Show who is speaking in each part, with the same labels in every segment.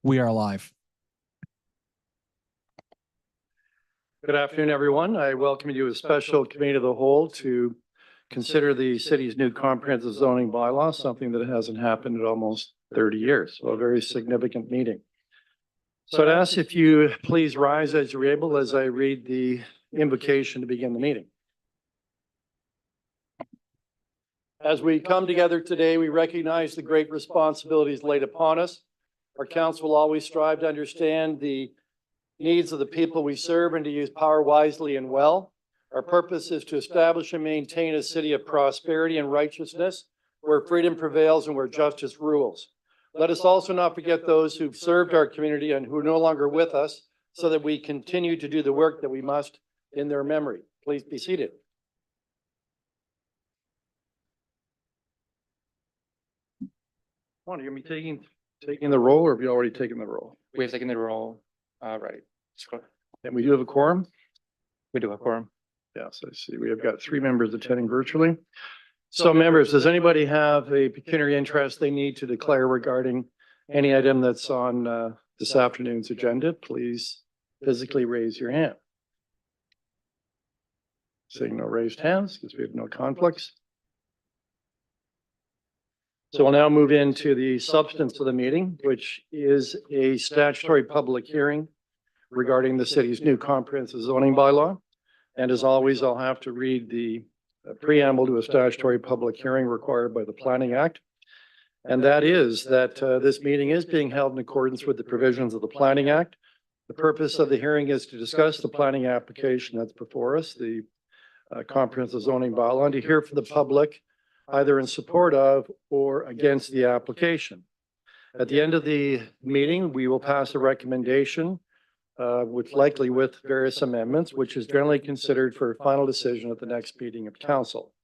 Speaker 1: We are live.
Speaker 2: Good afternoon, everyone. I welcome you to a special committee of the whole to consider the city's new comprehensive zoning bylaw, something that hasn't happened in almost 30 years. So a very significant meeting. So I'd ask if you please rise as you're able as I read the invocation to begin the meeting. As we come together today, we recognize the great responsibilities laid upon us. Our council will always strive to understand the needs of the people we serve and to use power wisely and well. Our purpose is to establish and maintain a city of prosperity and righteousness where freedom prevails and where justice rules. Let us also not forget those who've served our community and who are no longer with us so that we continue to do the work that we must in their memory. Please be seated. Are you going to be taking the roll, or have you already taken the roll?
Speaker 3: We have taken the roll. Right.
Speaker 2: And we do have a quorum?
Speaker 3: We do have quorum.
Speaker 2: Yes, I see. We have got 3 members attending virtually. So members, does anybody have a pecuniary interest they need to declare regarding any item that's on this afternoon's agenda? Please physically raise your hand. Seeing no raised hands because we have no conflicts. So we'll now move into the substance of the meeting, which is a statutory public hearing regarding the city's new comprehensive zoning bylaw. And as always, I'll have to read the preamble to a statutory public hearing required by the Planning Act. And that is that this meeting is being held in accordance with the provisions of the Planning Act. The purpose of the hearing is to discuss the planning application that's before us, the comprehensive zoning bylaw, and to hear from the public either in support of or against the application. At the end of the meeting, we will pass a recommendation with various amendments, which is generally considered for a final decision at the next meeting of council.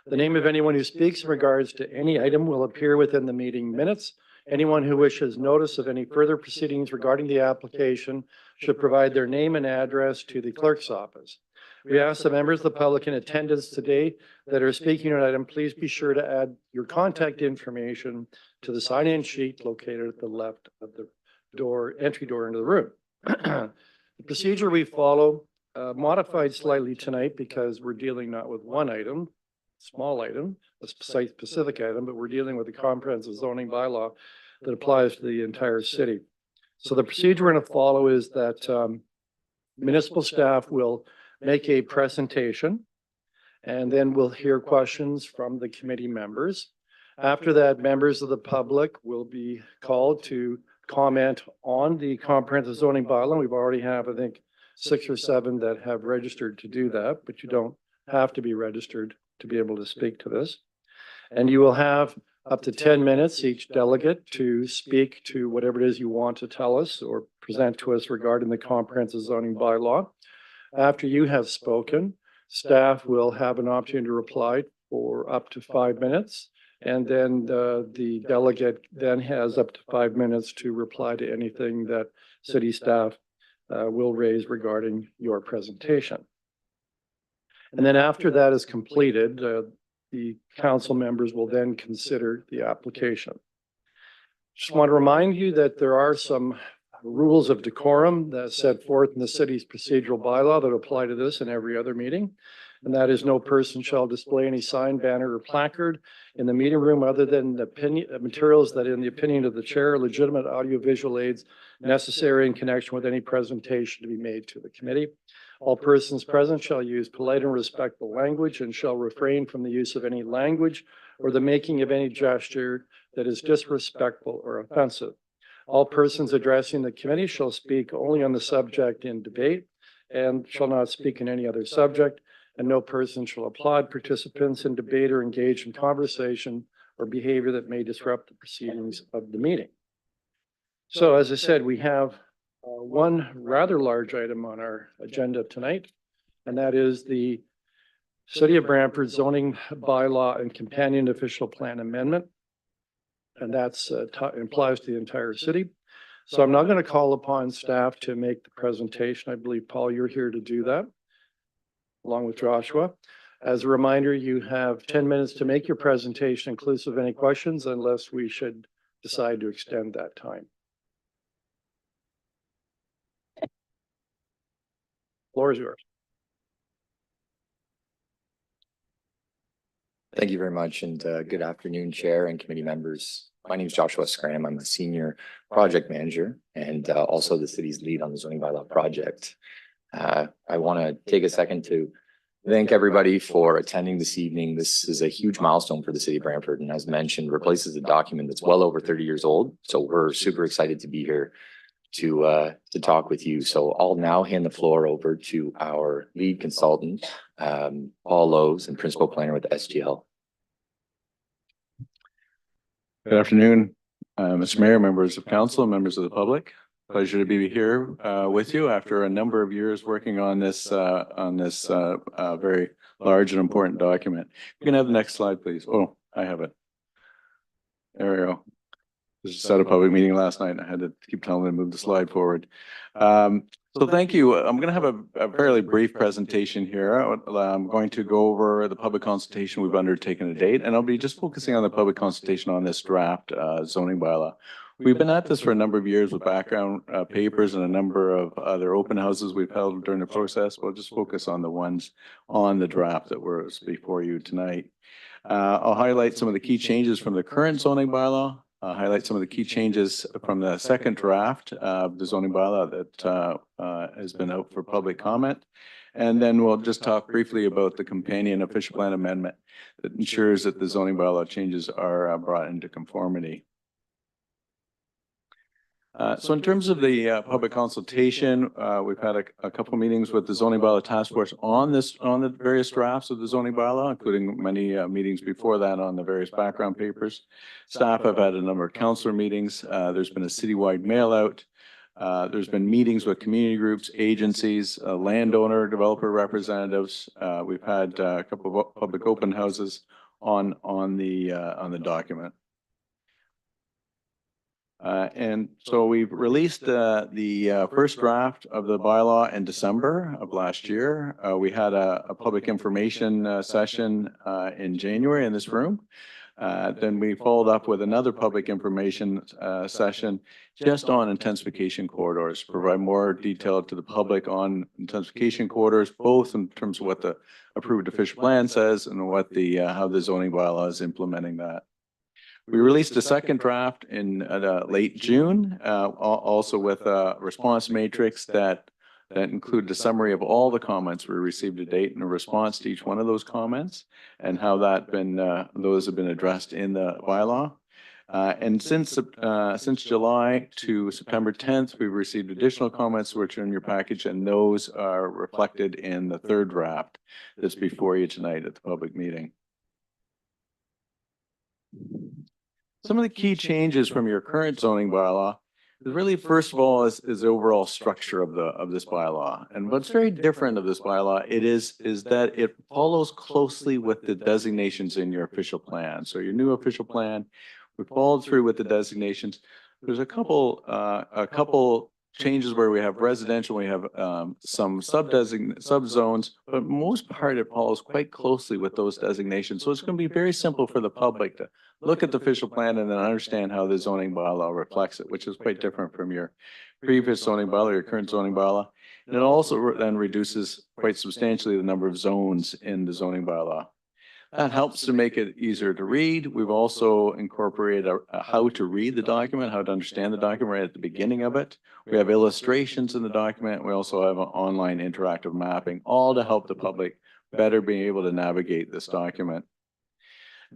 Speaker 2: The name of anyone who speaks in regards to any item will appear within the meeting minutes. Anyone who wishes notice of any further proceedings regarding the application should provide their name and address to the clerk's office. We ask the members of the public in attendance today that are speaking on an item, please be sure to add your contact information to the sign-in sheet located at the left of the entry door into the room. The procedure we follow modified slightly tonight because we're dealing not with one item, small item, a site-specific item, but we're dealing with a comprehensive zoning bylaw that applies to the entire city. So the procedure we're going to follow is that municipal staff will make a presentation, and then we'll hear questions from the committee members. After that, members of the public will be called to comment on the comprehensive zoning bylaw. We've already have, I think, 6 or 7 that have registered to do that, but you don't have to be registered to be able to speak to this. And you will have up to 10 minutes each delegate to speak to whatever it is you want to tell us or present to us regarding the comprehensive zoning bylaw. After you have spoken, staff will have an opportunity to reply for up to 5 minutes. And then the delegate then has up to 5 minutes to reply to anything that city staff will raise regarding your presentation. And then after that is completed, the council members will then consider the application. Just want to remind you that there are some rules of decorum that set forth in the city's procedural bylaw that apply to this and every other meeting. And that is no person shall display any sign, banner, or placard in the meeting room other than the materials that in the opinion of the chair are legitimate audiovisual aids necessary in connection with any presentation to be made to the committee. All persons present shall use polite and respectful language and shall refrain from the use of any language or the making of any gesture that is disrespectful or offensive. All persons addressing the committee shall speak only on the subject in debate and shall not speak in any other subject, and no person shall applaud participants in debate or engage in conversation or behavior that may disrupt the proceedings of the meeting. So as I said, we have one rather large item on our agenda tonight, and that is the City of Brantford zoning bylaw and companion official plan amendment. And that's implies to the entire city. So I'm not going to call upon staff to make the presentation. I believe, Paul, you're here to do that, along with Joshua. As a reminder, you have 10 minutes to make your presentation, inclusive of any questions, unless we should decide to extend that time. Floor is yours.
Speaker 1: Thank you very much, and good afternoon, Chair and committee members. My name is Joshua Scram. I'm a senior project manager and also the city's lead on the zoning bylaw project. I want to take a second to thank everybody for attending this evening. This is a huge milestone for the city of Brantford, and as mentioned, replaces a document that's well over 30 years old. So we're super excited to be here to talk with you. So I'll now hand the floor over to our lead consultant, Paul Lowe's, and principal planner with SGL.
Speaker 4: Good afternoon, Mr. Mayor, members of council, members of the public. Pleasure to be here with you after a number of years working on this very large and important document. You can have the next slide, please. Oh, I have it. There we go. This is at a public meeting last night and I had to keep telling them to move the slide forward. So thank you. I'm going to have a fairly brief presentation here. I'm going to go over the public consultation we've undertaken to date, and I'll be just focusing on the public consultation on this draft zoning bylaw. We've been at this for a number of years with background papers and a number of other open houses we've held during the process. We'll just focus on the ones on the draft that were before you tonight. I'll highlight some of the key changes from the current zoning bylaw. Highlight some of the key changes from the second draft of the zoning bylaw that has been out for public comment. And then we'll just talk briefly about the companion official plan amendment that ensures that the zoning bylaw changes are brought into conformity. So in terms of the public consultation, we've had a couple meetings with the zoning bylaw task force on the various drafts of the zoning bylaw, including many meetings before that on the various background papers. Staff have had a number of councillor meetings. There's been a citywide mail out. There's been meetings with community groups, agencies, landowner, developer representatives. We've had a couple of public open houses on the document. And so we've released the first draft of the bylaw in December of last year. We had a public information session in January in this room. Then we followed up with another public information session just on intensification corridors, provide more detail to the public on intensification corridors, both in terms of what the approved official plan says and what how the zoning bylaw is implementing that. We released a second draft in late June, also with a response matrix that included a summary of all the comments we received to date and a response to each one of those comments and how those have been addressed in the bylaw. And since July to September 10th, we've received additional comments which are in your package, and those are reflected in the third draft that's before you tonight at the public meeting. Some of the key changes from your current zoning bylaw is really, first of all, is the overall structure of this bylaw. And what's very different of this bylaw, is that it follows closely with the designations in your official plan. So your new official plan, we followed through with the designations. There's a couple changes where we have residential, we have some subzones, but most part it follows quite closely with those designations. So it's going to be very simple for the public to look at the official plan and then understand how the zoning bylaw reflects it, which is quite different from your previous zoning bylaw, your current zoning bylaw. And it also then reduces quite substantially the number of zones in the zoning bylaw. That helps to make it easier to read. We've also incorporated how to read the document, how to understand the document right at the beginning of it. We have illustrations in the document. We also have an online interactive mapping, all to help the public better be able to navigate this document.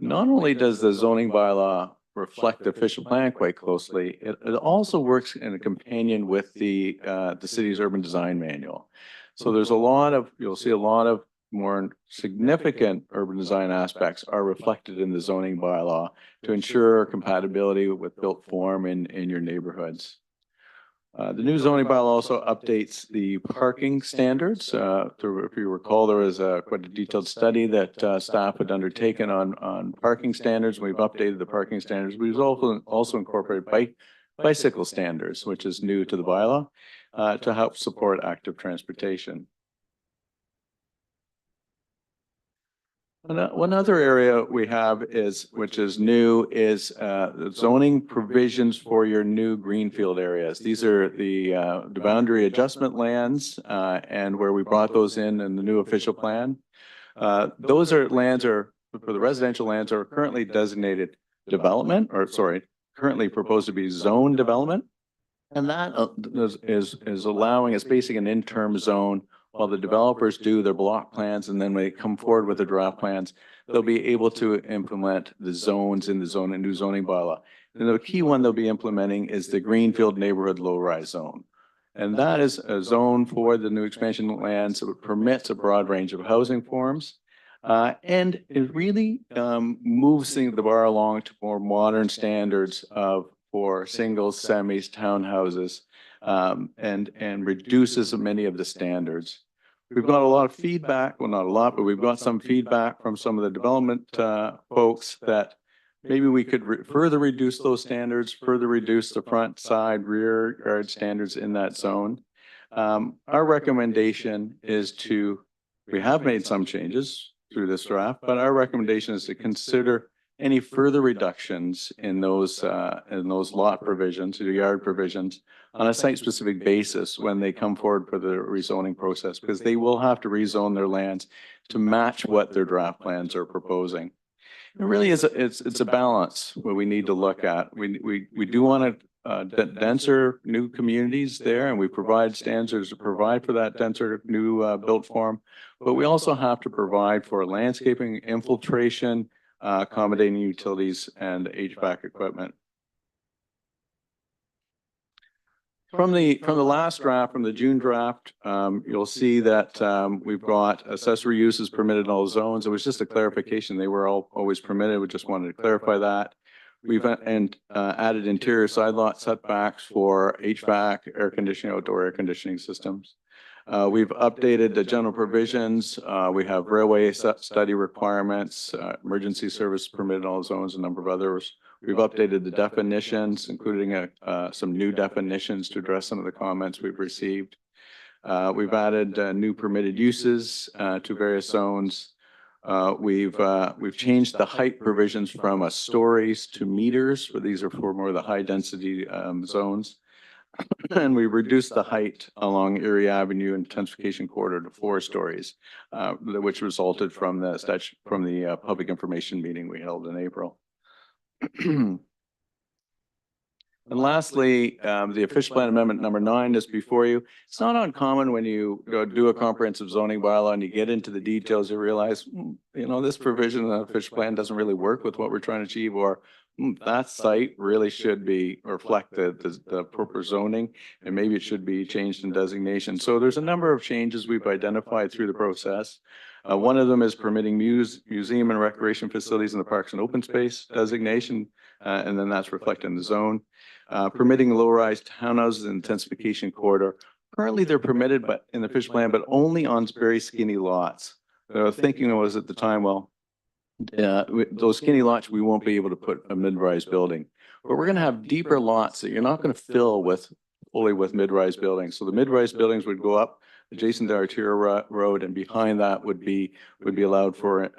Speaker 4: Not only does the zoning bylaw reflect the official plan quite closely, it also works in a companion with the city's urban design manual. So there's you'll see a lot of more significant urban design aspects are reflected in the zoning bylaw to ensure compatibility with built form in your neighborhoods. The new zoning bylaw also updates the parking standards. If you recall, there was quite a detailed study that staff had undertaken on parking standards. We've updated the parking standards. We've also incorporated bicycle standards, which is new to the bylaw, to help support active transportation. One other area we have which is new, is the zoning provisions for your new greenfield areas. These are the boundary adjustment lands, and where we brought those in the new official plan. Those lands for the residential lands are currently designated development, currently proposed to be zone development. And that is allowing, it's basically an interim zone while the developers do their block plans, and then when they come forward with the draft plans, they'll be able to implement the zones in the new zoning bylaw. And the key one they'll be implementing is the Greenfield Neighborhood Low-Rise Zone. And that is a zone for the new expansion lands that permits a broad range of housing forms. And it really moves the bar along to more modern standards for singles, semis, townhouses, and reduces many of the standards. We've got a lot of feedback, well, not a lot, but we've got some feedback from some of the development folks that maybe we could further reduce those standards, further reduce the front, side, rear yard standards in that zone. Our recommendation is we have made some changes through this draft, but our recommendation is to consider any further reductions in those lot provisions, the yard provisions, on a site-specific basis when they come forward for the rezoning process, because they will have to rezone their lands to match what their draft plans are proposing. It really is, it's a balance what we need to look at. We do want denser new communities there, and we provide standards to provide for that denser new built form, but we also have to provide for landscaping, infiltration, accommodating utilities and HVAC equipment. From the last draft, from the June draft, you'll see that we've got accessory uses permitted in all zones. It was just a clarification. They were always permitted. We just wanted to clarify that. We've added interior side lot setbacks for HVAC, air conditioning, outdoor air conditioning systems. We've updated the general provisions. We have railway study requirements, emergency service permitted in all zones, a number of others. We've updated the definitions, including some new definitions to address some of the comments we've received. We've added new permitted uses to various zones. We've changed the height provisions from stories to meters, but these are for more of the high density zones. And we reduced the height along Erie Avenue intensification corridor to 4 stories, which resulted from the public information meeting we held in April. And lastly, the official plan amendment number 9 is before you. It's not uncommon when you do a comprehensive zoning bylaw and you get into the details, you realize, this provision in the official plan doesn't really work with what we're trying to achieve, or that site really should reflect the proper zoning, and maybe it should be changed in designation. So there's a number of changes we've identified through the process. One of them is permitting museum and recreation facilities in the parks and open space designation, and then that's reflected in the zone. Permitting low-rise townhouses in intensification corridor. Currently, they're permitted, but in the official plan, but only on very skinny lots. Thinking was at the time, those skinny lots, we won't be able to put a mid-rise building, but we're going to have deeper lots that you're not going to fill fully with mid-rise buildings. So the mid-rise buildings would go up adjacent to Arterial Road, and behind that would be allowed for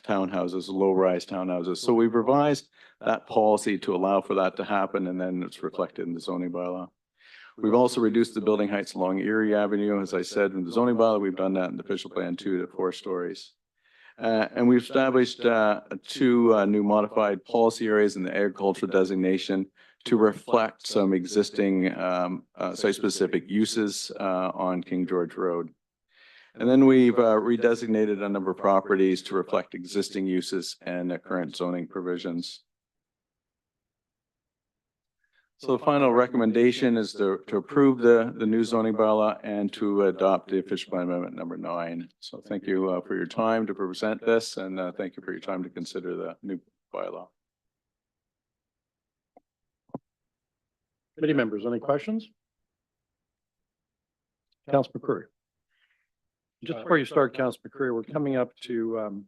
Speaker 4: townhouses, low-rise townhouses. So we've revised that policy to allow for that to happen, and then it's reflected in the zoning bylaw. We've also reduced the building heights along Erie Avenue. As I said, in the zoning bylaw, we've done that in the official plan 2 to 4 stories. And we've established 2 new modified policy areas in the agricultural designation to reflect some existing site-specific uses on King George Road. And then we've redesignated a number of properties to reflect existing uses and current zoning provisions. So the final recommendation is to approve the new zoning bylaw and to adopt the official plan amendment number 9. So thank you for your time to present this, and thank you for your time to consider the new bylaw.
Speaker 2: Committee members, any questions? Councilor McCreary. Just before you start, Councilor McCreary, we're coming up to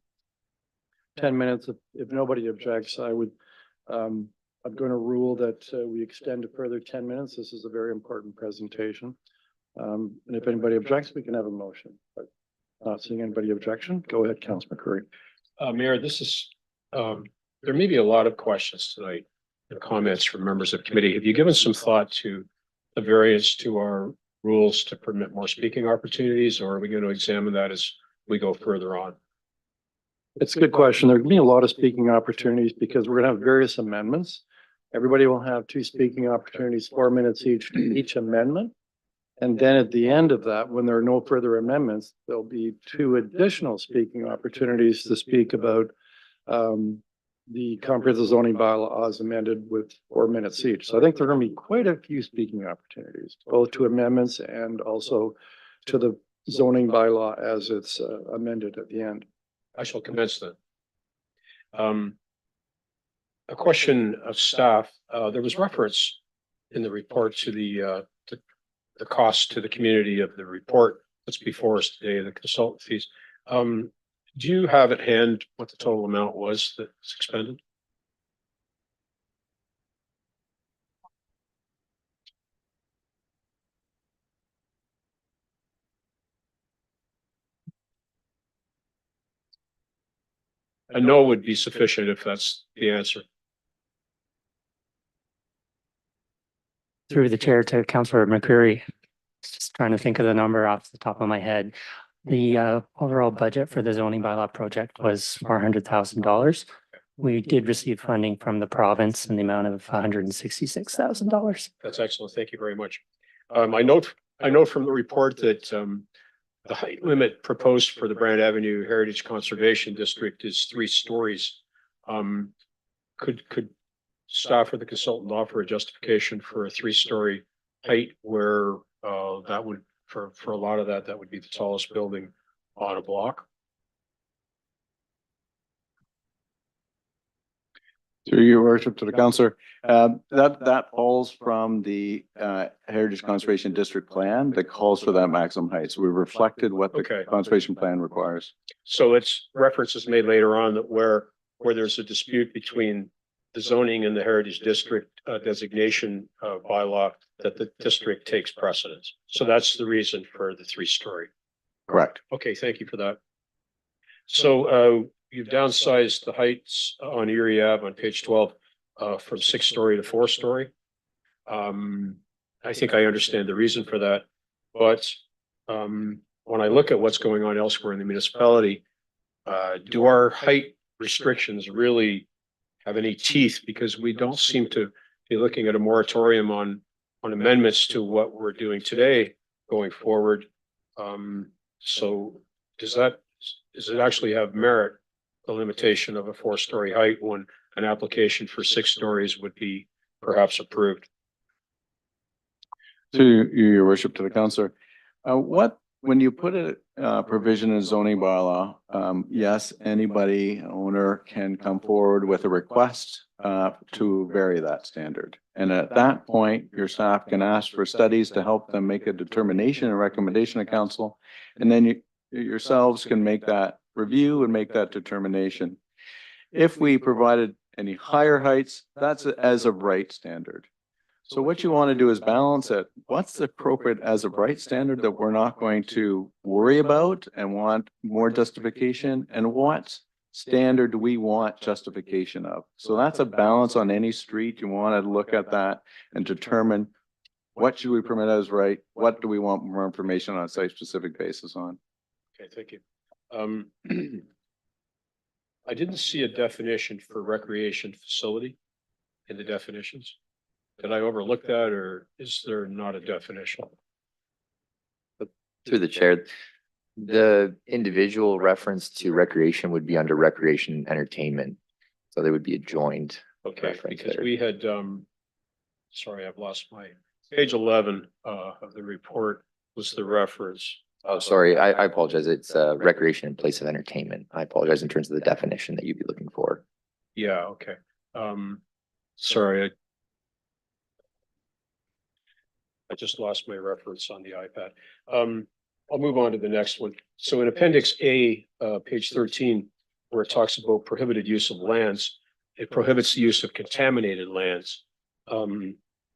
Speaker 2: 10 minutes. If nobody objects, I'm going to rule that we extend a further 10 minutes. This is a very important presentation. And if anybody objects, we can have a motion. But not seeing anybody objection, go ahead, Councilor McCreary.
Speaker 5: Mayor, this is, there may be a lot of questions tonight and comments from members of committee. Have you given some thought to the variance to our rules to permit more speaking opportunities, or are we going to examine that as we go further on?
Speaker 2: It's a good question. There'll be a lot of speaking opportunities because we're gonna have various amendments. Everybody will have 2 speaking opportunities, 4 minutes each amendment. And then at the end of that, when there are no further amendments, there'll be 2 additional speaking opportunities to speak about the comprehensive zoning bylaw as amended with 4 minutes each. So I think there are gonna be quite a few speaking opportunities, both to amendments and also to the zoning bylaw as it's amended at the end.
Speaker 5: I shall commence then. A question of staff, there was reference in the report to the cost to the community of the report that's before us today, the consultant fees. Do you have at hand what the total amount was that's expended? A no would be sufficient if that's the answer.
Speaker 6: Through the chair to Councillor McCreary, just trying to think of the number off the top of my head. The overall budget for the zoning bylaw project was $400,000. We did receive funding from the province in the amount of $166,000.
Speaker 5: That's excellent. Thank you very much. I note from the report that the height limit proposed for the Brand Avenue Heritage Conservation District is 3 stories. Could staff or the consultant offer a justification for a 3-story height where that would, for a lot of that would be the tallest building on a block?
Speaker 4: Through your worship to the councillor, that falls from the Heritage Conservation District Plan that calls for that maximum height. So we reflected what the
Speaker 5: Okay.
Speaker 4: conservation plan requires.
Speaker 5: So it's references made later on that where there's a dispute between the zoning and the heritage district designation bylaw, that the district takes precedence. So that's the reason for the 3-story.
Speaker 4: Correct.
Speaker 5: Okay, thank you for that. So you've downsized the heights on Erie Ave on page 12 from 6-story to 4-story. I think I understand the reason for that, but when I look at what's going on elsewhere in the municipality, do our height restrictions really have any teeth? Because we don't seem to be looking at a moratorium on amendments to what we're doing today going forward. So does it actually have merit, the limitation of a 4-story height, when an application for 6 stories would be perhaps approved?
Speaker 4: To your worship to the councillor, when you put a provision in zoning bylaw, yes, anybody, owner can come forward with a request to vary that standard. And at that point, your staff can ask for studies to help them make a determination and recommendation to council. And then you yourselves can make that review and make that determination. If we provided any higher heights, that's as of right standard. So what you want to do is balance it. What's the appropriate as of right standard that we're not going to worry about and want more justification? And what standard do we want justification of? So that's a balance on any street. You want to look at that and determine what should we permit as right? What do we want more information on a site specific basis on?
Speaker 5: Okay, thank you. I didn't see a definition for recreation facility in the definitions. Did I overlook that, or is there not a definition?
Speaker 1: Through the chair, the individual reference to recreation would be under recreation and entertainment. So they would be a joined
Speaker 5: Okay,
Speaker 1: reference
Speaker 5: because
Speaker 1: there.
Speaker 5: we had, sorry, I've lost my, page 11 of the report was the reference.
Speaker 1: Oh, sorry, I apologize. It's recreation in place of entertainment. I apologize in terms of the definition that you'd be looking for.
Speaker 5: Yeah, okay. Sorry, I just lost my reference on the iPad. I'll move on to the next one. So in Appendix A, page 13, where it talks about prohibited use of lands, it prohibits the use of contaminated lands.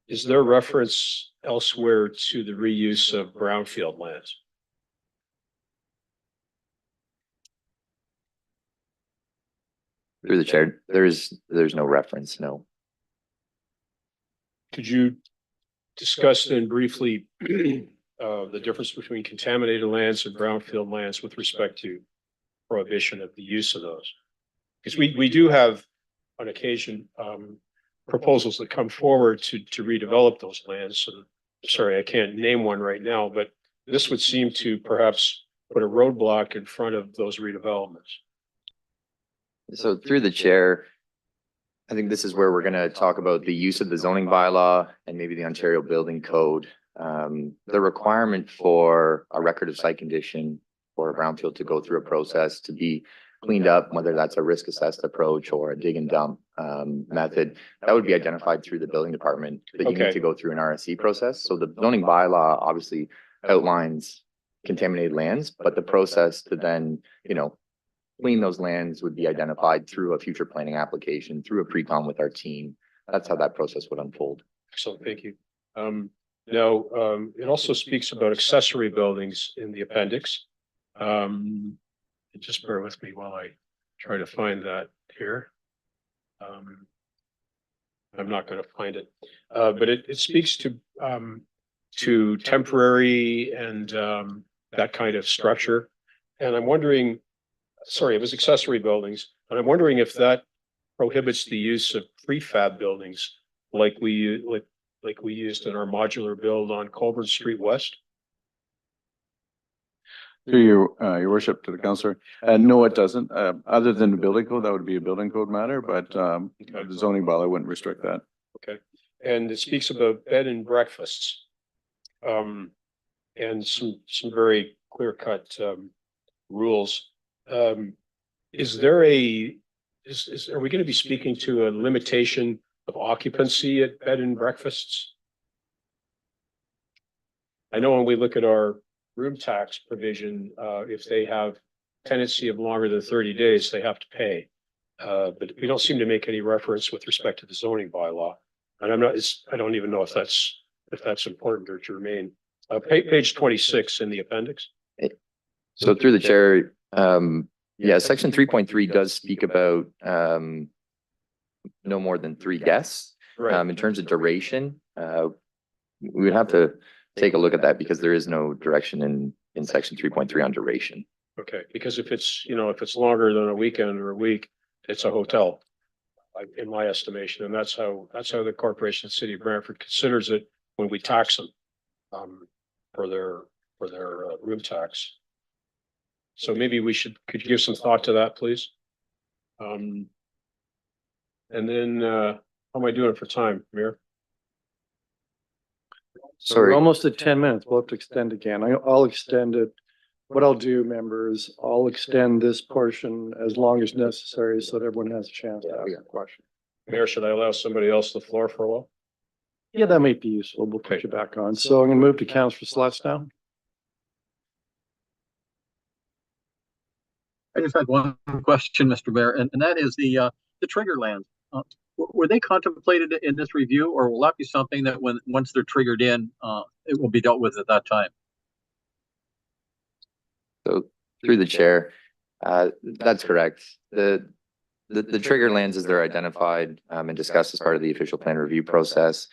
Speaker 5: Is there reference elsewhere to the reuse of brownfield lands?
Speaker 1: Through the chair, there's no reference, no.
Speaker 5: Could you discuss then briefly the difference between contaminated lands and brownfield lands with respect to prohibition of the use of those? Because we do have on occasion proposals that come forward to redevelop those lands. And sorry, I can't name one right now, but this would seem to perhaps put a roadblock in front of those redevelopments.
Speaker 1: So through the chair, I think this is where we're gonna talk about the use of the zoning bylaw and maybe the Ontario Building Code. The requirement for a record of site condition for a brownfield to go through a process to be cleaned up, whether that's a risk assessed approach or a dig and dump method, that would be identified through the building department, that you
Speaker 5: Okay.
Speaker 1: need to go through an RSC process. So the zoning bylaw obviously outlines contaminated lands, but the process to then, clean those lands would be identified through a future planning application, through a pre-con with our team. That's how that process would unfold.
Speaker 5: Excellent, thank you. Now, it also speaks about accessory buildings in the appendix. Just bear with me while I try to find that here. I'm not going to find it, but it speaks to temporary and that kind of structure. And I'm wondering, sorry, it was accessory buildings, and I'm wondering if that prohibits the use of prefab buildings like we used in our modular build on Colburn Street West.
Speaker 4: Through your worship to the councillor, no, it doesn't. Other than the building code, that would be a building code matter, but the zoning bylaw wouldn't restrict that.
Speaker 5: Okay, and it speaks about bed and breakfasts. And some very clear-cut rules. Is there are we going to be speaking to a limitation of occupancy at bed and breakfasts? I know when we look at our room tax provision, if they have tenancy of longer than 30 days, they have to pay. But we don't seem to make any reference with respect to the zoning bylaw. And I don't even know if that's important or germane. Page 26 in the appendix.
Speaker 1: So through the chair, section 3.3 does speak about no more than 3 guests.
Speaker 5: Right.
Speaker 1: In terms of duration, we would have to take a look at that because there is no direction in section 3.3 on duration.
Speaker 5: Okay, because if it's longer than a weekend or a week, it's a hotel, in my estimation, and that's how the corporation, City of Brantford, considers it when we tax them for their room tax. So maybe could you give some thought to that, please? And then how am I doing for time, Mayor?
Speaker 2: So we're
Speaker 1: Sorry.
Speaker 2: almost at 10 minutes. We'll have to extend again. I'll extend it. What I'll do, members, I'll extend this portion as long as necessary so that everyone has a chance to ask a question.
Speaker 5: Mayor, should I allow somebody else the floor for a while?
Speaker 2: Yeah, that might be useful. We'll put you back on. So I'm going to move to Councillor Sluts now.
Speaker 7: I just had one question, Mr. Mayor, and that is the trigger lands. Were they contemplated in this review, or will that be something that once they're triggered in, it will be dealt with at that time?
Speaker 1: So through the chair, that's correct. The trigger lands as they're identified and discussed as part of the official plan review process.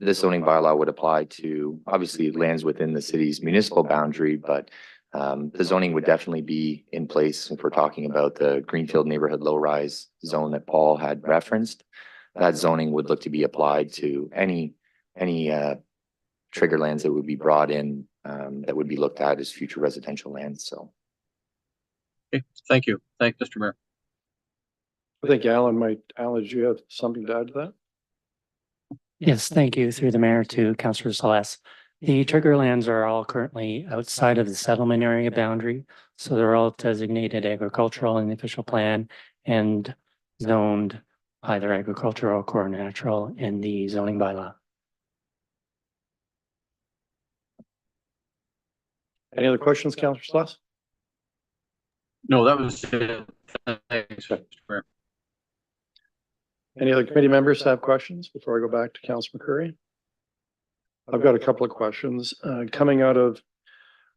Speaker 1: This zoning bylaw would apply to obviously lands within the city's municipal boundary, but the zoning would definitely be in place if we're talking about the Greenfield neighborhood low-rise zone that Paul had referenced. That zoning would look to be applied to any trigger lands that would be brought in that would be looked at as future residential lands. So.
Speaker 7: Okay, thank you. Thank you, Mr. Mayor.
Speaker 2: I think Alan, do you have something to add to that?
Speaker 6: Yes, thank you. Through the mayor to Councillor Celeste. The trigger lands are all currently outside of the settlement area boundary. So they're all designated agricultural in the official plan and zoned either agricultural or natural in the zoning bylaw.
Speaker 2: Any other questions, Councillor Sluts?
Speaker 7: No, that was it. Thanks, Mr. Mayor.
Speaker 2: Any other committee members have questions before I go back to Councillor McCurry? I've got a couple of questions coming out of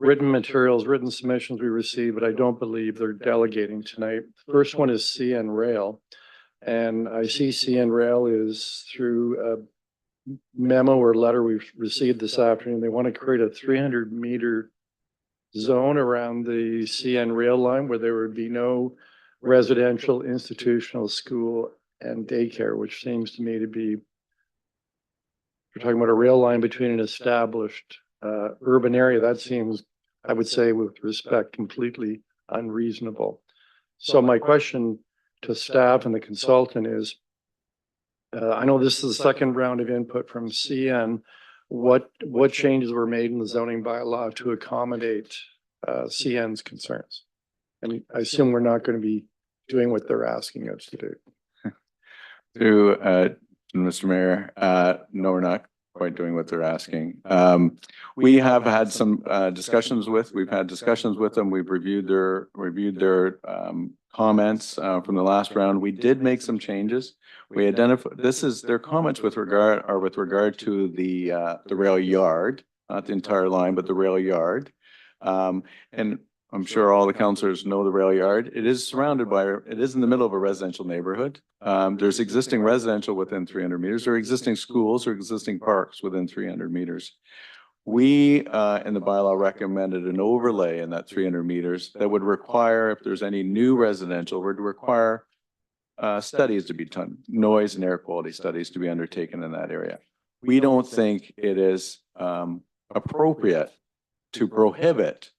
Speaker 2: written materials, written submissions we received, but I don't believe they're delegating tonight. First one is CN Rail. And I see CN Rail is through a memo or letter we've received this afternoon. They want to create a 300-meter zone around the CN Rail line where there would be no residential, institutional, school, and daycare, which seems to me to be, we're talking about a rail line between an established urban area. That seems, I would say with respect, completely unreasonable. So my question to staff and the consultant is, I know this is the second round of input from CN. What changes were made in the zoning bylaw to accommodate CN's concerns? And I assume we're not going to be doing what they're asking us to do.
Speaker 4: Mr. Mayor, no, we're not quite doing what they're asking. We have had some discussions we've had discussions with them. We've reviewed their comments from the last round. We did make some changes. We identified, their comments with regard to the rail yard, not the entire line, but the rail yard. And I'm sure all the councillors know the rail yard. It is it is in the middle of a residential neighborhood. There's existing residential within 300 meters, or existing schools or existing parks within 300 meters. We, in the bylaw, recommended an overlay in that 300 meters that would require, if there's any new residential, would require studies to be done, noise and air quality studies to be undertaken in that area. We don't think it is appropriate to prohibit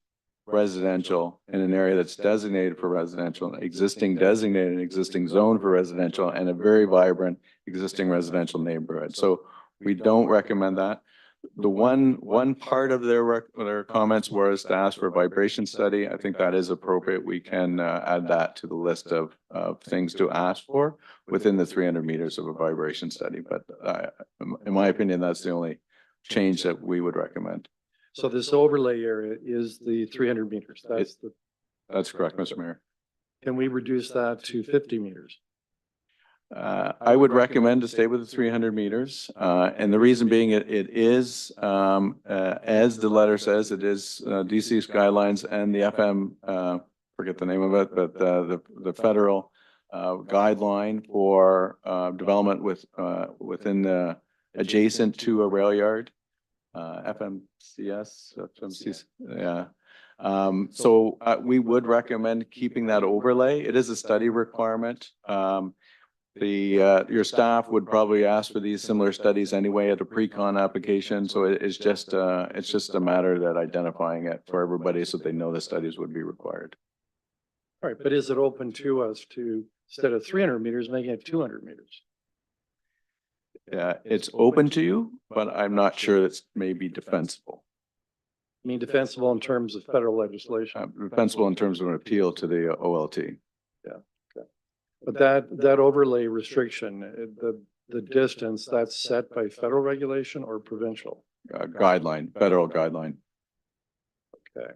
Speaker 4: residential in an area that's designated for residential, designated existing zone for residential, and a very vibrant existing residential neighborhood. So we don't recommend that. The one part of their comments was to ask for a vibration study. I think that is appropriate. We can add that to the list of things to ask for within the 300 meters of a vibration study. But in my opinion, that's the only change that we would recommend.
Speaker 2: So this overlay area is the 300 meters.
Speaker 4: That's correct, Mr. Mayor.
Speaker 2: Can we reduce that to 50 meters?
Speaker 4: I would recommend to stay with the 300 meters. And the reason being it is, as the letter says, it is DC's guidelines and the FM, forget the name of it, but the federal guideline for development within the adjacent to a rail yard. FMCS, yeah. So we would recommend keeping that overlay. It is a study requirement. Your staff would probably ask for these similar studies anyway at a pre-con application. So it's just a matter that identifying it for everybody so they know the studies would be required.
Speaker 2: All right, but is it open to us to, instead of 300 meters, making it 200 meters?
Speaker 4: Yeah, it's open to you, but I'm not sure that's maybe defensible.
Speaker 2: I mean, defensible in terms of federal legislation.
Speaker 4: Defensible in terms of an appeal to the OLT.
Speaker 2: Yeah, okay. But that overlay restriction, the distance, that's set by federal regulation or provincial?
Speaker 4: Guideline, federal guideline.
Speaker 2: Okay.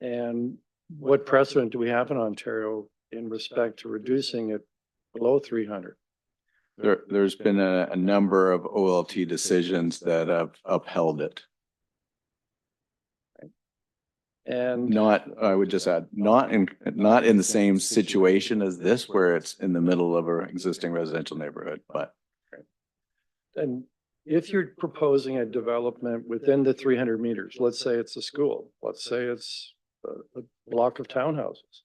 Speaker 2: And what precedent do we have in Ontario in respect to reducing it below 300?
Speaker 4: There's been a number of OLT decisions that have upheld it.
Speaker 2: And
Speaker 4: I would just add, not in the same situation as this, where it's in the middle of an existing residential neighborhood, but.
Speaker 2: And if you're proposing a development within the 300 meters, let's say it's a school, let's say it's a block of townhouses,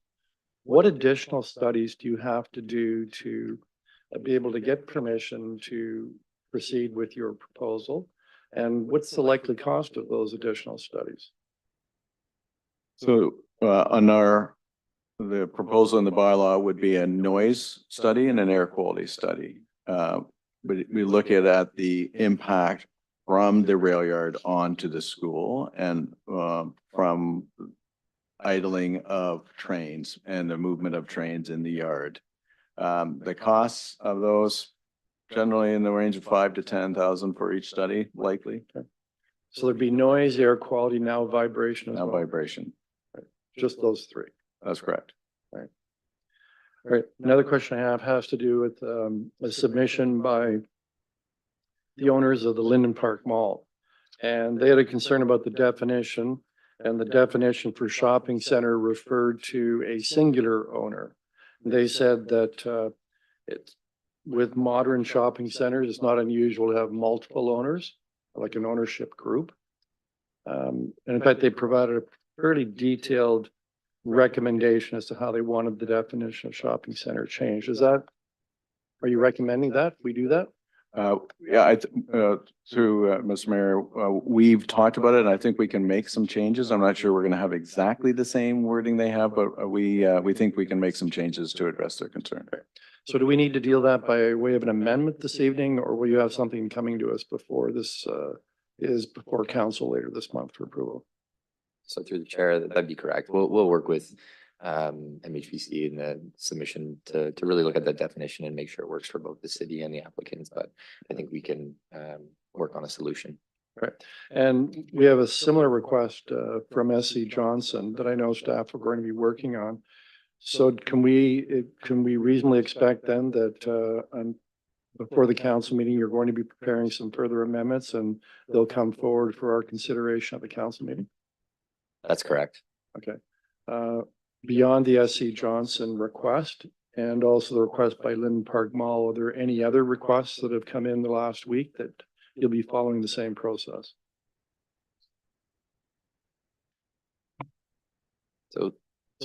Speaker 2: what additional studies do you have to do to be able to get permission to proceed with your proposal? And what's the likely cost of those additional studies?
Speaker 4: So on the proposal in the bylaw would be a noise study and an air quality study. But we look at the impact from the rail yard onto the school and from idling of trains and the movement of trains in the yard. The costs of those generally in the range of 5,000 to 10,000 for each study, likely.
Speaker 2: Okay. So there'd be noise, air quality, now vibration as
Speaker 4: Now
Speaker 2: well.
Speaker 4: vibration.
Speaker 2: Just those three.
Speaker 4: That's correct.
Speaker 2: All right. Another question I have has to do with a submission by the owners of the Linden Park Mall. And they had a concern about the definition And the definition for shopping center referred to a singular owner. They said that it's with modern shopping centers, it's not unusual to have multiple owners, like an ownership group. And in fact, they provided a fairly detailed recommendation as to how they wanted the definition of shopping center changed. Are you recommending that we do that?
Speaker 4: Yeah, Mr. Mayor, we've talked about it and I think we can make some changes. I'm not sure we're going to have exactly the same wording they have, but we think we can make some changes to address their concern.
Speaker 2: So do we need to deal that by way of an amendment this evening, or will you have something coming to us before this is before council later this month for approval?
Speaker 1: So through the chair, that'd be correct. We'll work with MHPC in the submission to really look at that definition and make sure it works for both the city and the applicants, but I think we can work on a solution.
Speaker 2: Right. And we have a similar request from SC Johnson that I know staff are going to be working on. So can we reasonably expect then that before the council meeting, you're going to be preparing some further amendments and they'll come forward for our consideration at the council meeting?
Speaker 1: That's correct.
Speaker 2: Okay. Beyond the SC Johnson request and also the request by Linden Park Mall, are there any other requests that have come in the last week that you'll be following the same process?
Speaker 1: So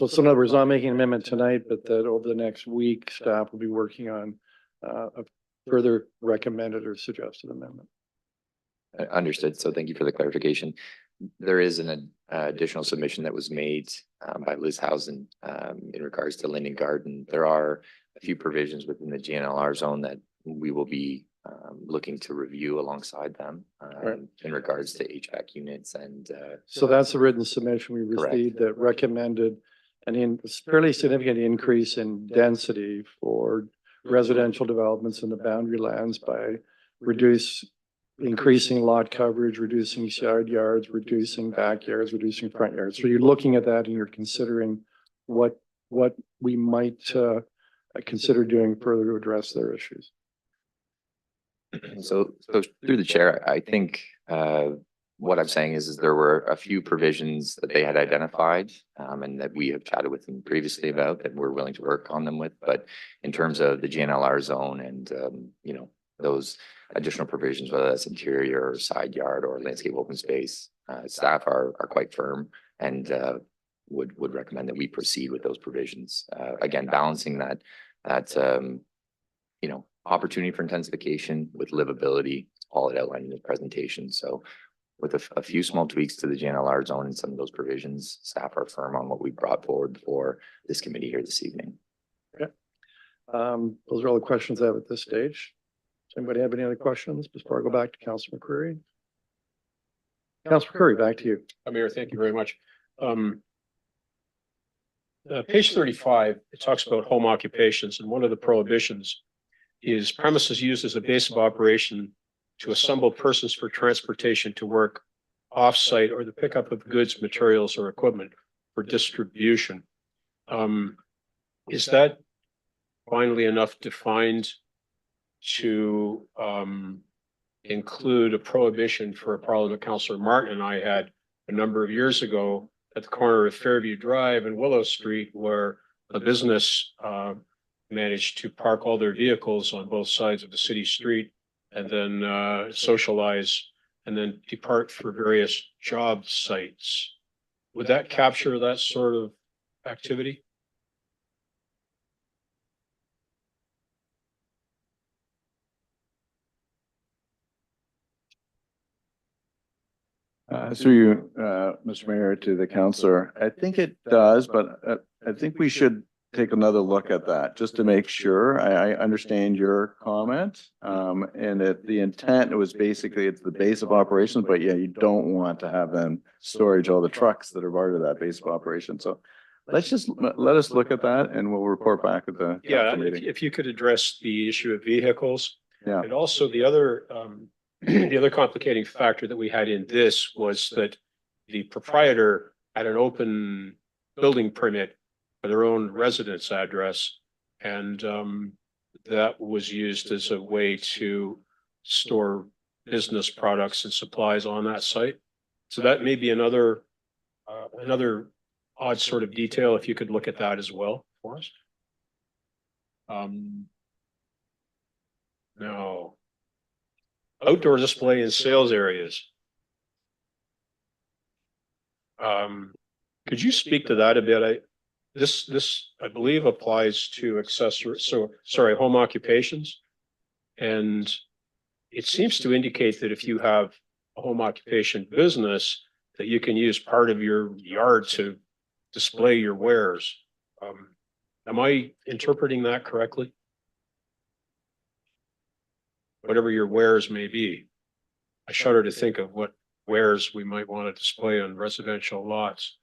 Speaker 2: So in other words, not making an amendment tonight, but that over the next week, staff will be working on a further recommended or suggested amendment.
Speaker 1: understood. So thank you for the clarification. There is an additional submission that was made by Liz Housen in regards to Linden Garden. There are a few provisions within the GNLR zone that we will be looking to review alongside them
Speaker 2: Right.
Speaker 1: in regards to HVAC units and
Speaker 2: So that's the written submission we
Speaker 1: Correct.
Speaker 2: received that recommended fairly significant increase in density for residential developments in the boundary lands by increasing lot coverage, reducing side yards, reducing backyards, reducing front yards. So you're looking at that and you're considering what we might consider doing further to address their issues.
Speaker 1: so through the chair, I think what I'm saying is there were a few provisions that they had identified and that we have chatted with them previously about that we're willing to work on them with. But in terms of the GNLR zone and those additional provisions, whether that's interior or side yard or landscape open space, staff are quite firm and would recommend that we proceed with those provisions. Again, balancing that opportunity for intensification with livability, all it outlined in the presentation. So with a few small tweaks to the GNLR zone and some of those provisions, staff are firm on what we brought forward for this committee here this evening.
Speaker 2: Those are all the questions I have at this stage. Does anybody have any other questions before I go back to Councilor McCreary? Councilor McCreary, back to you.
Speaker 5: Mayor, thank you very much. Page 35, it talks about home occupations, and one of the prohibitions is premises used as a base of operation to assemble persons for transportation to work off-site or the pickup of goods, materials, or equipment for distribution. Is that finally enough defined to include a prohibition for a problem that Councillor Martin and I had a number of years ago at the corner of Fairview Drive and Willow Street, where a business managed to park all their vehicles on both sides of the city street and then socialize and then depart for various job sites. Would that capture that sort of activity?
Speaker 4: Through you, Mr. Mayor, to the councillor, I think it does, but I think we should take another look at that just to make sure. I understand your comment. And the intent was basically it's the base of operations, but yeah, you don't want to have them storage all the trucks that are part of that base of operation. So let us look at that and we'll report back at the
Speaker 5: Yeah,
Speaker 4: council meeting.
Speaker 5: if you could address the issue of vehicles.
Speaker 4: Yeah.
Speaker 5: And also the other complicating factor that we had in this was that the proprietor had an open building permit for their own residence address. And that was used as a way to store business products and supplies on that site. So that may be another Another odd sort of detail, if you could look at that as well for us. Now, outdoor display and sales areas. Could you speak to that a bit? This, I believe, applies to home occupations. And it seems to indicate that if you have a home occupation business, that you can use part of your yard to display your wares. Am I interpreting that correctly? Whatever your wares may be. I shudder to think of what wares we might want to display on residential lots.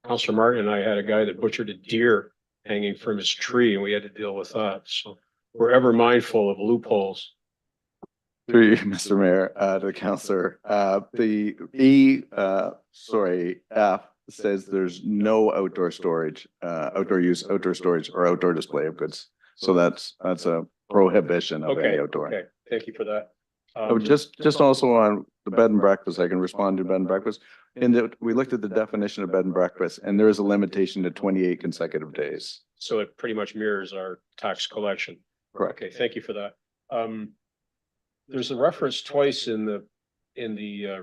Speaker 5: Councillor Martin and I had a guy that butchered a deer hanging from his tree, and we had to deal with that. So we're ever mindful of loopholes.
Speaker 4: Through you, Mr. Mayor, to the councillor, the F says there's no outdoor storage, outdoor use, outdoor storage or outdoor display of goods. So that's a prohibition of any
Speaker 5: Okay,
Speaker 4: outdoor.
Speaker 5: okay, thank you for that.
Speaker 4: Oh, just also on the bed and breakfast, I can respond to bed and breakfast. In that we looked at the definition of bed and breakfast and there is a limitation to 28 consecutive days.
Speaker 5: So it pretty much mirrors our tax collection.
Speaker 4: Correct.
Speaker 5: Okay, thank you for that. There's a reference twice in the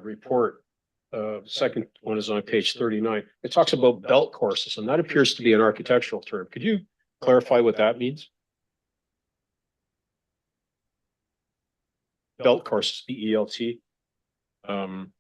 Speaker 5: report. Second one is on page 39. It talks about belt courses, and that appears to be an architectural term. Could you clarify what that means? Belt courses, B-E-L-T.
Speaker 4: Through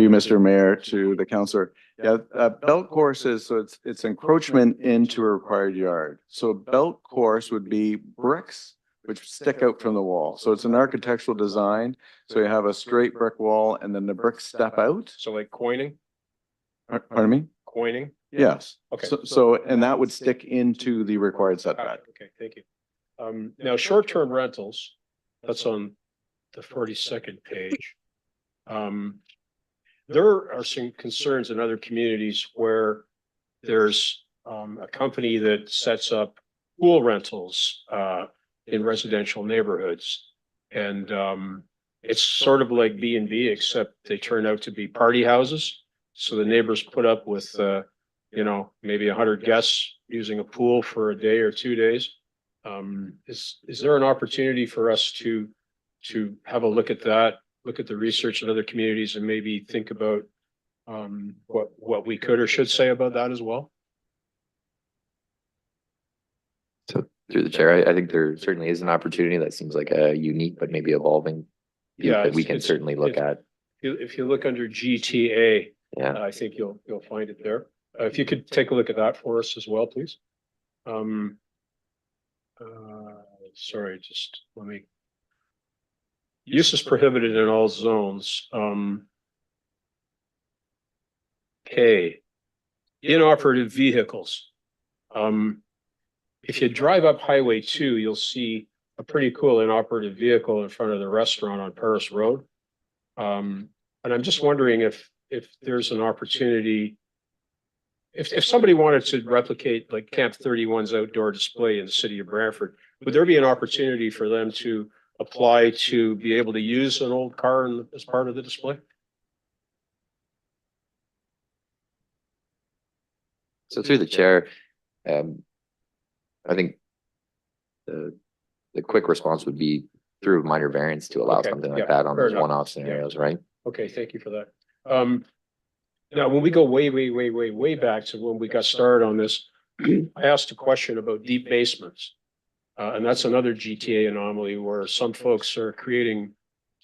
Speaker 4: you, Mr. Mayor, to the councillor. Yeah, belt courses, so it's encroachment into a required yard. So a belt course would be bricks which stick out from the wall. So it's an architectural design. So you have a straight brick wall and then the bricks step out.
Speaker 5: So like coining,
Speaker 4: Pardon me?
Speaker 5: coining?
Speaker 4: Yes.
Speaker 5: Okay.
Speaker 4: And that would stick into the required setback.
Speaker 5: Okay, thank you. Now, short-term rentals, that's on the 42nd page. There are some concerns in other communities where there's a company that sets up pool rentals in residential neighborhoods. And it's sort of like B&B, except they turn out to be party houses. So the neighbors put up with, maybe 100 guests using a pool for a day or 2 days. Is there an opportunity for us to have a look at that, look at the research in other communities and maybe think about what we could or should say about that as well?
Speaker 1: So through the chair, I think there certainly is an opportunity that seems like a unique but maybe evolving view
Speaker 5: Yeah,
Speaker 1: that we
Speaker 5: it's-
Speaker 1: can
Speaker 5: it's-
Speaker 1: certainly look
Speaker 5: it's-
Speaker 1: at.
Speaker 5: If you look under GTA,
Speaker 1: Yeah.
Speaker 5: I think you'll find it there. If you could take a look at that for us as well, please. Sorry, just let me. Use is prohibited in all zones. Okay. Inoperative vehicles. If you drive up Highway 2, you'll see a pretty cool inoperative vehicle in front of the restaurant on Paris Road. And I'm just wondering if there's an opportunity, if somebody wanted to replicate like Camp 31's outdoor display in the city of Brantford, would there be an opportunity for them to apply to be able to use an old car as part of the display?
Speaker 1: So through the chair, I think the quick response would be through minor variance to allow
Speaker 5: Okay,
Speaker 1: something
Speaker 5: yeah,
Speaker 1: like that on
Speaker 5: fair
Speaker 1: those
Speaker 5: enough.
Speaker 1: one-off scenarios, right?
Speaker 5: Okay, thank you for that. Now, when we go way back to when we got started on this, I asked a question about deep basements. And that's another GTA anomaly where some folks are creating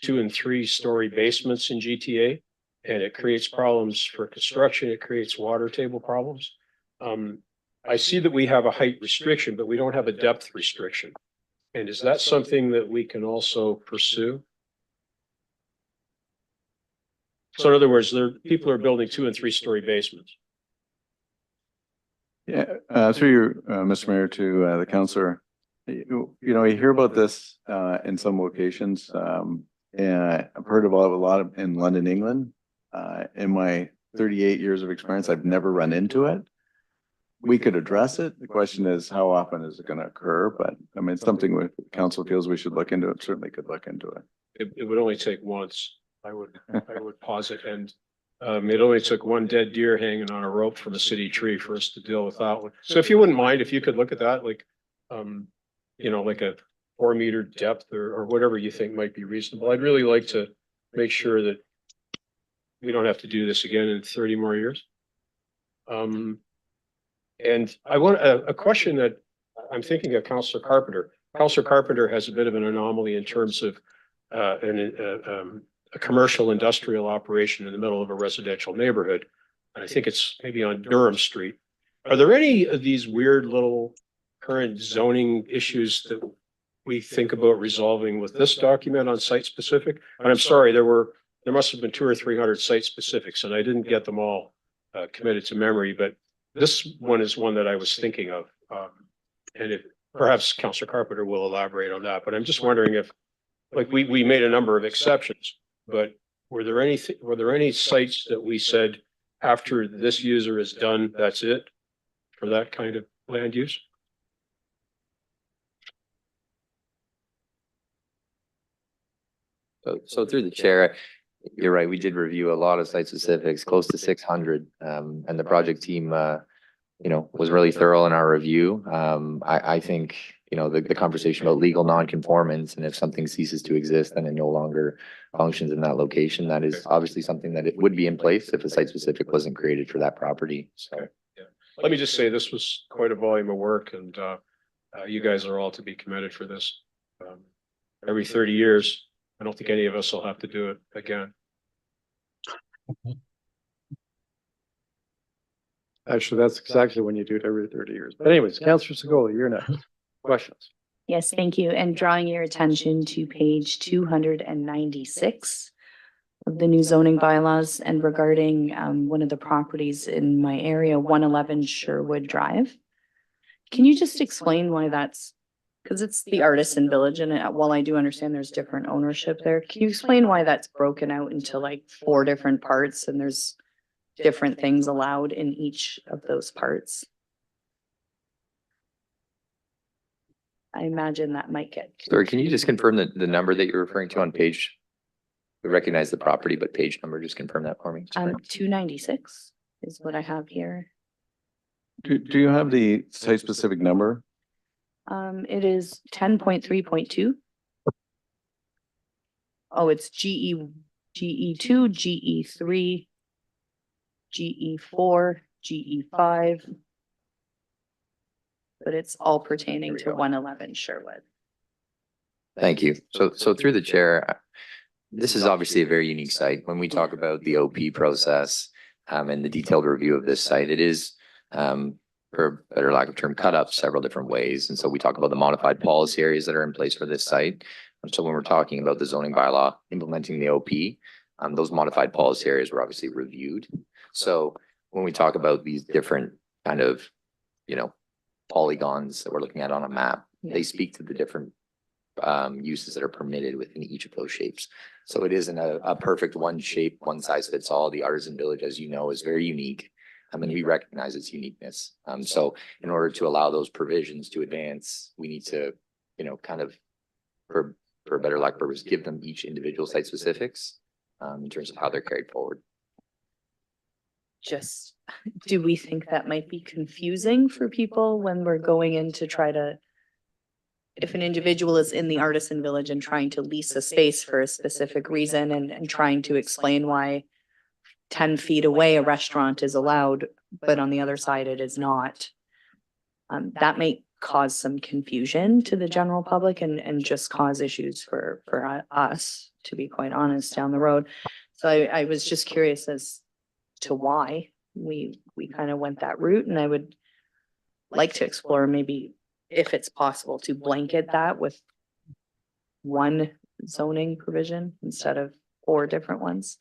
Speaker 5: 2- and 3-story basements in GTA. And it creates problems for construction. It creates water table problems. I see that we have a height restriction, but we don't have a depth restriction. And is that something that we can also pursue? So in other words, people are building 2- and 3-story basements.
Speaker 4: Yeah, through you, Mr. Mayor, to the councillor. You hear about this in some locations. And I've heard about a lot in London, England. In my 38 years of experience, I've never run into it. We could address it. The question is, how often is it going to occur? But I mean, it's something with council feels we should look into it. Certainly could look into it.
Speaker 5: it would only take once. I would posit, and it only took one dead deer hanging on a rope from a city tree for us to deal with that one. So if you wouldn't mind, if you could look at that, like, like a 4 meter depth or whatever you think might be reasonable. I'd really like to make sure that we don't have to do this again in 30 more years. And I want a question that I'm thinking of Councillor Carpenter. Councillor Carpenter has a bit of an anomaly in terms of a commercial industrial operation in the middle of a residential neighborhood. And I think it's maybe on Durham Street. Are there any of these weird little current zoning issues that we think about resolving with this document on site specific? And I'm sorry, there must have been 200 or 300 site specifics, and I didn't get them all committed to memory, but this one is one that I was thinking of. And if perhaps Councillor Carpenter will elaborate on that, but I'm just wondering if, like, we made a number of exceptions, but were there any sites that we said after this user is done, that's it for that kind of land use?
Speaker 1: So through the chair, you're right, we did review a lot of site specifics, close to 600. And the project team, was really thorough in our review. I think, the conversation about legal non-conformance, and if something ceases to exist, then it no longer functions in that location. That is obviously something that it would be in place if a site specific wasn't created for that property. So.
Speaker 5: Let me just say, this was quite a volume of work, and you guys are all to be commended for this. Every 30 years, I don't think any of us will have to do it again.
Speaker 2: Actually, that's exactly when you do it every 30 years. But anyways, Councillor Segola, you're next. Questions?
Speaker 8: Yes, thank you. And drawing your attention to page 296 of the new zoning bylaws and regarding one of the properties in my area, 111 Sherwood Drive. Can you just explain why that's, because it's the Artisan Village, and while I do understand there's different ownership there, can you explain why that's broken out into like 4 different parts and there's different things allowed in each of those parts? I imagine that might get.
Speaker 1: Sorry, can you just confirm the number that you're referring to on page? We recognize the property, but page number, just confirm that for me.
Speaker 8: 296 is what I have here.
Speaker 4: Do you have the site specific number?
Speaker 8: It is 10.3.2. Oh, it's GE2, GE3, GE4, GE5. But it's all pertaining to 111 Sherwood.
Speaker 1: Thank you. So through the chair, this is obviously a very unique site. When we talk about the OP process and the detailed review of this site, it is, for better lack of term, cut up several different ways. And so we talk about the modified policy areas that are in place for this site. And so when we're talking about the zoning bylaw implementing the OP, those modified policy areas were obviously reviewed. So when we talk about these different kind of, polygons that we're looking at on a map, they speak to the different uses that are permitted within each of those shapes. So it isn't a perfect one shape, one size fits all. The Artisan Village, as you know, is very unique. I mean, we recognize its uniqueness. So in order to allow those provisions to advance, we need to, kind of, for better lack of purpose, give them each individual site specifics in terms of how they're carried forward.
Speaker 8: Just, do we think that might be confusing for people when we're going in to try to, if an individual is in the Artisan Village and trying to lease a space for a specific reason and trying to explain why 10 feet away a restaurant is allowed, but on the other side it is not. That may cause some confusion to the general public and just cause issues for us, to be quite honest, down the road. So I was just curious as to why we kind of went that route, and I would like to explore maybe if it's possible to blanket that with one zoning provision instead of 4 different ones.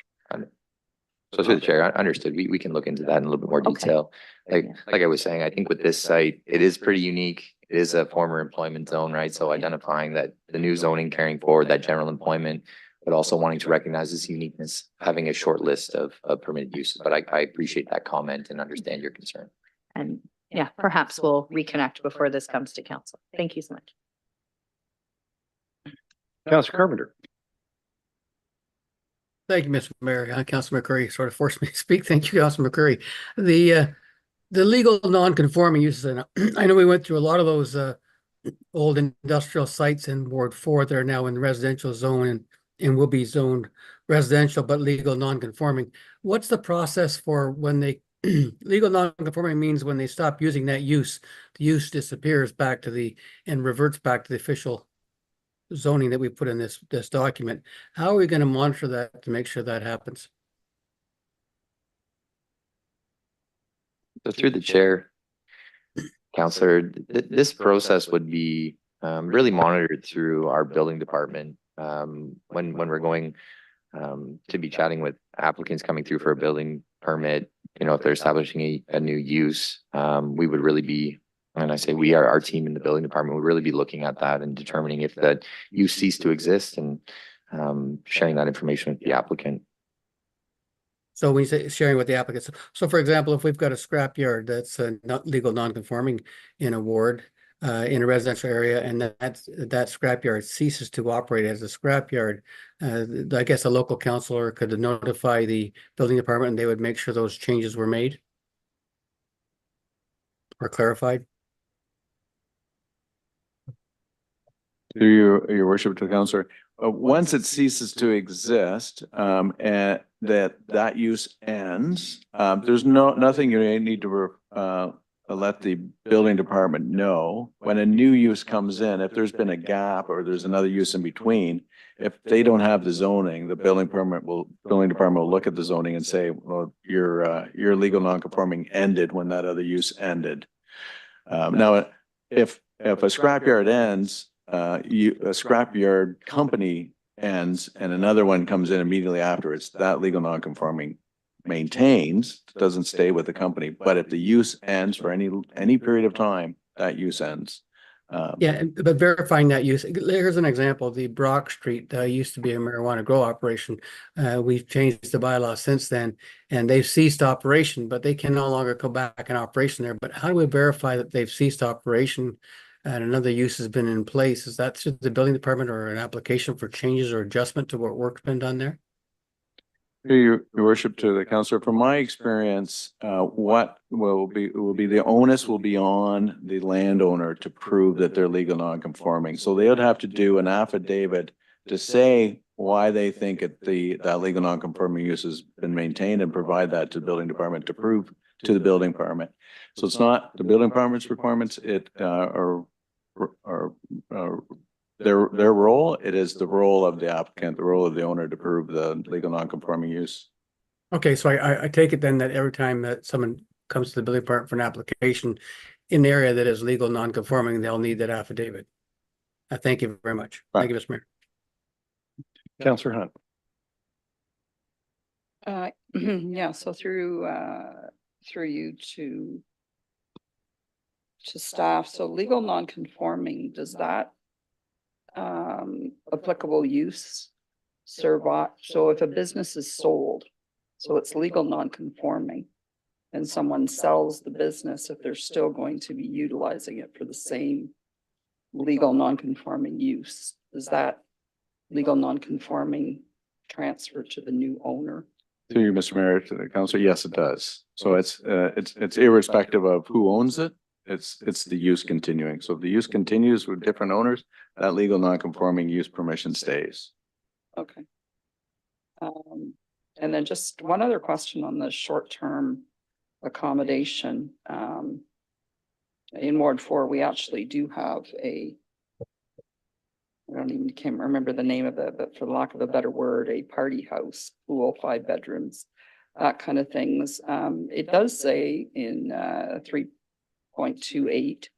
Speaker 1: So through the chair, I understood. We can look into that in a little bit more
Speaker 8: Okay.
Speaker 1: detail. Like I was saying, I think with this site, it is pretty unique. It is a former employment zone, right? So identifying that the new zoning carrying forward that general employment, but also wanting to recognize this uniqueness, having a short list of permitted uses. But I appreciate that comment and understand your concern.
Speaker 8: And yeah, perhaps we'll reconnect before this comes to council. Thank you so much.
Speaker 2: Councillor Carpenter.
Speaker 9: Thank you, Mr. Mayor. Councilor McCurry sort of forced me to speak. Thank you, Councilor McCurry. The legal non-conforming uses, and I know we went through a lot of those old industrial sites in Ward 4 that are now in the residential zone and will be zoned residential but legal non-conforming. What's the process for when they legal non-conforming means when they stop using that use, the use disappears back to and reverts back to the official zoning that we put in this document. How are we going to monitor that to make sure that happens?
Speaker 1: So through the chair, Counselor, this process would be really monitored through our building department. When we're going to be chatting with applicants coming through for a building permit, you know, if they're establishing a new use, we would really be, and I say we are, our team in the building department would really be looking at that and determining if that use ceased to exist and sharing that information with the applicant.
Speaker 9: So when you say sharing with the applicants, so for example, if we've got a scrapyard that's not legal non-conforming in a ward, in a residential area, and that scrapyard ceases to operate as a scrapyard, I guess a local councillor could notify the building department and they would make sure those changes were made or clarified.
Speaker 4: Through your worship to the councillor, once it ceases to exist, and that use ends, there's nothing you need to let the building department know. When a new use comes in, if there's been a gap or there's another use in between, if they don't have the zoning, the building department will look at the zoning and say, well, your legal non-conforming ended when that other use ended. Now, if a scrapyard ends, a scrapyard company ends and another one comes in immediately afterwards, that legal non-conforming maintains, doesn't stay with the company. But if the use ends for any period of time, that use ends.
Speaker 9: Yeah, but verifying that use, here's an example. The Brock Street used to be a marijuana grow operation. We've changed the bylaw since then, and they've ceased operation, but they can no longer go back in operation there. But how do we verify that they've ceased operation and another use has been in place? Is that through the building department or an application for changes or adjustment to what work's been done there?
Speaker 4: Your worship to the councillor, from my experience, what will be the onus will be on the landowner to prove that they're legal non-conforming. So they would have to do an affidavit to say why they think that legal non-conforming use has been maintained and provide that to the building department to prove to the building permit. So it's not the building department's requirements, their role, it is the role of the applicant, the role of the owner to prove the legal non-conforming use.
Speaker 9: Okay, so I take it then that every time that someone comes to the building department for an application in the area that is legal non-conforming, they'll need that affidavit. Thank you very much.
Speaker 4: Right.
Speaker 9: Thank you, Mr. Mayor.
Speaker 2: Councillor Hunt.
Speaker 10: Yeah, so through you to staff, so legal non-conforming, does that applicable use survive? So if a business is sold, so it's legal non-conforming, and someone sells the business, if they're still going to be utilizing it for the same legal non-conforming use, does that legal non-conforming transfer to the new owner?
Speaker 4: To you, Mr. Mayor, to the council, yes, it does. So it's irrespective of who owns it. It's the use continuing. So if the use continues with different owners, that legal non-conforming use permission stays.
Speaker 10: Okay. And then just one other question on the short-term accommodation. In Ward 4, we actually do have I can't remember the name of it, but for lack of a better word, a party house, pool, 5 bedrooms, that kind of things. It does say in 3.28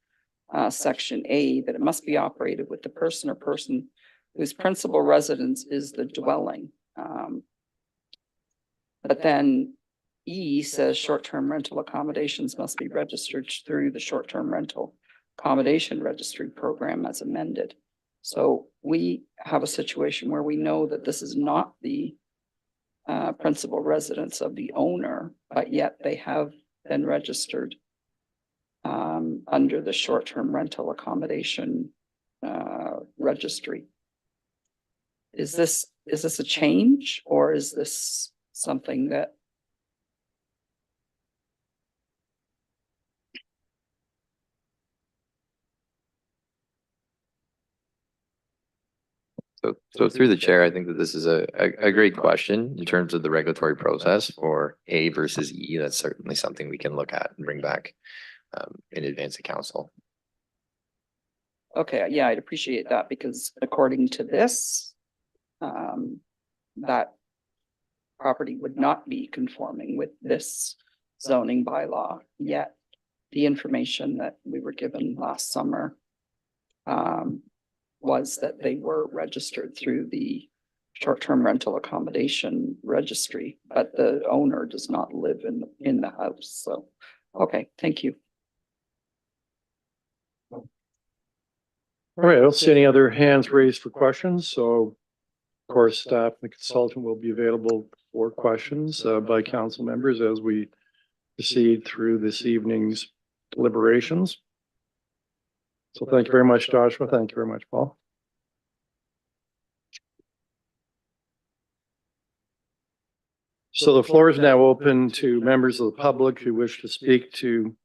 Speaker 10: section A that it must be operated with the person or person whose principal residence is the dwelling. But then E says short-term rental accommodations must be registered through the short-term rental accommodation registry program as amended. So we have a situation where we know that this is not the principal residence of the owner, but yet they have been registered under the short-term rental accommodation registry. Is this a change or is this something that?
Speaker 1: So through the chair, I think that this is a great question in terms of the regulatory process for A versus E. That's certainly something we can look at and bring back in advance of council.
Speaker 10: Okay, yeah, I'd appreciate that because according to this, that property would not be conforming with this zoning bylaw, yet the information that we were given last summer was that they were registered through the short-term rental accommodation registry, but the owner does not live in the house. So, okay, thank you.
Speaker 2: All right, I don't see any other hands raised for questions, so of course, staff and the consultant will be available for questions by council members as we proceed through this evening's deliberations. So thank you very much, Joshua. Thank you very much, Paul. So the floor is now open to members of the public who wish to speak to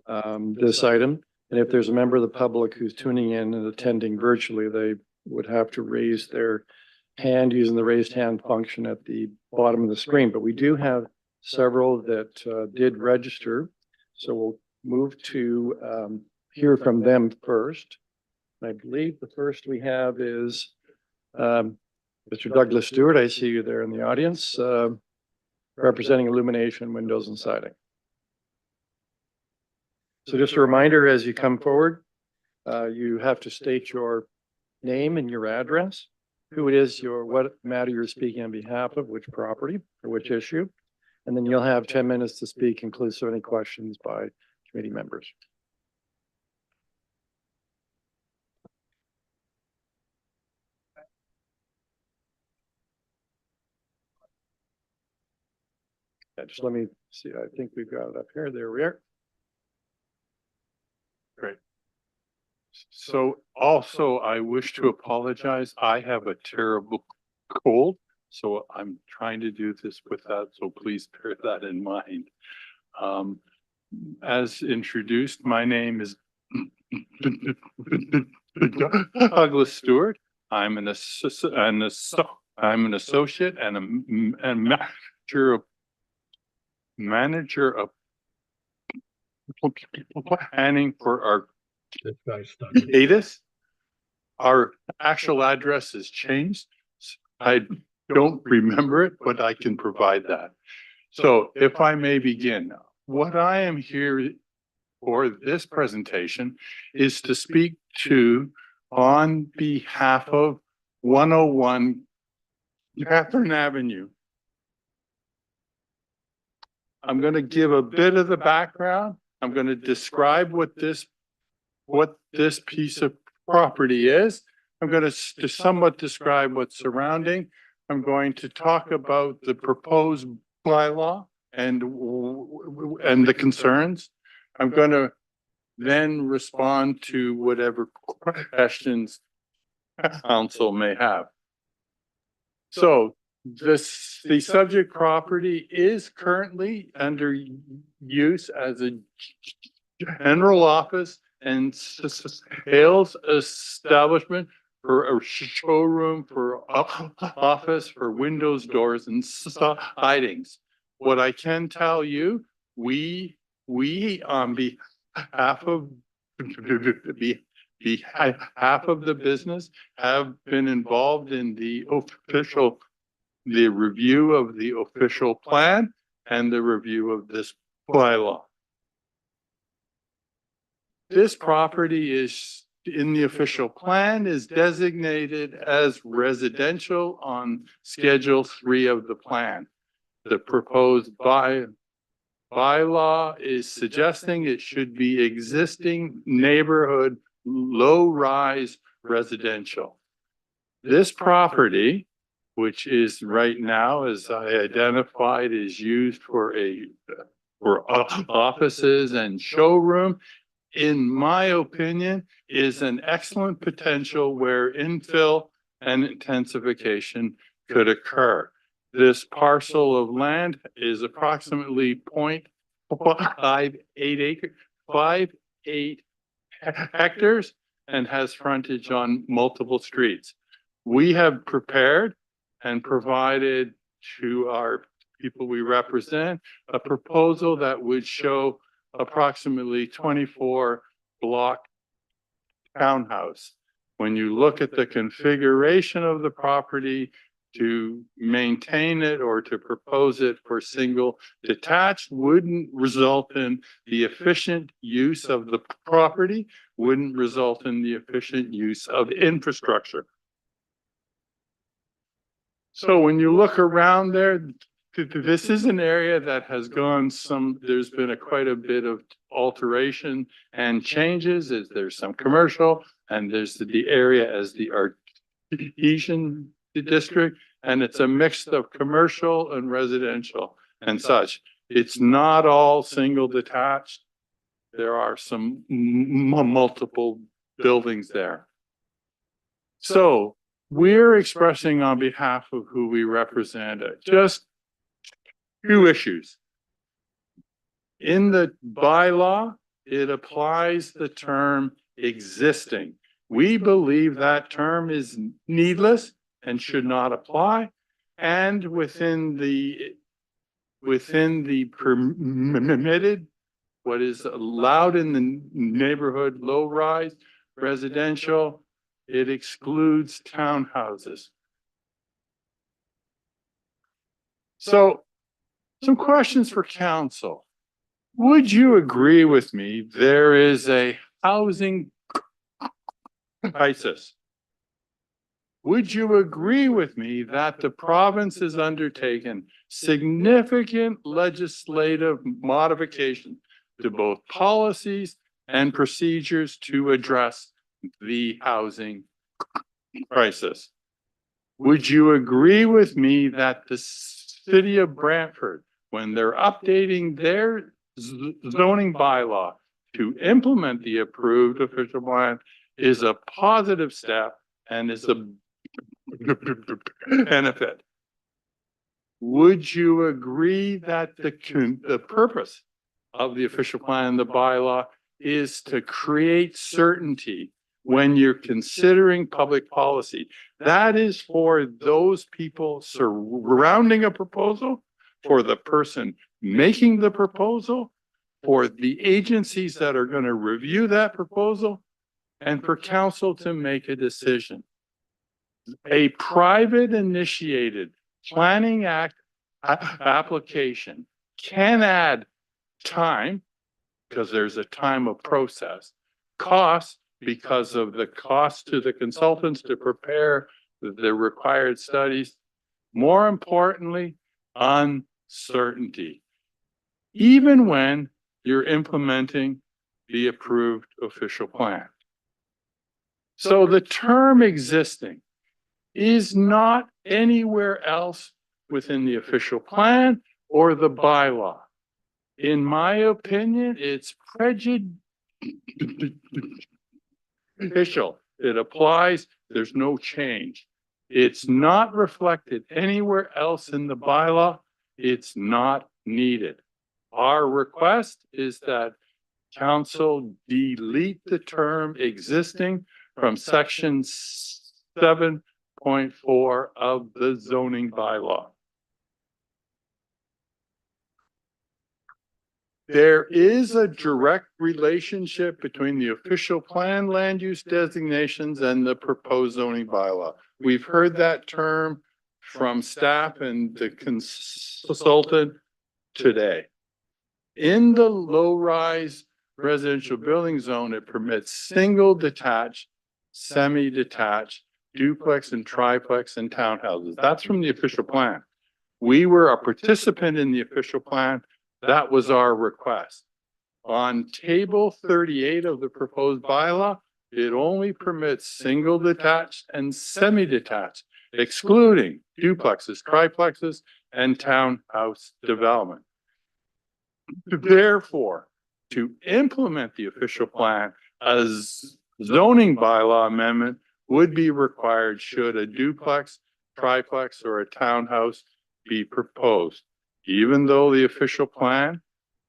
Speaker 2: this item. And if there's a member of the public who's tuning in and attending virtually, they would have to raise their hand using the raised hand function at the bottom of the screen. But we do have several that did register. So we'll move to hear from them first. I believe the first we have is Mr. Douglas Stewart. I see you there in the audience, representing Illumination Windows and Siding. So just a reminder, as you come forward, you have to state your name and your address, who it is, what matter you're speaking on behalf of, which property or which issue. And then you'll have 10 minutes to speak, inclusive of any questions by committee members. Yeah, just let me see. I think we've got it up here. There we are.
Speaker 11: Great. So also, I wish to apologize. I have a terrible cold, so I'm trying to do this with that. So please bear that in mind. As introduced, my name is Douglas Stewart. I'm an associate and a manager of planning for our status. Our actual address has changed. I don't remember it, but I can provide that. So if I may begin, what I am here for this presentation is to speak to on behalf of 101 Catherine Avenue. I'm going to give a bit of the background. I'm going to describe what this piece of property is. I'm going to somewhat describe what's surrounding. I'm going to talk about the proposed bylaw and the concerns. I'm going to then respond to whatever questions council may have. So the subject property is currently under use as a general office and sales establishment, for a showroom, for office, for windows, doors, and sidings. What I can tell you, we on behalf of the business have been involved in the review of the official plan and the review of this bylaw. This property is in the official plan is designated as residential on Schedule 3 of the plan. The proposed bylaw is suggesting it should be existing neighborhood, low-rise residential. This property, which is right now, as I identified, is used for offices and showroom, in my opinion, is an excellent potential where infill and intensification could occur. This parcel of land is approximately 0.58 hectares and has frontage on multiple streets. We have prepared and provided to our people we represent a proposal that would show approximately 24 block townhouse. When you look at the configuration of the property to maintain it or to propose it for single detached wouldn't result in the efficient use of the property, wouldn't result in the efficient use of infrastructure. So when you look around there, this is an area that has gone there's been quite a bit of alteration and changes. There's some commercial and there's the area as the artesian district, and it's a mix of commercial and residential and such. It's not all single detached. There are some multiple buildings there. So we're expressing on behalf of who we represent just two issues. In the bylaw, it applies the term existing. We believe that term is needless and should not apply. And within the permitted, what is allowed in the neighborhood, low rise, residential, it excludes townhouses. So some questions for council. Would you agree with me there is a housing crisis? Would you agree with me that the province has undertaken significant legislative modification to both policies and procedures to address the housing crisis? Would you agree with me that the city of Brantford, when they're updating their zoning bylaw to implement the approved official plan, is a positive step and is a benefit? Would you agree that the purpose of the official plan and the bylaw is to create certainty when you're considering public policy? That is for those people surrounding a proposal, for the person making the proposal, for the agencies that are going to review that proposal, and for council to make a decision. A private initiated planning act application can add time, because there's a time of process, cost because of the cost to the consultants to prepare the required studies. More importantly, uncertainty, even when you're implementing the approved official plan. So the term existing is not anywhere else within the official plan or the bylaw. In my opinion, it's prejudicial. It applies, there's no change. It's not reflected anywhere else in the bylaw. It's not needed. Our request is that council delete the term existing from section 7.4 of the zoning bylaw. There is a direct relationship between the official plan land use designations and the proposed zoning bylaw. We've heard that term from staff and the consultant today. In the low-rise residential building zone, it permits single detached, semi-detached, duplex and triplex and townhouses. That's from the official plan. We were a participant in the official plan. That was our request. On table 38 of the proposed bylaw, it only permits single detached and semi-detached, excluding duplexes, triplexes, and townhouse development. Therefore, to implement the official plan, a zoning bylaw amendment would be required should a duplex, triplex, or a townhouse be proposed, even though the official plan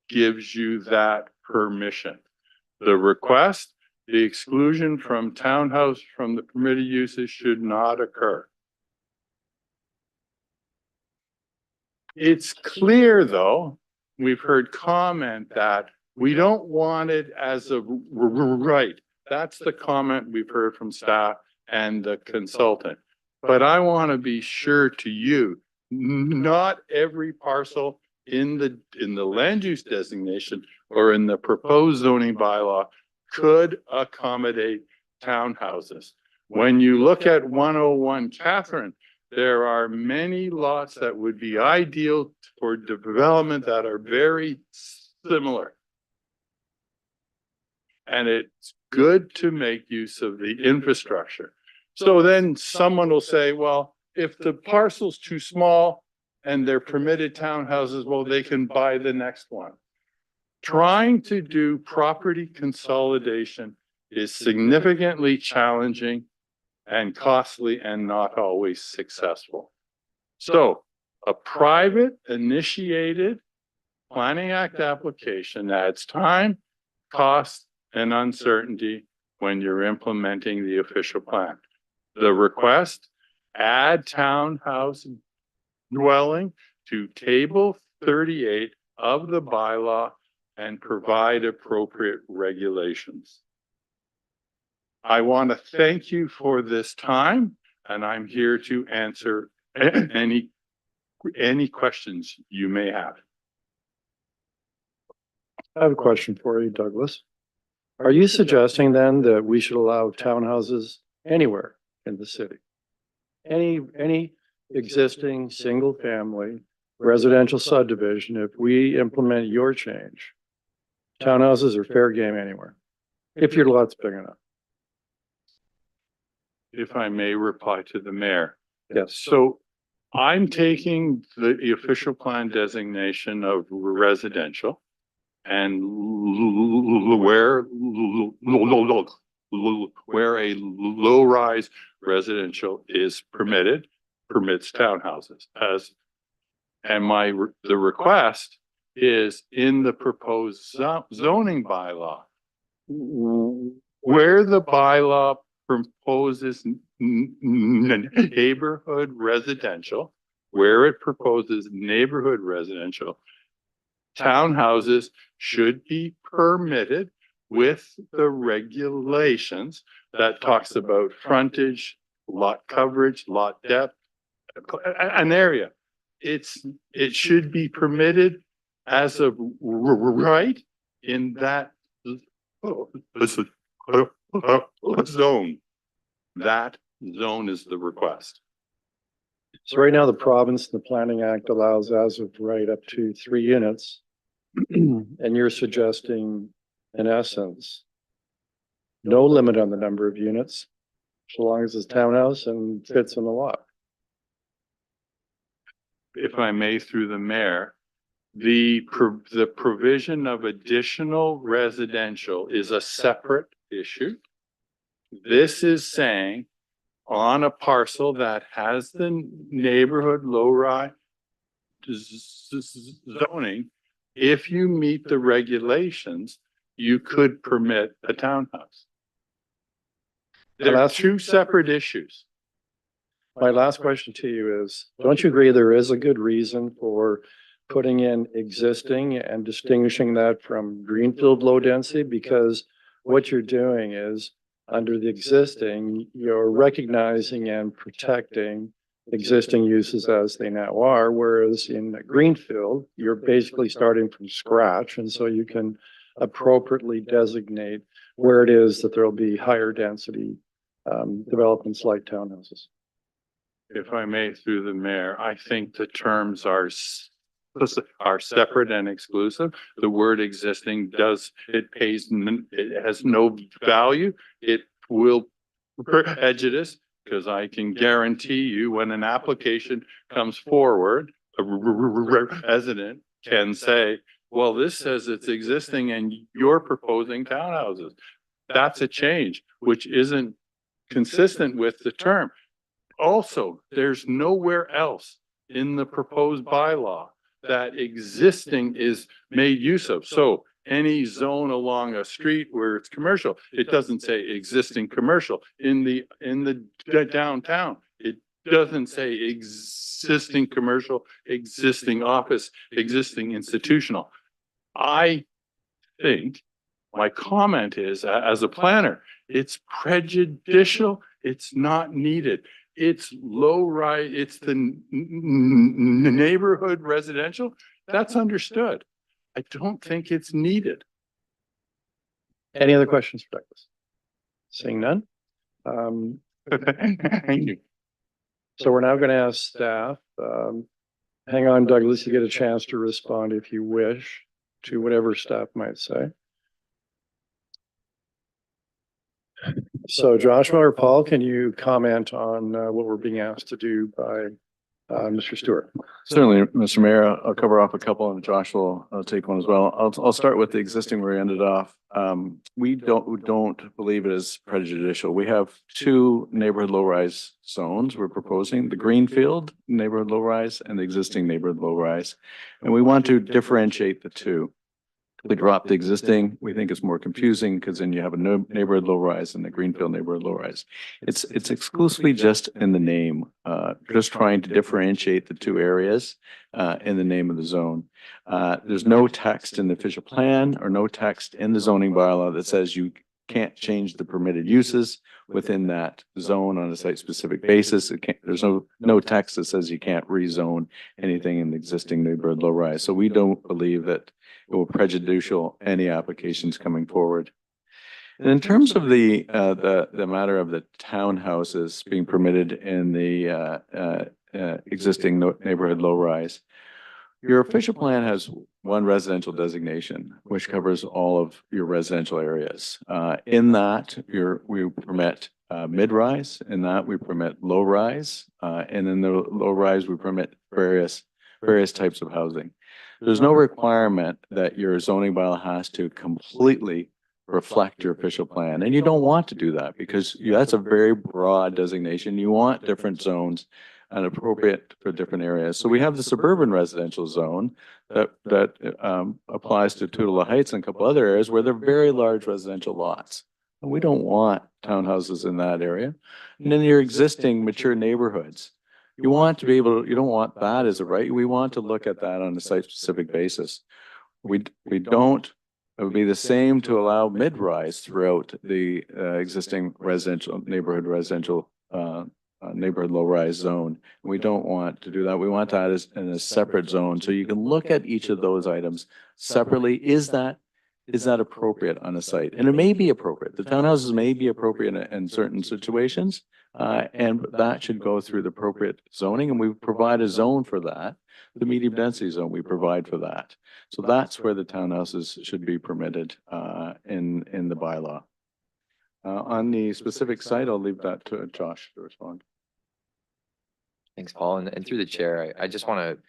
Speaker 11: gives you that permission. The request, the exclusion from townhouse from the permitted uses should not occur. It's clear, though, we've heard comment that we don't want it as a right. That's the comment we've heard from staff and the consultant. But I want to be sure to you, not every parcel in the land use designation or in the proposed zoning bylaw could accommodate townhouses. When you look at 101 Catherine, there are many lots that would be ideal for development that are very similar. And it's good to make use of the infrastructure. So then someone will say, well, if the parcel's too small and they're permitted townhouses, well, they can buy the next one. Trying to do property consolidation is significantly challenging and costly and not always successful. So a private initiated Planning Act application adds time, cost, and uncertainty when you're implementing the official plan. The request, add townhouse dwelling to table 38 of the bylaw and provide appropriate regulations. I want to thank you for this time, and I'm here to answer any questions you may have.
Speaker 2: I have a question for you, Douglas. Are you suggesting then that we should allow townhouses anywhere in the city? Any existing single family residential subdivision, if we implement your change, townhouses are fair game anywhere, if your lot's big enough?
Speaker 11: If I may reply to the mayor.
Speaker 2: Yes.
Speaker 11: So I'm taking the official plan designation of residential and where a low-rise residential is permitted, permits townhouses and the request is in the proposed zoning bylaw where the bylaw proposes neighborhood residential, where it proposes neighborhood residential, townhouses should be permitted with the regulations that talks about frontage, lot coverage, lot depth, an area. It should be permitted as a right in that zone. That zone is the request.
Speaker 2: So right now, the province, the Planning Act allows as of right up to 3 units. And you're suggesting, in essence, no limit on the number of units, so long as it's townhouse and fits in the lot.
Speaker 11: If I may, through the mayor, the provision of additional residential is a separate issue. This is saying on a parcel that has the neighborhood low-rise zoning, if you meet the regulations, you could permit a townhouse. There are two separate issues.
Speaker 2: My last question to you is, don't you agree there is a good reason for putting in existing and distinguishing that from greenfield low density? Because what you're doing is, under the existing, you're recognizing and protecting existing uses as they now are, whereas in greenfield, you're basically starting from scratch. And so you can appropriately designate where it is that there'll be higher density developments like townhouses.
Speaker 11: If I may, through the mayor, I think the terms are separate and exclusive. The word existing it has no value. It will prejudice, because I can guarantee you when an application comes forward, a resident can say, well, this says it's existing and you're proposing townhouses. That's a change, which isn't consistent with the term. Also, there's nowhere else in the proposed bylaw that existing is made use of. So any zone along a street where it's commercial, it doesn't say existing commercial. In the downtown, it doesn't say existing commercial, existing office, existing institutional. I think my comment is, as a planner, it's prejudicial. It's not needed. It's low rise. It's the neighborhood residential. That's understood. I don't think it's needed.
Speaker 2: Any other questions for Douglas? Seeing none.
Speaker 11: Thank you.
Speaker 2: So we're now going to ask staff, hang on, Douglas, you get a chance to respond if you wish to whatever staff might say. So Joshua or Paul, can you comment on what we're being asked to do by Mr. Stewart?
Speaker 4: Certainly, Mr. Mayor, I'll cover off a couple and Josh will take one as well. I'll start with the existing where we ended off. We don't believe it is prejudicial. We have two neighborhood low-rise zones we're proposing, the Greenfield neighborhood low-rise and the existing neighborhood low-rise. And we want to differentiate the two. We drop the existing, we think it's more confusing because then you have a neighborhood low-rise and the Greenfield neighborhood low-rise. It's exclusively just in the name, just trying to differentiate the two areas in the name of the zone. There's no text in the official plan or no text in the zoning bylaw that says you can't change the permitted uses within that zone on a site-specific basis. There's no text that says you can't rezone anything in the existing neighborhood low-rise. So we don't believe that it will prejudicial any applications coming forward. And in terms of the matter of the townhouses being permitted in the existing neighborhood low-rise, your official plan has one residential designation, which covers all of your residential areas. In that, we permit mid-rise. In that, we permit low-rise. And in the low-rise, we permit various types of housing. There's no requirement that your zoning bylaw has to completely reflect your official plan. And you don't want to do that because that's a very broad designation. You want different zones and appropriate for different areas. So we have the suburban residential zone that applies to Tutuila Heights and a couple other areas where they're very large residential lots. And we don't want townhouses in that area. And in your existing mature neighborhoods, you want to be able to, you don't want that as a right. We want to look at that on a site-specific basis. We don't, it would be the same to allow mid-rise throughout the existing residential neighborhood low-rise zone. We don't want to do that. We want that as in a separate zone. So you can look at each of those items separately. Is that appropriate on a site? And it may be appropriate. The townhouses may be appropriate in certain situations. And that should go through the appropriate zoning, and we provide a zone for that. The medium density zone, we provide for that. So that's where the townhouses should be permitted in the bylaw. On the specific site, I'll leave that to Josh to respond.
Speaker 1: Thanks, Paul. And through the chair, I just want to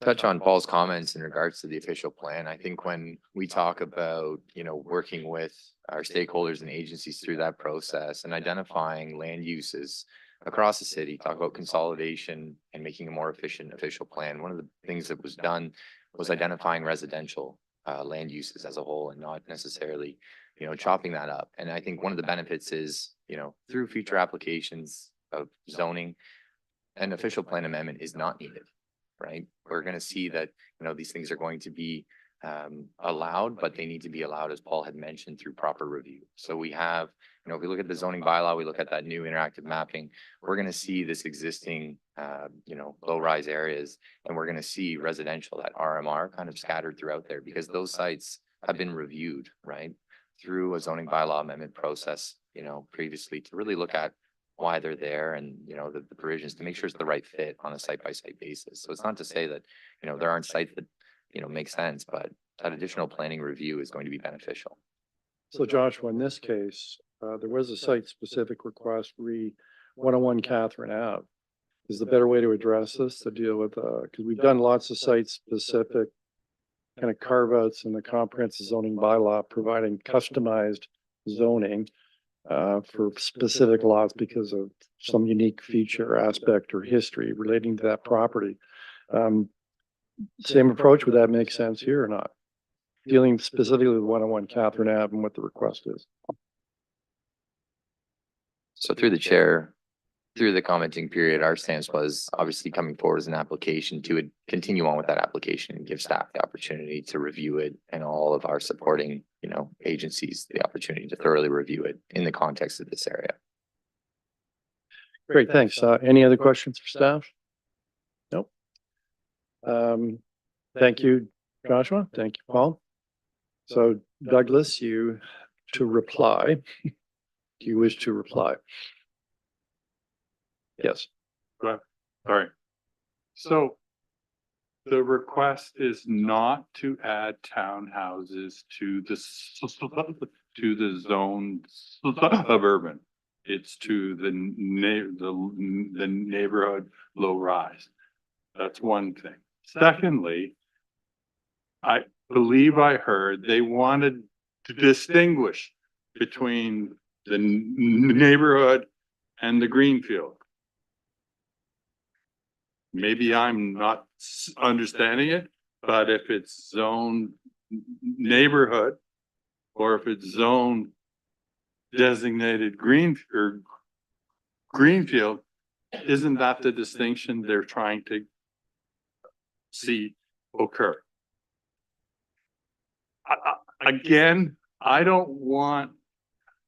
Speaker 1: touch on Paul's comments in regards to the official plan. I think when we talk about, working with our stakeholders and agencies through that process and identifying land uses across the city, talk about consolidation and making a more efficient official plan. One of the things that was done was identifying residential land uses as a whole and not necessarily, chopping that up. And I think one of the benefits is, through future applications of zoning, an official plan amendment is not needed. Right? We're going to see that, these things are going to be allowed, but they need to be allowed, as Paul had mentioned, through proper review. So we have, if we look at the zoning bylaw, we look at that new interactive mapping, we're going to see this existing, low-rise areas, and we're going to see residential, that RMR kind of scattered throughout there because those sites have been reviewed, right? Through a zoning bylaw amendment process, previously to really look at why they're there and, the provisions to make sure it's the right fit on a site-by-site basis. So it's not to say that, there aren't sites that, make sense, but that additional planning review is going to be beneficial.
Speaker 2: So Joshua, in this case, there was a site-specific request, 101 Catherine Ave. Is the better way to address this to deal with, because we've done lots of site-specific kind of carve-outs in the comprehensive zoning bylaw, providing customized zoning. for specific lots because of some unique feature, aspect, or history relating to that property. Same approach, would that make sense here or not? Dealing specifically with 101 Catherine Ave and what the request is.
Speaker 1: So through the chair, through the commenting period, our stance was obviously coming forward as an application to continue on with that application and give staff the opportunity to review it and all of our supporting, agencies, the opportunity to thoroughly review it in the context of this area.
Speaker 2: Great, thanks. Any other questions for staff? Nope. Thank you, Joshua. Thank you, Paul. So Douglas, you to reply. Do you wish to reply? Yes.
Speaker 11: Sorry. So the request is not to add townhouses to the zone suburban. It's to the neighborhood low rise. That's one thing. Secondly, I believe I heard they wanted to distinguish between the neighborhood and the greenfield. Maybe I'm not understanding it, but if it's zone neighborhood or if it's zone designated greenfield, isn't that the distinction they're trying to see occur? Again, I don't want,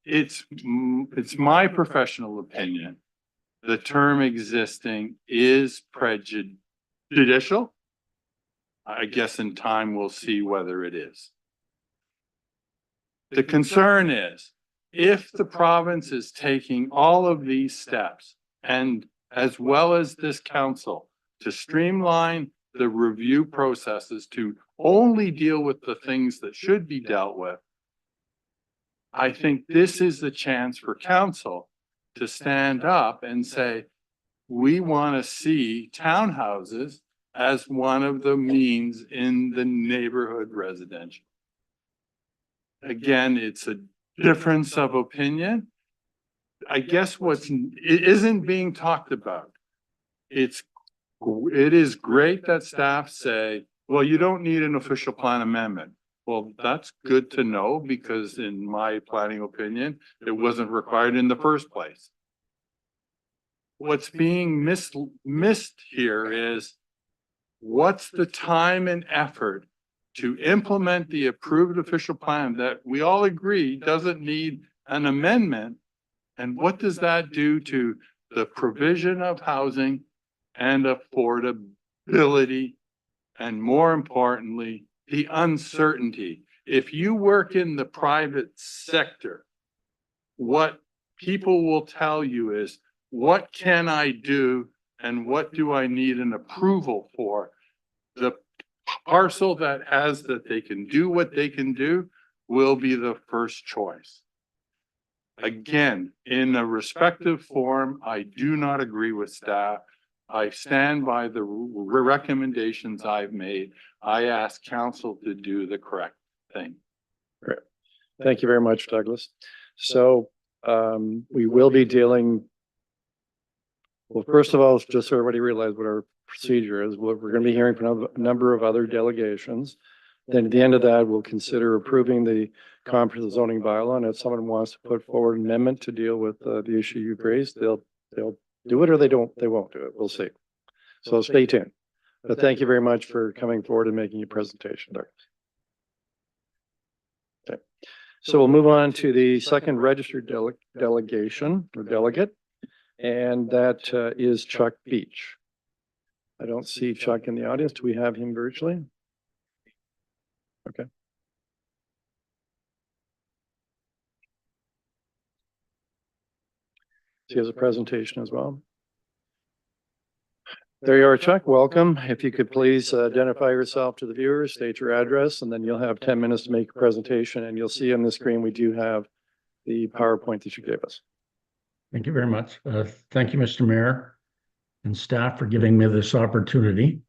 Speaker 11: it's my professional opinion. The term existing is prejudicial. I guess in time we'll see whether it is. The concern is if the province is taking all of these steps and as well as this council to streamline the review processes to only deal with the things that should be dealt with, I think this is the chance for council to stand up and say, we want to see townhouses as one of the means in the neighborhood residential. Again, it's a difference of opinion. I guess it isn't being talked about. It is great that staff say, well, you don't need an official plan amendment. Well, that's good to know because in my planning opinion, it wasn't required in the first place. What's being missed here is what's the time and effort to implement the approved official plan that we all agree doesn't need an amendment? And what does that do to the provision of housing and affordability? And more importantly, the uncertainty. If you work in the private sector, what people will tell you is, what can I do and what do I need an approval for? The parcel that has that they can do what they can do will be the first choice. Again, in a respective form, I do not agree with staff. I stand by the recommendations I've made. I ask council to do the correct thing.
Speaker 2: Great. Thank you very much, Douglas. So we will be dealing. Well, first of all, just so everybody realizes what our procedure is, we're going to be hearing from a number of other delegations. Then at the end of that, we'll consider approving the comprehensive zoning bylaw. And if someone wants to put forward an amendment to deal with the issue you've raised, they'll do it or they won't do it. We'll see. So stay tuned. But thank you very much for coming forward and making your presentation, Doug. Okay. So we'll move on to the second registered delegation or delegate, and that is Chuck Beach. I don't see Chuck in the audience. Do we have him virtually? Okay. He has a presentation as well. There you are, Chuck. Welcome. If you could please identify yourself to the viewers, state your address, and then you'll have 10 minutes to make a presentation. And you'll see on the screen, we do have the PowerPoint that you gave us.
Speaker 12: Thank you very much. Thank you, Mr. Mayor and staff for giving me this opportunity.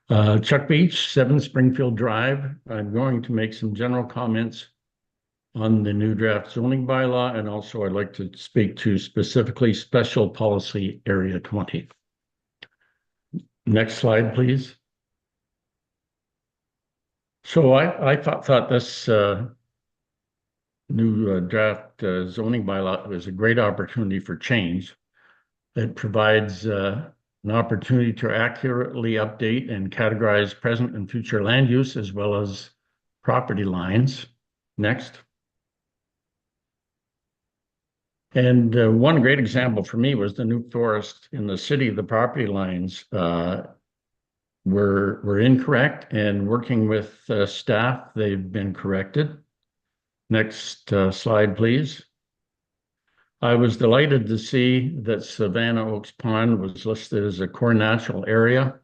Speaker 12: Chuck Beach, 7 Springfield Drive. I'm going to make some general comments on the new draft zoning bylaw, and also I'd like to speak to specifically special policy area 20. Next slide, please. So I thought this new draft zoning bylaw was a great opportunity for change. It provides an opportunity to accurately update and categorize present and future land use as well as property lines. Next. And one great example for me was the new forest in the city. The property lines were incorrect, and working with staff, they've been corrected. Next slide, please. I was delighted to see that Savannah Oaks Pond was listed as a core natural area.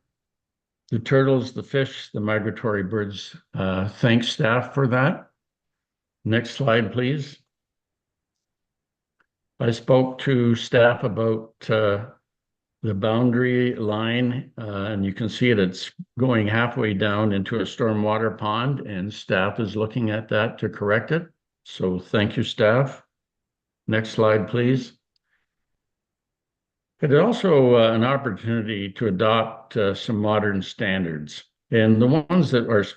Speaker 12: The turtles, the fish, the migratory birds, thank staff for that. Next slide, please. I spoke to staff about the boundary line, and you can see it, it's going halfway down into a stormwater pond, and staff is looking at that to correct it. So thank you, staff. Next slide, please. It is also an opportunity to adopt some modern standards. And the ones that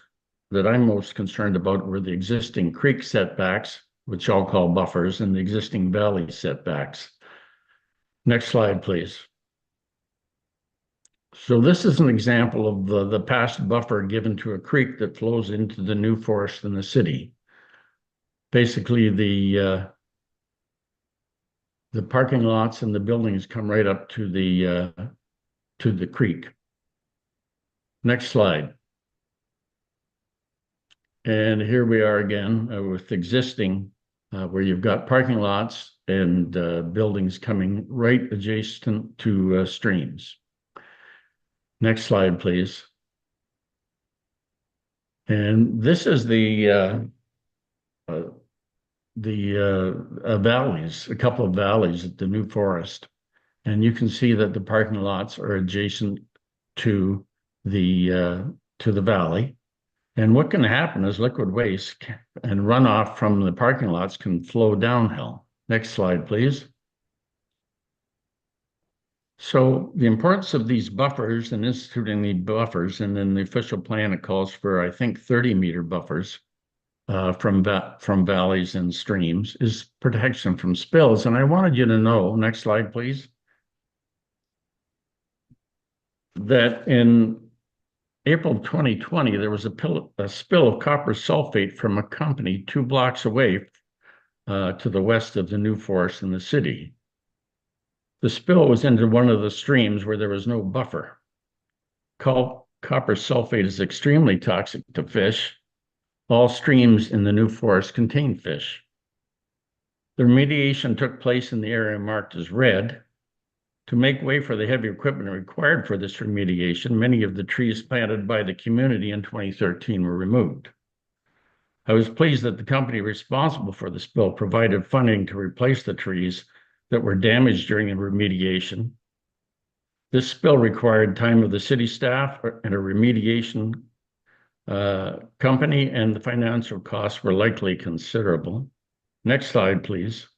Speaker 12: I'm most concerned about were the existing creek setbacks, which I'll call buffers, and the existing valley setbacks. Next slide, please. So this is an example of the past buffer given to a creek that flows into the new forest in the city. Basically, the parking lots and the buildings come right up to the creek. Next slide. And here we are again with existing, where you've got parking lots and buildings coming right adjacent to streams. Next slide, please. And this is the valleys, a couple of valleys at the new forest. And you can see that the parking lots are adjacent to the valley. And what can happen is liquid waste and runoff from the parking lots can flow downhill. Next slide, please. So the importance of these buffers and instituting the buffers, and in the official plan, it calls for, I think, 30-meter buffers from valleys and streams, is protection from spills. And I wanted you to know, next slide, please, that in April 2020, there was a spill of copper sulfate from a company 2 blocks away to the west of the new forest in the city. The spill was into one of the streams where there was no buffer. Copper sulfate is extremely toxic to fish. All streams in the new forest contain fish. The remediation took place in the area marked as red. To make way for the heavy equipment required for this remediation, many of the trees planted by the community in 2013 were removed. I was pleased that the company responsible for the spill provided funding to replace the trees that were damaged during the remediation. This spill required time of the city staff and a remediation company, and the financial costs were likely considerable. Next slide, please.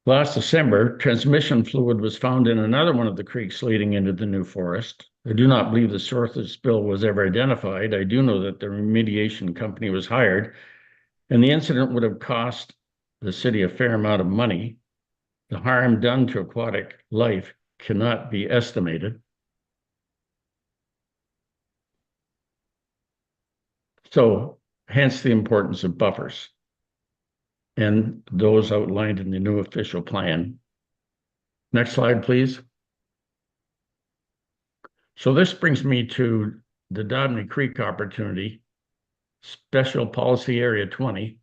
Speaker 12: Last December, transmission fluid was found in another one of the creeks leading into the new forest. I do not believe the source of the spill was ever identified. I do know that the remediation company was hired, and the incident would have cost the city a fair amount of money. The harm done to aquatic life cannot be estimated. So, hence the importance of buffers and those outlined in the new official plan. Next slide, please. So this brings me to the Dobney Creek opportunity, Special Policy Area 20.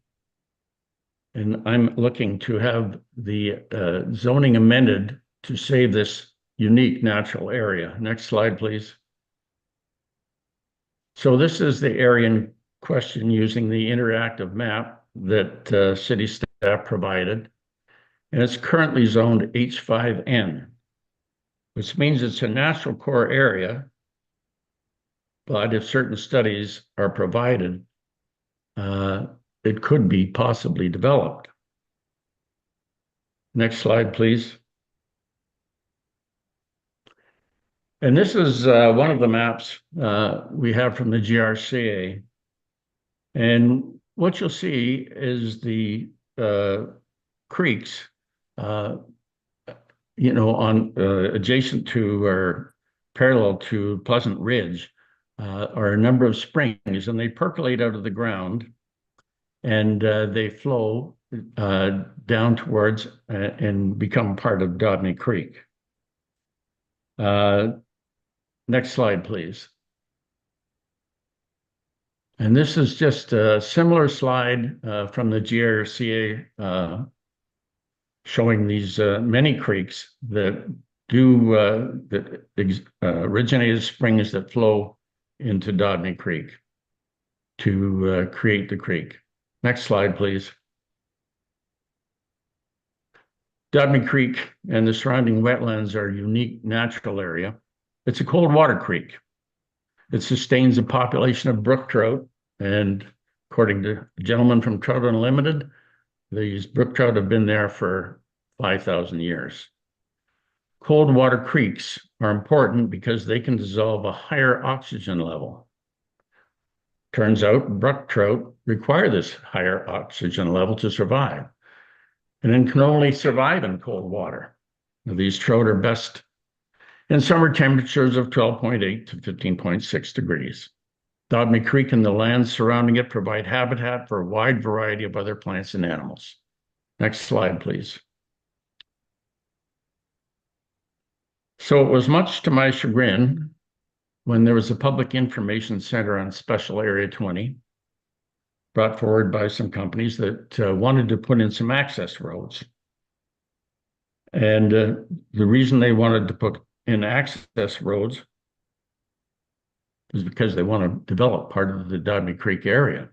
Speaker 12: And I'm looking to have the zoning amended to save this unique natural area. Next slide, please. So this is the area in question using the interactive map that city staff provided. And it's currently zoned H5N, which means it's a natural core area but if certain studies are provided, it could be possibly developed. Next slide, please. And this is one of the maps we have from the GRCA. And what you'll see is the creeks, on adjacent to or parallel to Pleasant Ridge are a number of springs, and they percolate out of the ground, and they flow down towards and become part of Dodney Creek. Next slide, please. And this is just a similar slide from the GRCA showing these many creeks that originate as springs that flow into Dodney Creek to create the creek. Next slide, please. Dodney Creek and the surrounding wetlands are a unique natural area. It's a cold water creek. It sustains a population of brook trout, and according to a gentleman from Trout Unlimited, these brook trout have been there for 5,000 years. Cold water creeks are important because they can dissolve a higher oxygen level. Turns out brook trout require this higher oxygen level to survive, and then can only survive in cold water. Now, these trout are best in summer temperatures of 12.8 to 15.6 degrees. Dodney Creek and the lands surrounding it provide habitat for a wide variety of other plants and animals. Next slide, please. So it was much to my chagrin when there was a public information center on Special Area 20 brought forward by some companies that wanted to put in some access roads. And the reason they wanted to put in access roads is because they want to develop part of the Dodney Creek area.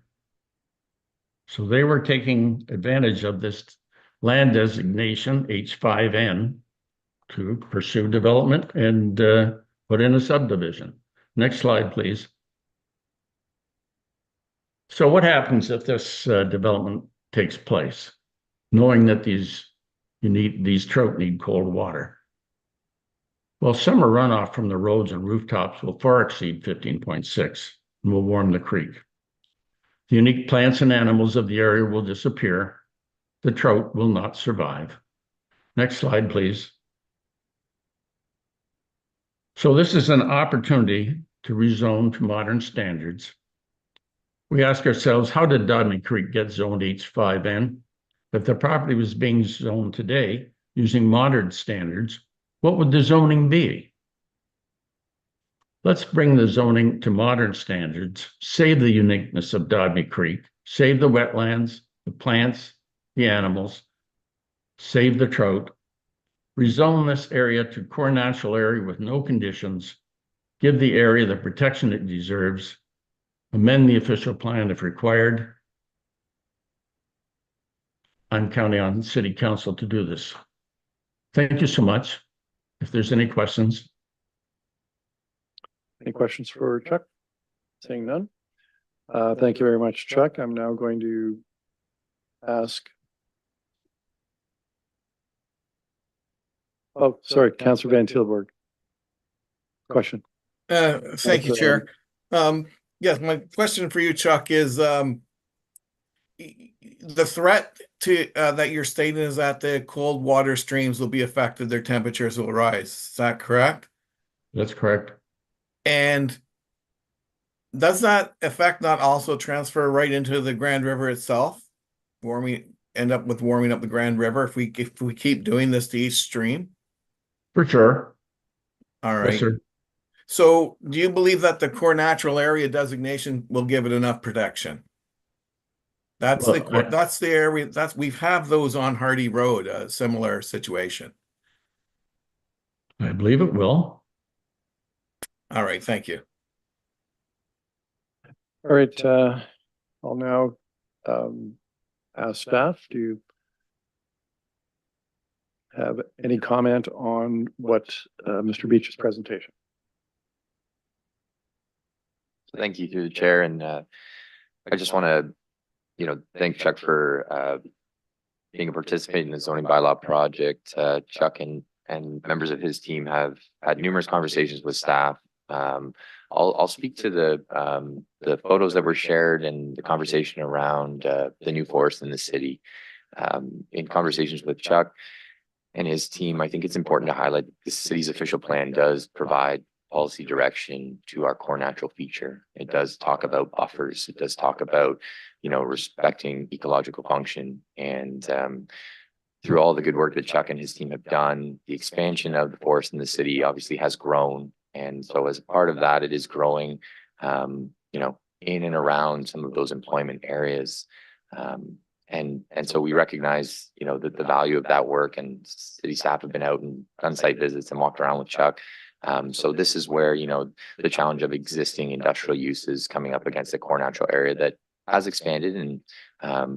Speaker 12: So they were taking advantage of this land designation, H5N, to pursue development and put in a subdivision. Next slide, please. So what happens if this development takes place, knowing that these trout need cold water? Well, summer runoff from the roads and rooftops will far exceed 15.6 and will warm the creek. The unique plants and animals of the area will disappear. The trout will not survive. Next slide, please. So this is an opportunity to rezone to modern standards. We ask ourselves, how did Dodney Creek get zoned H5N? If the property was being zoned today using modern standards, what would the zoning be? Let's bring the zoning to modern standards, save the uniqueness of Dodney Creek, save the wetlands, the plants, the animals, save the trout, rezone this area to core natural area with no conditions, give the area the protection it deserves, amend the official plan if required. I'm counting on City Council to do this. Thank you so much. If there's any questions.
Speaker 2: Any questions for Chuck? Seeing none. Thank you very much, Chuck. I'm now going to ask. Oh, sorry, Councillor Van Tilburg. Question.
Speaker 13: Thank you, Chair. Yes, my question for you, Chuck, is the threat to that you're stating is that the cold water streams will be affected, their temperatures will rise. Is that correct?
Speaker 12: That's correct.
Speaker 13: And does that effect not also transfer right into the Grand River itself? End up with warming up the Grand River if we keep doing this to each stream?
Speaker 12: For sure.
Speaker 13: All right.
Speaker 12: Yes, sir.
Speaker 13: So do you believe that the core natural area designation will give it enough protection? That's that's the area we have those on Hardy Road, a similar situation.
Speaker 12: I believe it will.
Speaker 13: All right, thank you.
Speaker 2: All right, I'll now ask staff, do you have any comment on what Mr. Beach's presentation?
Speaker 1: Thank you through the chair, and I just want to, thank Chuck for being a participant in the zoning bylaw project. Chuck and members of his team have had numerous conversations with staff. I'll speak to the photos that were shared and the conversation around the new forest in the city. In conversations with Chuck and his team, I think it's important to highlight the city's official plan does provide policy direction to our core natural feature. It does talk about buffers. It does talk about, respecting ecological function. And through all the good work that Chuck and his team have done, the expansion of the forest in the city obviously has grown. And so as part of that, it is growing, in and around some of those employment areas. And so we recognize, that the value of that work, and city staff have been out and done site visits and walked around with Chuck. So this is where, the challenge of existing industrial uses coming up against the core natural area that has expanded, and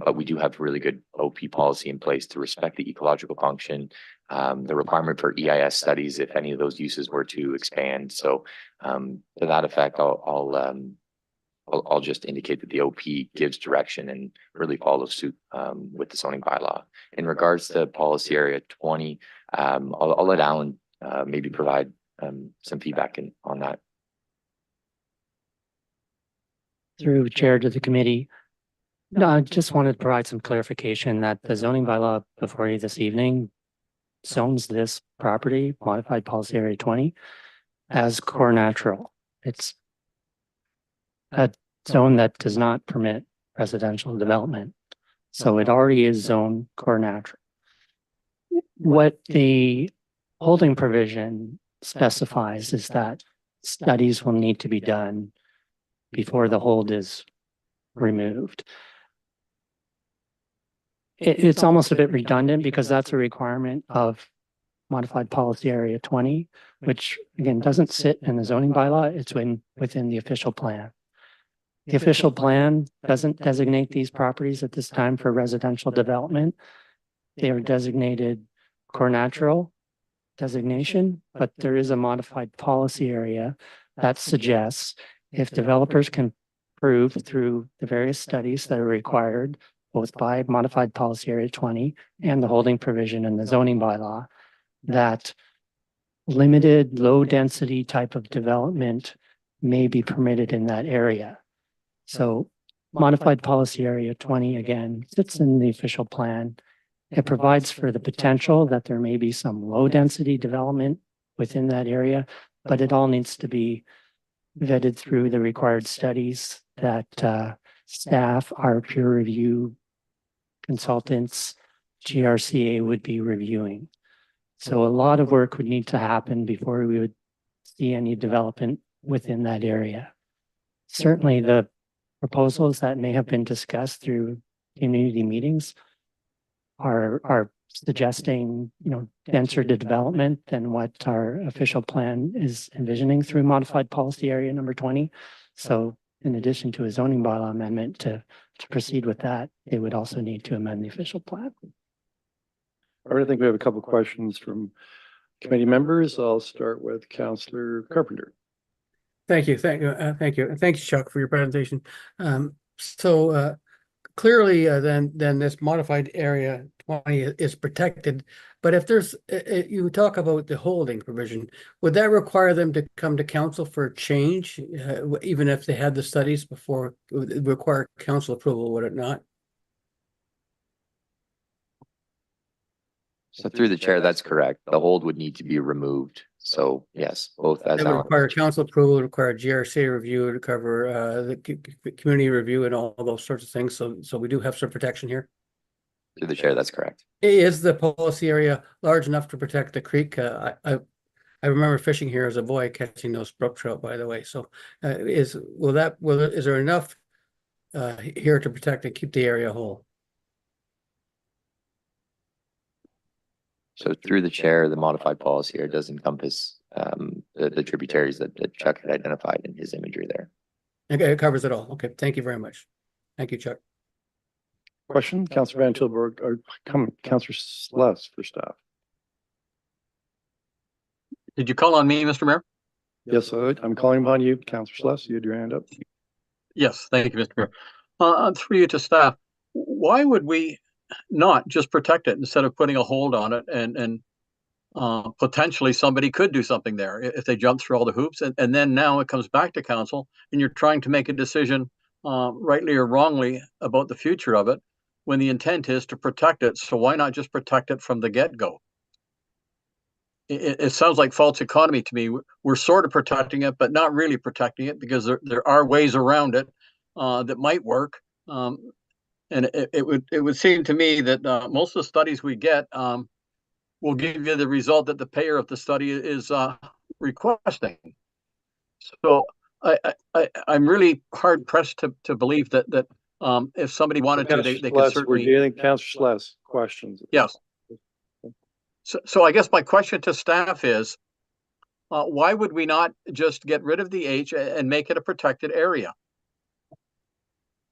Speaker 1: but we do have really good OP policy in place to respect the ecological function, the requirement for EIS studies if any of those uses were to expand. So to that effect, I'll just indicate that the OP gives direction and really follows suit with the zoning bylaw. In regards to policy area 20, I'll let Alan maybe provide some feedback on that.
Speaker 6: Through chair to the committee. No, I just wanted to provide some clarification that the zoning bylaw before you this evening zones this property, modified policy area 20, as core natural. It's a zone that does not permit residential development. So it already is zoned core natural. What the holding provision specifies is that studies will need to be done before the hold is removed. It's almost a bit redundant because that's a requirement of modified policy area 20, which again doesn't sit in the zoning bylaw. It's within the official plan. The official plan doesn't designate these properties at this time for residential development. They are designated core natural designation, but there is a modified policy area that suggests if developers can prove through the various studies that are required, both by modified policy area 20 and the holding provision in the zoning bylaw, that limited low density type of development may be permitted in that area. So modified policy area 20 again sits in the official plan. It provides for the potential that there may be some low density development within that area, but it all needs to be vetted through the required studies that staff, our peer review consultants, GRCA would be reviewing. So a lot of work would need to happen before we would see any development within that area. Certainly the proposals that may have been discussed through community meetings are suggesting, denser development than what our official plan is envisioning through modified policy area number 20. So in addition to a zoning bylaw amendment to proceed with that, they would also need to amend the official plan.
Speaker 2: I think we have a couple of questions from committee members. I'll start with Councillor Carpenter.
Speaker 9: Thank you. Thank you. Thank you, Chuck, for your presentation. Clearly, then this modified area 20 is protected. But if there's, you talk about the holding provision, would that require them to come to council for change, even if they had the studies before? It would require council approval, would it not?
Speaker 1: So through the chair, that's correct. The hold would need to be removed. So yes, both as
Speaker 9: That would
Speaker 1: Alan.
Speaker 9: require council approval, require GRC review to cover the community review and all those sorts of things. So we do have some protection here.
Speaker 1: Through the chair, that's correct.
Speaker 9: Is the policy area large enough to protect the creek? I remember fishing here as a boy, catching those brook trout, by the way. So is there enough here to protect and keep the area whole?
Speaker 1: So through the chair, the modified policy area does encompass the tributaries that Chuck had identified in his imagery there.
Speaker 9: Okay, it covers it all. Okay, thank you very much. Thank you, Chuck.
Speaker 2: Question, Councillor Van Tilburg, or Councillor Sluss for staff.
Speaker 7: Did you call on me, Mr. Mayor?
Speaker 2: Yes, I'm calling upon you, Councillor Sluss. You had your hand up.
Speaker 7: Yes, thank you, Mr. Mayor. Through you to staff, why would we not just protect it instead of putting a hold on it and potentially somebody could do something there if they jump through all the hoops and then now it comes back to council and you're trying to make a decision rightly or wrongly about the future of it when the intent is to protect it. So why not just protect it from the get-go? It sounds like false economy to me. We're sort of protecting it, but not really protecting it because there are ways around it that might work. And it would seem to me that most of the studies we get will give you the result that the payer of the study is requesting. So I'm really hard pressed to believe that if somebody wanted to, they could certainly.
Speaker 2: We're dealing, Councillor Sluss, questions.
Speaker 7: Yes. So I guess my question to staff is, why would we not just get rid of the H and make it a protected area?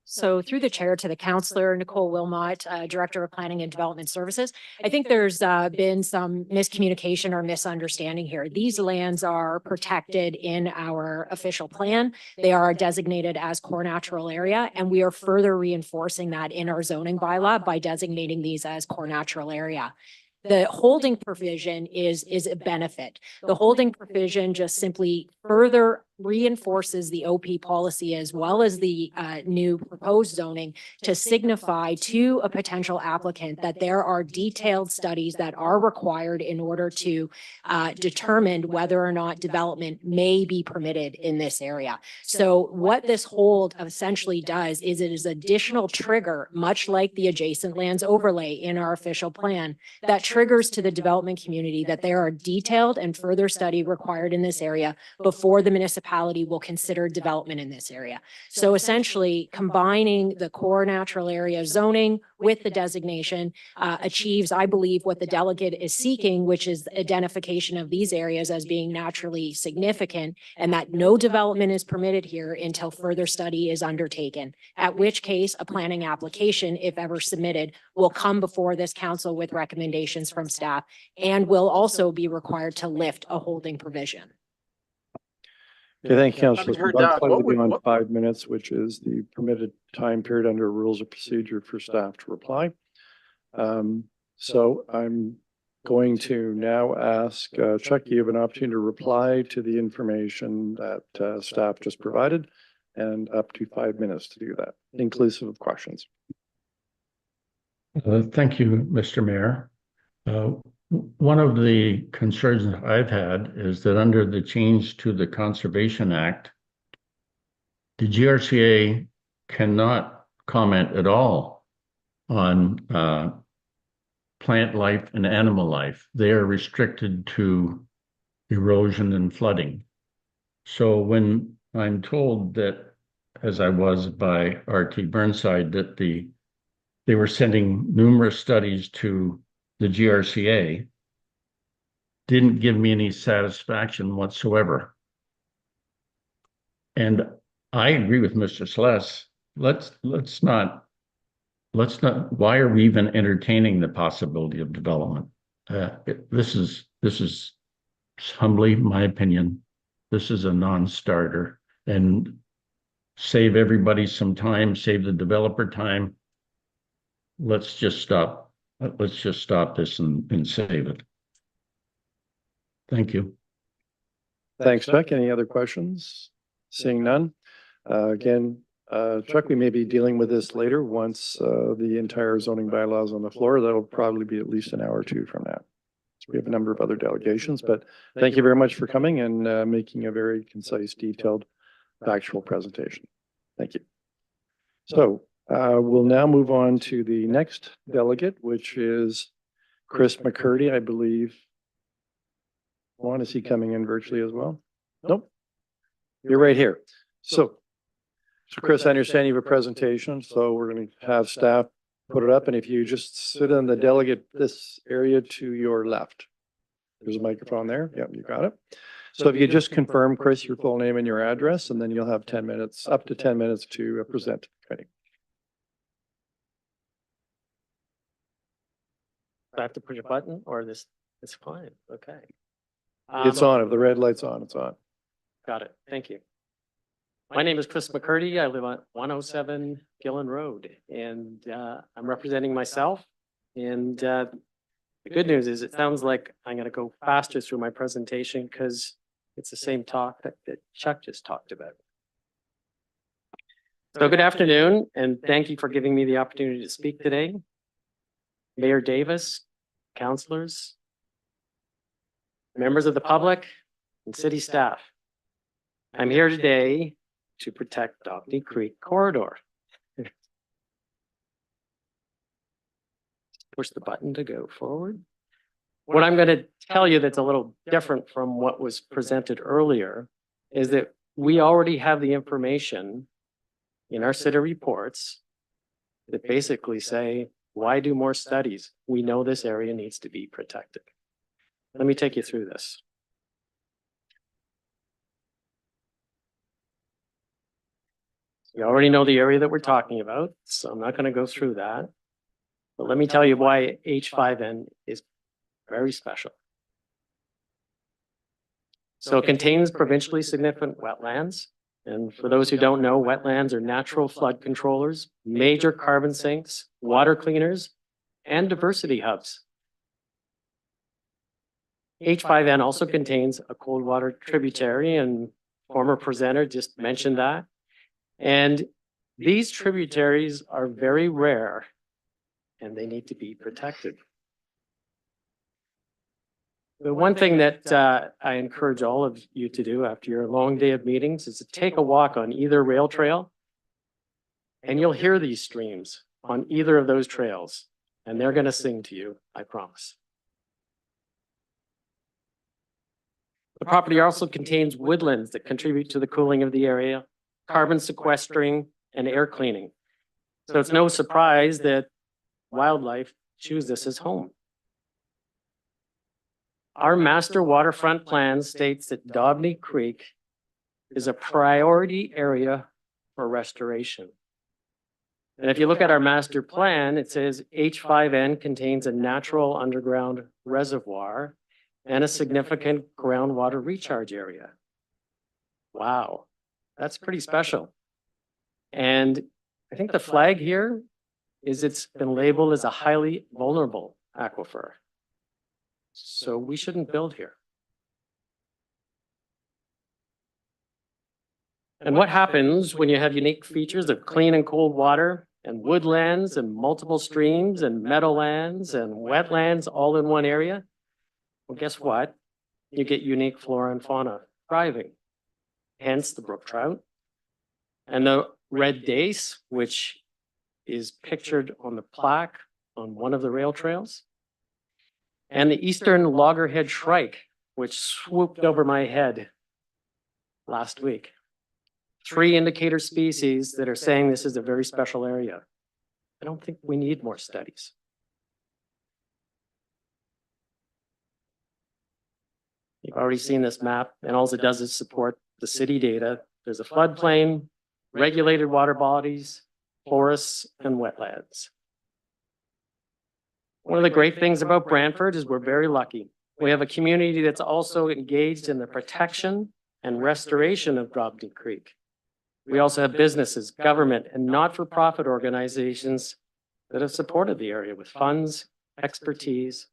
Speaker 14: So through the chair to the councillor, Nicole Wilmot, Director of Planning and Development Services, I think there's been some miscommunication or misunderstanding here. These lands are protected in our official plan. They are designated as core natural area, and we are further reinforcing that in our zoning bylaw by designating these as core natural area. The holding provision is a benefit. The holding provision just simply further reinforces the OP policy as well as the new proposed zoning to signify to a potential applicant that there are detailed studies that are required in order to determine whether or not development may be permitted in this area. So what this hold essentially does is it is additional trigger, much like the adjacent lands overlay in our official plan, that triggers to the development community that there are detailed and further study required in this area before the municipality will consider development in this area. So essentially combining the core natural area zoning with the designation achieves, I believe, what the delegate is seeking, which is the identification of these areas as being naturally significant and that no development is permitted here until further study is undertaken, at which case a planning application, if ever submitted, will come before this council with recommendations from staff and will also be required to lift a holding provision.
Speaker 2: Okay, thank you, Councillor.
Speaker 7: heard
Speaker 2: I'm
Speaker 7: that.
Speaker 2: slightly
Speaker 7: What would-
Speaker 2: beyond
Speaker 7: what-
Speaker 2: 5 minutes, which is the permitted time period under rules of procedure for staff to reply. So I'm going to now ask Chuck, you have an opportunity to reply to the information that staff just provided and up to 5 minutes to do that, inclusive of questions.
Speaker 12: Thank you, Mr. Mayor. One of the concerns that I've had is that under the change to the Conservation Act, the GRCA cannot comment at all on plant life and animal life. They are restricted to erosion and flooding. So when I'm told that, as I was by RT Burnside, that they were sending numerous studies to the GRCA, didn't give me any satisfaction whatsoever. And I agree with Mr. Sluss. Let's not, why are we even entertaining the possibility of development? This is humbly my opinion. This is a non-starter and save everybody some time, save the developer time. Let's just stop this and save it. Thank you.
Speaker 2: Thanks, Chuck. Any other questions? Seeing none. Again, Chuck, we may be dealing with this later once the entire zoning bylaws on the floor. That'll probably be at least an hour or two from now. So we have a number of other delegations, but thank you very much for coming and making a very concise, detailed, factual presentation. Thank you. So we'll now move on to the next delegate, which is Chris McCurdy, I believe. Juan, is he coming in virtually as well? Nope. You're right here. So Chris, I understand you have a presentation, so we're going to have staff put it up, and if you just sit in the delegate, this area to your left. There's a microphone there. Yep, you got it. So if you just confirm, Chris, your full name and your address, and then you'll have 10 minutes, up to 10 minutes to present to the committee.
Speaker 15: I have to push a button or this is fine. Okay.
Speaker 2: It's on. If the red light's on, it's on.
Speaker 15: Got it. Thank you. My name is Chris McCurdy. I live on 107 Gillen Road, and I'm representing myself. And the good news is it sounds like I'm going to go faster through my presentation because it's the same talk that Chuck just talked about. So good afternoon, and thank you for giving me the opportunity to speak today. Mayor Davis, councilors, members of the public, and city staff. I'm here today to protect Dogny Creek Corridor. Push the button to go forward. What I'm going to tell you that's a little different from what was presented earlier is that we already have the information in our city reports that basically say, why do more studies? We know this area needs to be protected. Let me take you through this. You already know the area that we're talking about, so I'm not going to go through that. But let me tell you why H5N is very special. So it contains provincially significant wetlands. And for those who don't know, wetlands are natural flood controllers, major carbon sinks, water cleaners, and diversity hubs. H5N also contains a cold water tributary, and former presenter just mentioned that. And these tributaries are very rare and they need to be protected. The one thing that I encourage all of you to do after your long day of meetings is to take a walk on either rail trail, and you'll hear these streams on either of those trails, and they're going to sing to you, I promise. The property also contains woodlands that contribute to the cooling of the area, carbon sequestering, and air cleaning. So it's no surprise that wildlife choose this as home. Our master waterfront plan states that Dogny Creek is a priority area for restoration. And if you look at our master plan, it says H5N contains a natural underground reservoir and a significant groundwater recharge area. Wow, that's pretty special. And I think the flag here is it's been labeled as a highly vulnerable aquifer. So we shouldn't build here. And what happens when you have unique features of clean and cold water and woodlands and multiple streams and meadowlands and wetlands all in one area? Well, guess what? You get unique flora and fauna thriving. Hence the brook trout and the red dace, which is pictured on the plaque on one of the rail trails, and the eastern loggerhead shrike, which swooped over my head last week. 3 indicator species that are saying this is a very special area. I don't think we need more studies. You've already seen this map, and all it does is support the city data. There's a floodplain, regulated water bodies, forests, and wetlands. One of the great things about Brantford is we're very lucky. We have a community that's also engaged in the protection and restoration of Dogny Creek. We also have businesses, government, and not-for-profit organizations that have supported the area with funds, expertise,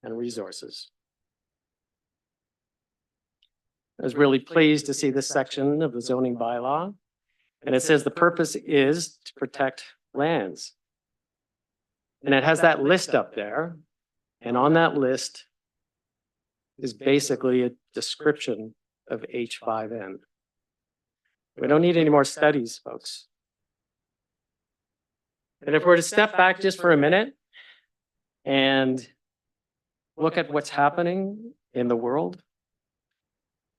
Speaker 15: and resources. I was really pleased to see this section of the zoning bylaw. And it says the purpose is to protect lands. And it has that list up there. And on that list is basically a description of H5N. We don't need any more studies, folks. And if we're to step back just for a minute and look at what's happening in the world,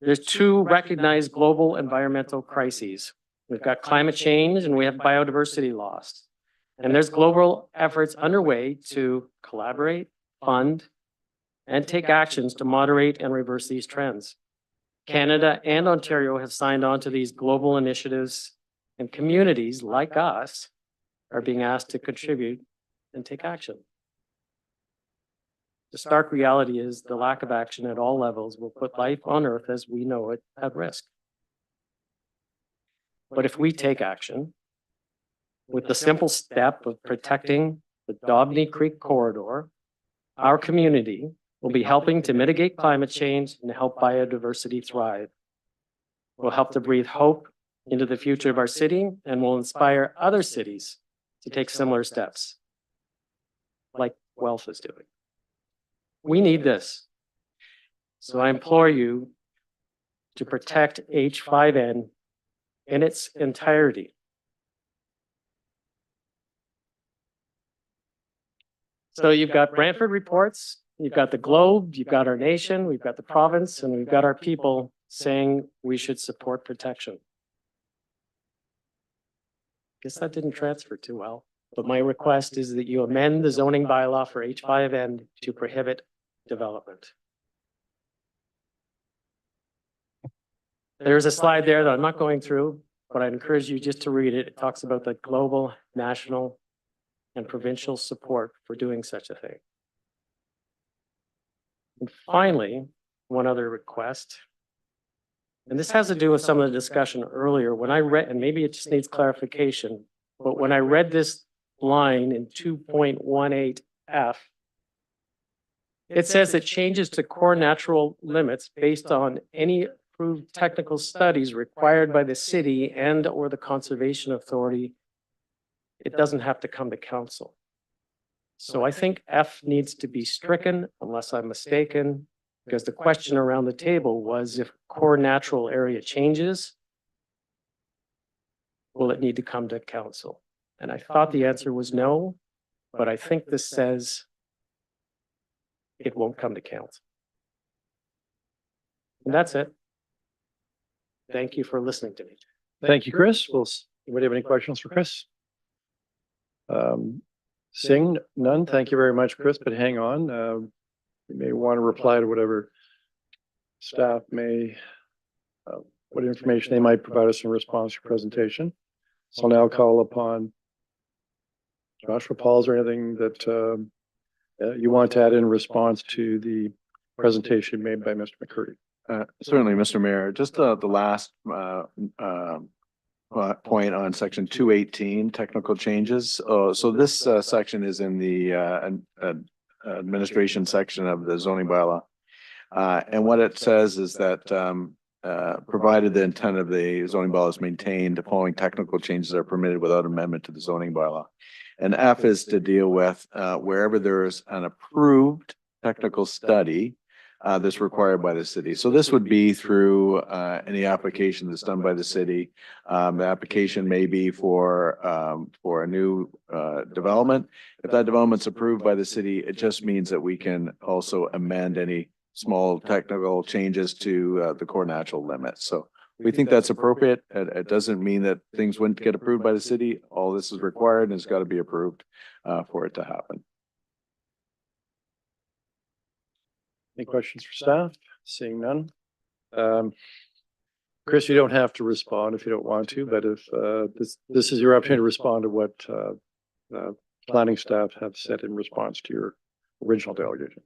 Speaker 15: there's 2 recognized global environmental crises. We've got climate change and we have biodiversity loss. And there's global efforts underway to collaborate, fund, and take actions to moderate and reverse these trends. Canada and Ontario have signed on to these global initiatives, and communities like us are being asked to contribute and take action. The stark reality is the lack of action at all levels will put life on Earth as we know it at risk. But if we take action with the simple step of protecting the Dobney Creek corridor, our community will be helping to mitigate climate change and help biodiversity thrive. We'll help to breathe hope into the future of our city and will inspire other cities to take similar steps, like Guelph is doing. We need this. So I implore you to protect H5N in its entirety. So you've got Brantford reports, you've got the Globe, you've got our nation, we've got the province, and we've got our people saying we should support protection. Guess that didn't transfer too well, but my request is that you amend the zoning bylaw for H5N to prohibit development. There's a slide there that I'm not going through, but I'd encourage you just to read it. It talks about the global, national, and provincial support for doing such a thing. And finally, one other request. And this has to do with some of the discussion earlier. When I read, and maybe it just needs clarification, but when I read this line in 2.18F, it says that changes to core natural limits based on any approved technical studies required by the city and or the conservation authority, it doesn't have to come to council. So I think F needs to be stricken unless I'm mistaken, because the question around the table was if core natural area changes, will it need to come to council? And I thought the answer was no, but I think this says it won't come to council. And that's it. Thank you for listening to me.
Speaker 2: Thank you, Chris. Anybody have any questions for Chris? Seeing none, thank you very much, Chris, but hang on. You may want to reply to whatever staff may, what information they might provide us in response to your presentation. So I'll now call upon Joshua, Paul, is there anything that you want to add in response to the presentation made by Mr. McCurdy?
Speaker 4: Certainly, Mr. Mayor, just the last point on section 218, technical changes. So this section is in the administration section of the zoning bylaw. And what it says is that provided the intent of the zoning bylaw is maintained, the following technical changes are permitted without amendment to the zoning bylaw. And F is to deal with wherever there is an approved technical study that's required by the city. So this would be through any application that's done by the city. The application may be for a new development. If that development's approved by the city, it just means that we can also amend any small technical changes to the core natural limits. So we think that's appropriate. It doesn't mean that things wouldn't get approved by the city. All this is required and it's got to be approved for it to happen.
Speaker 2: Any questions for staff? Seeing none. Chris, you don't have to respond if you don't want to, but if this is your opportunity to respond to what planning staff have said in response to your original delegation.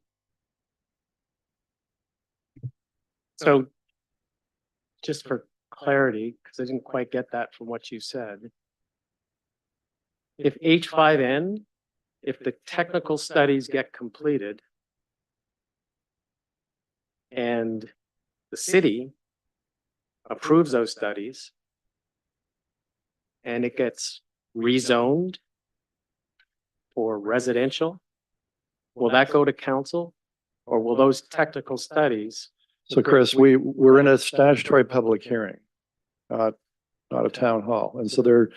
Speaker 15: So just for clarity, because I didn't quite get that from what you said. If H5N, if the technical studies get completed and the city approves those studies and it gets rezoned for residential, will that go to council or will those technical studies?
Speaker 2: So Chris, we're in a statutory public hearing, not a town hall. And so there are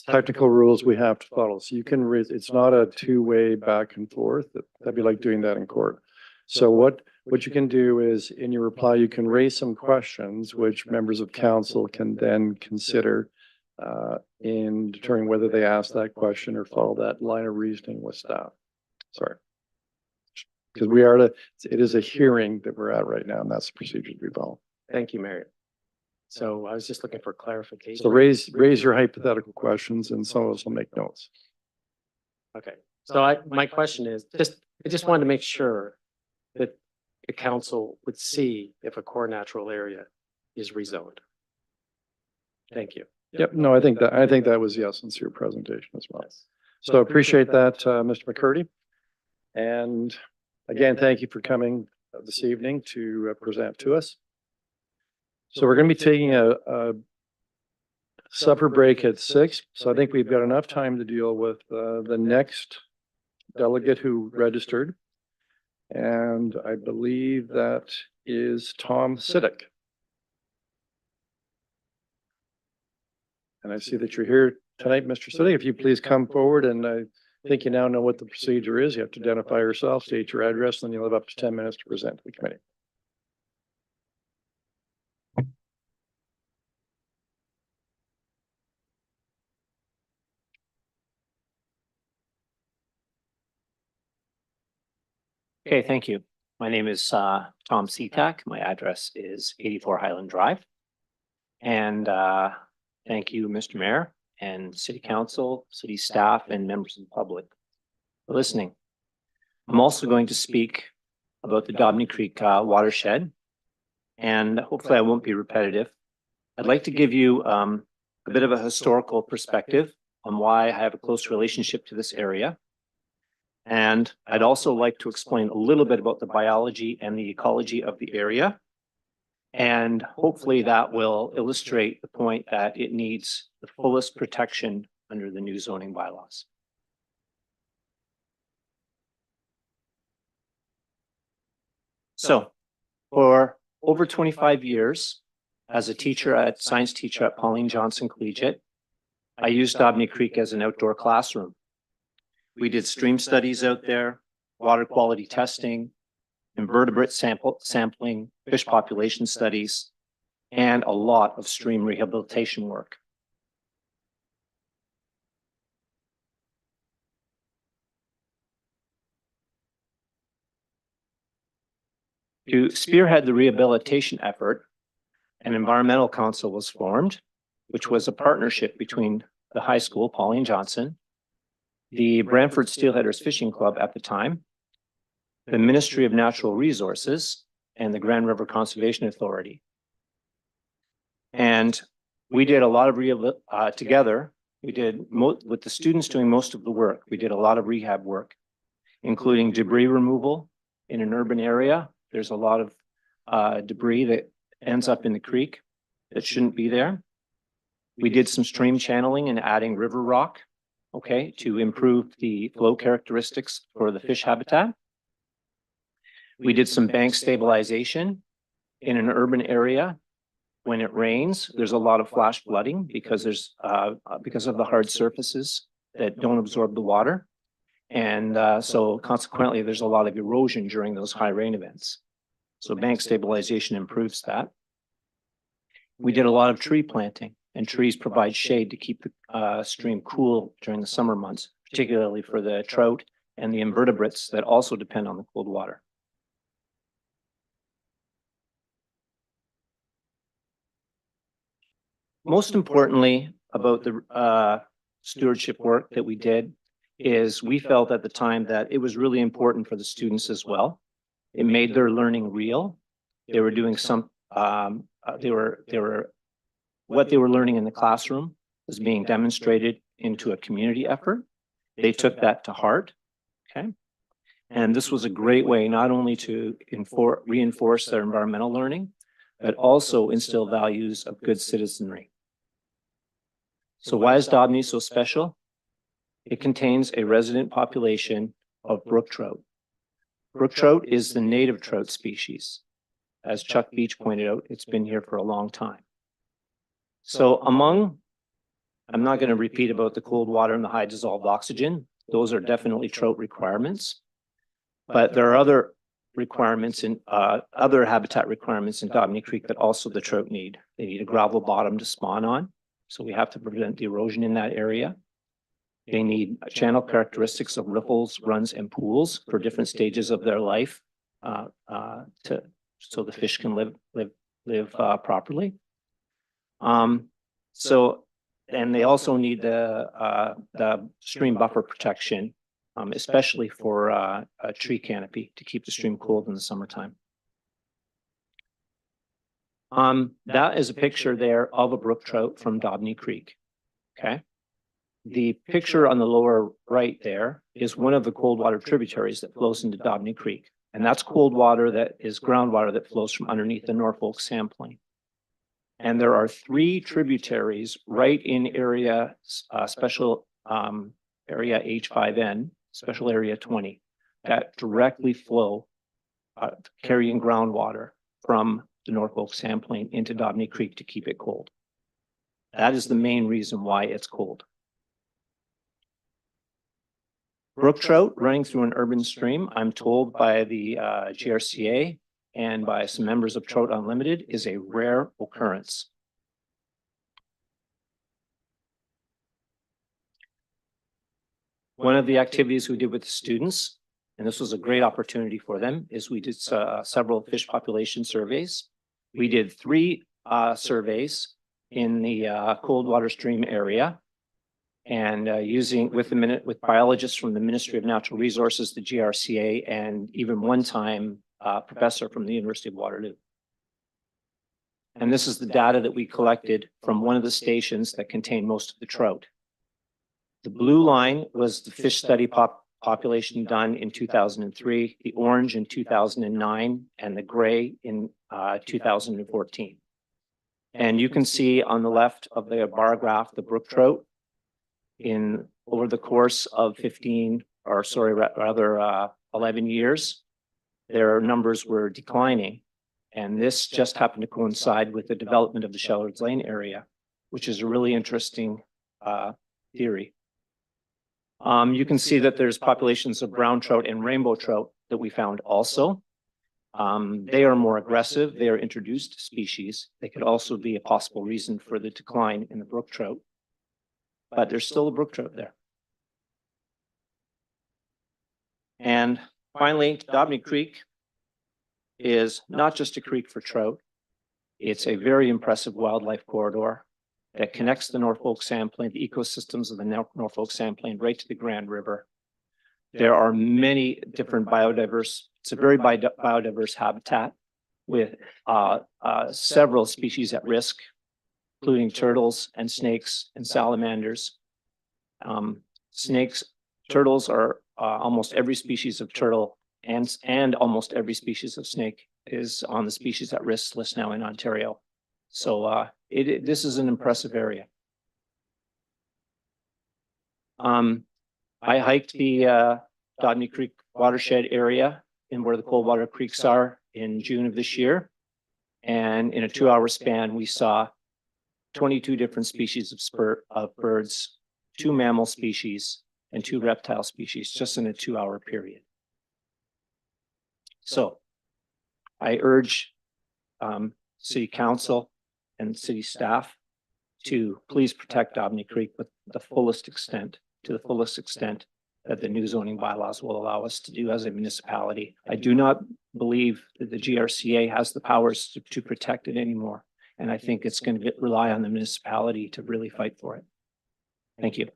Speaker 2: technical rules we have to follow. So you can, it's not a two-way back and forth. That'd be like doing that in court. So what you can do is in your reply, you can raise some questions which members of council can then consider in determining whether they ask that question or follow that line of reasoning with staff. Sorry. Because it is a hearing that we're at right now, and that's the procedure we follow.
Speaker 15: Thank you, Mary. So I was just looking for clarification.
Speaker 2: So raise your hypothetical questions and some of us will make notes.
Speaker 15: Okay, so my question is I just wanted to make sure that the council would see if a core natural area is rezoned. Thank you.
Speaker 2: Yep, no, I think that was the essence of your presentation as well. So appreciate that, Mr. McCurdy. And again, thank you for coming this evening to present to us. So we're going to be taking a supper break at 6. So I think we've got enough time to deal with the next delegate who registered. And I believe that is Tom Siddick. And I see that you're here tonight, Mr. Siddick. If you please come forward, and I think you now know what the procedure is. You have to identify yourself, state your address, and then you'll have up to 10 minutes to present to the committee.
Speaker 16: Okay, thank you. My name is Tom Seatak. My address is 84 Highland Drive. And thank you, Mr. Mayor and City Council, city staff, and members of the public for listening. I'm also going to speak about the Dobney Creek watershed, and hopefully I won't be repetitive. I'd like to give you a bit of a historical perspective on why I have a close relationship to this area. And I'd also like to explain a little bit about the biology and the ecology of the area. And hopefully that will illustrate the point that it needs the fullest protection under the new zoning bylaws. So for over 25 years, as a science teacher at Pauline Johnson Collegiate, I used Dobney Creek as an outdoor classroom. We did stream studies out there, water quality testing, invertebrate sampling, fish population studies, and a lot of stream rehabilitation work. To spearhead the rehabilitation effort, an environmental council was formed, which was a partnership between the high school, Pauline Johnson, the Brantford Steelheaders Fishing Club at the time, the Ministry of Natural Resources, and the Grand River Conservation Authority. And we did a lot of together. We did with the students doing most of the work. We did a lot of rehab work, including debris removal in an urban area. There's a lot of debris that ends up in the creek that shouldn't be there. We did some stream channeling and adding river rock, okay, to improve the flow characteristics for the fish habitat. We did some bank stabilization in an urban area. When it rains, there's a lot of flash flooding because of the hard surfaces that don't absorb the water. And so consequently, there's a lot of erosion during those high rain events. So bank stabilization improves that. We did a lot of tree planting, and trees provide shade to keep the stream cool during the summer months, particularly for the trout and the invertebrates that also depend on the cold water. Most importantly about the stewardship work that we did is we felt at the time that it was really important for the students as well. It made their learning real. They were doing some, what they were learning in the classroom was being demonstrated into a community effort. They took that to heart, okay? And this was a great way not only to reinforce their environmental learning, but also instill values of good citizenry. So why is Dobney so special? It contains a resident population of brook trout. Brook trout is the native trout species. As Chuck Beach pointed out, it's been here for a long time. So I'm not going to repeat about the cold water and the high dissolved oxygen. Those are definitely trout requirements. But there are other requirements in other habitat requirements in Dobney Creek that also the trout need. They need a gravel bottom to spawn on. So we have to prevent the erosion in that area. They need channel characteristics of riffles, runs, and pools for different stages of their life so the fish can live properly. And they also need the stream buffer protection, especially for a tree canopy to keep the stream cold in the summertime. That is a picture there of a brook trout from Dobney Creek. Okay. The picture on the lower right there is one of the cold water tributaries that flows into Dobney Creek. And that's cold water that is groundwater that flows from underneath the Norfolk Sandplain. And there are 3 tributaries right in area special area H5N, special area 20, that directly flow carrying groundwater from the Norfolk Sandplain into Dobney Creek to keep it cold. That is the main reason why it's cold. Brook trout running through an urban stream, I'm told by the GRCA and by some members of Trout Unlimited, is a rare occurrence. One of the activities we did with the students, and this was a great opportunity for them, is we did several fish population surveys. We did 3 surveys in the cold water stream area. And using with biologists from the Ministry of Natural Resources, the GRCA, and even one time professor from the University of Waterloo. And this is the data that we collected from one of the stations that contained most of the trout. The blue line was the fish study population done in 2003, the orange in 2009, and the gray in 2014. And you can see on the left of the bar graph, the brook trout over the course of 11 years, their numbers were declining. And this just happened to coincide with the development of the Shellards Lane area, which is a really interesting theory. You can see that there's populations of brown trout and rainbow trout that we found also. They are more aggressive. They are introduced species. They could also be a possible reason for the decline in the brook trout. But there's still a brook trout there. And finally, Dobney Creek is not just a creek for trout. It's a very impressive wildlife corridor that connects the Norfolk Sandplain, the ecosystems of the Norfolk Sandplain, right to the Grand River. There are many different it's a very biodiverse habitat with several species at risk, including turtles and snakes and salamanders. Turtles are almost every species of turtle and almost every species of snake is on the species at risk list now in Ontario. So this is an impressive area. I hiked the Dobney Creek watershed area in where the cold water creeks are in June of this year. And in a 2-hour span, we saw 22 different species of birds, 2 mammal species, and 2 reptile species just in a 2-hour period. So I urge City Council and City staff to please protect Dobney Creek with the fullest extent, that the new zoning bylaws will allow us to do as a municipality. I do not believe that the GRCA has the powers to protect it anymore. And I think it's going to rely on the municipality to really fight for it. Thank you.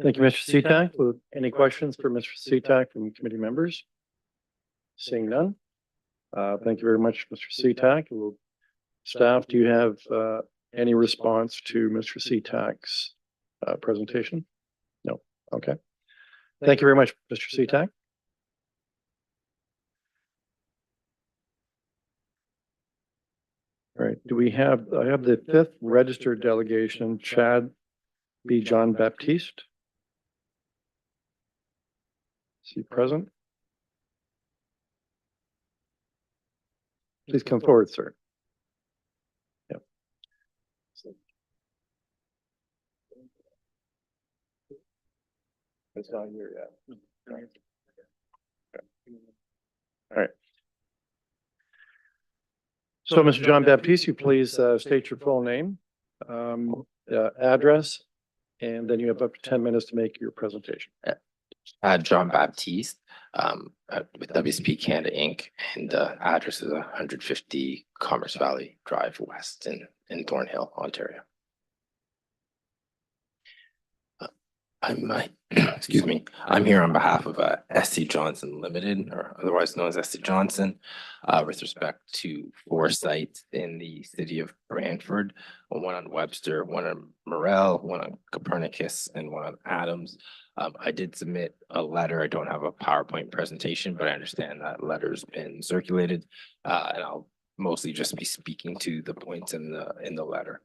Speaker 2: Thank you, Mr. Seatak. Any questions for Mr. Seatak from committee members? Seeing none. Thank you very much, Mr. Seatak. Staff, do you have any response to Mr. Seatak's presentation? No. Okay. Thank you very much, Mr. Seatak. All right. I have the 5th registered delegation, Chad B. John Baptiste. Is he present? Please come forward, sir. Yep. It's not here yet. All right. So, Mr. John Baptiste, you please state your full name, address, and then you have up to 10 minutes to make your presentation.
Speaker 17: John Baptiste with WSP Canada Inc. And the address is 150 Commerce Valley Drive West in Thornhill, Ontario. excuse me, I'm here on behalf of SC Johnson Limited, or otherwise known as SC Johnson, with respect to 4 sites in the city of Brantford, one on Webster, one on Morel, one on Copernicus, and one on Adams. I did submit a letter. I don't have a PowerPoint presentation, but I understand that letter's been circulated, and I'll mostly just be speaking to the points in the letter.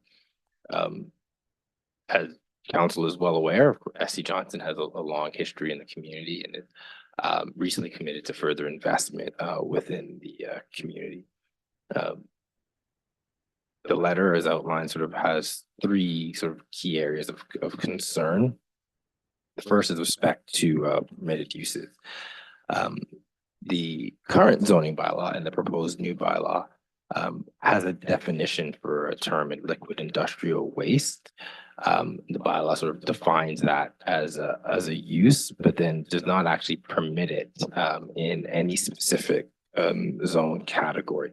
Speaker 17: As council is well aware, SC Johnson has a long history in the community, and it recently committed to further investment within the community. The letter, as outlined, sort of has 3 sort of key areas of concern. The first is respect to permitted uses. The current zoning bylaw and the proposed new bylaw has a definition for a term in liquid industrial waste. The bylaw sort of defines that as a use, but then does not actually permit it in any specific zone category.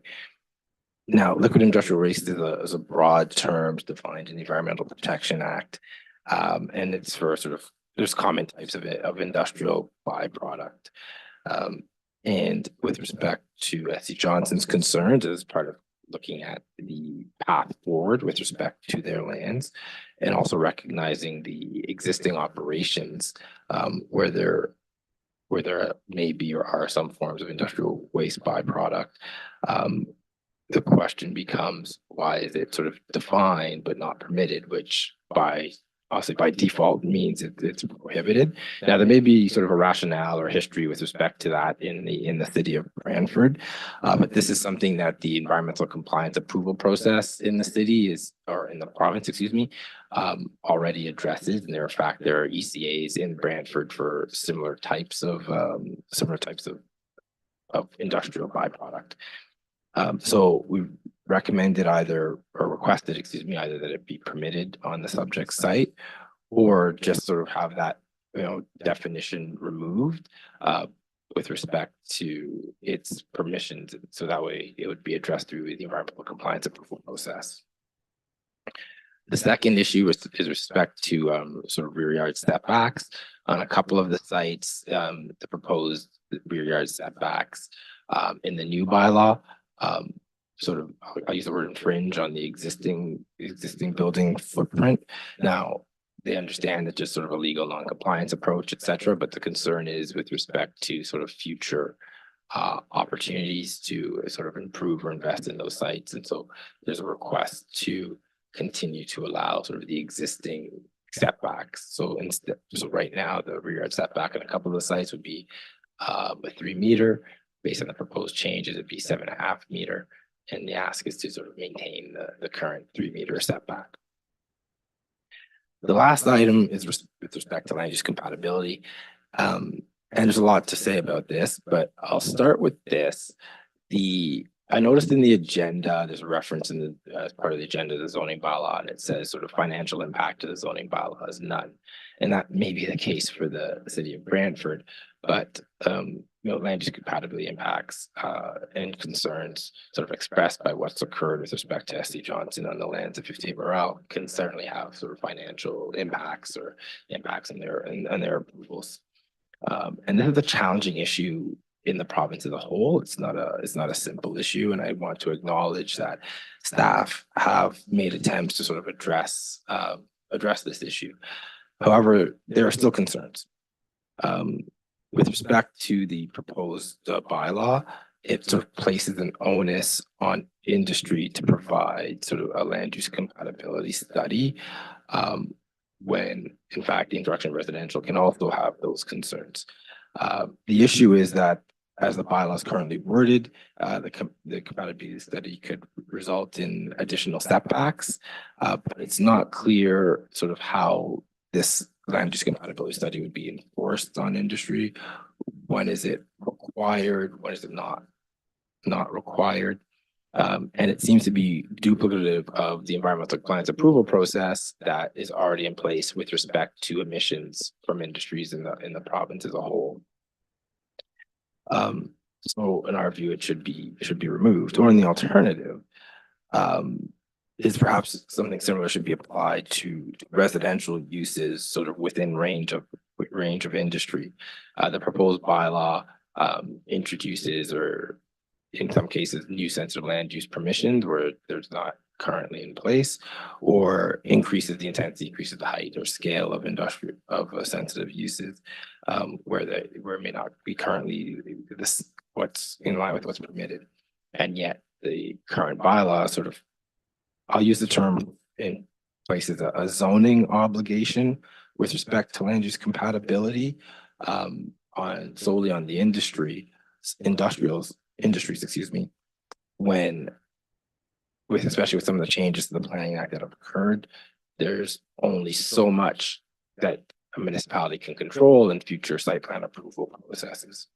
Speaker 17: Now, liquid industrial waste is a broad term defined in the Environmental Protection Act, and it's for sort of, there's common types of industrial byproduct. And with respect to SC Johnson's concerns as part of looking at the path forward with respect to their lands, and also recognizing the existing operations where there may be or are some forms of industrial waste byproduct. The question becomes, why is it sort of defined but not permitted, which obviously by default means it's prohibited. Now, there may be sort of a rationale or history with respect to that in the city of Brantford, but this is something that the environmental compliance approval process in the city or in the province, excuse me, already addresses. And there are ECAs in Brantford for similar types of industrial byproduct. So we recommended requested either that it be permitted on the subject site, or just sort of have that, definition removed with respect to its permissions. So that way it would be addressed through the environmental compliance approval process. The second issue is respect to sort of rear yard setbacks on a couple of the sites. The proposed rear yard setbacks in the new bylaw sort of, I use the word infringe on the existing building footprint. Now, they understand that just sort of a legal non-compliance approach, et cetera, but the concern is with respect to sort of future opportunities to sort of improve or invest in those sites. And so there's a request to continue to allow sort of the existing setbacks. So right now, the rear yard setback on a couple of the sites would be a 3 meter. Based on the proposed changes, it'd be 7.5 meter. And the ask is to sort of maintain the current 3 meter setback. The last item is with respect to land use compatibility. And there's a lot to say about this, but I'll start with this. I noticed in the agenda, there's a reference as part of the agenda, the zoning bylaw, and it says sort of financial impact to the zoning bylaw is none. And that may be the case for the city of Brantford, but land use compatibility impacts and concerns sort of expressed by what's occurred with respect to SC Johnson on the lands of 58 Morel can certainly have sort of financial impacts or impacts on their approvals. And this is a challenging issue in the province as a whole. It's not a simple issue, and I want to acknowledge that staff have made attempts to sort of address this issue. However, there are still concerns. With respect to the proposed bylaw, it sort of places an onus on industry to provide sort of a land use compatibility study, when in fact the introduction of residential can also have those concerns. The issue is that as the bylaw is currently worded, the compatibility study could result in additional setbacks, but it's not clear sort of how this land use compatibility study would be enforced on industry. When is it required? When is it not required? And it seems to be duplicative of the environmental compliance approval process that is already in place with respect to emissions from industries in the province as a whole. So in our view, it should be removed, or in the alternative, is perhaps something similar should be applied to residential uses sort of within range of industry. The proposed bylaw introduces, or in some cases, new sensitive land use permissions where there's not currently in place, or increases the intensity, decreases the height or scale of industrial sensitive uses, where it may not be currently what's in line with what's permitted. And yet the current bylaw sort of, I'll use the term in places, a zoning obligation with respect to land use compatibility solely on the industries, excuse me, especially with some of the changes to the Planning Act that have occurred, there's only so much that a municipality can control in future site plan approval processes.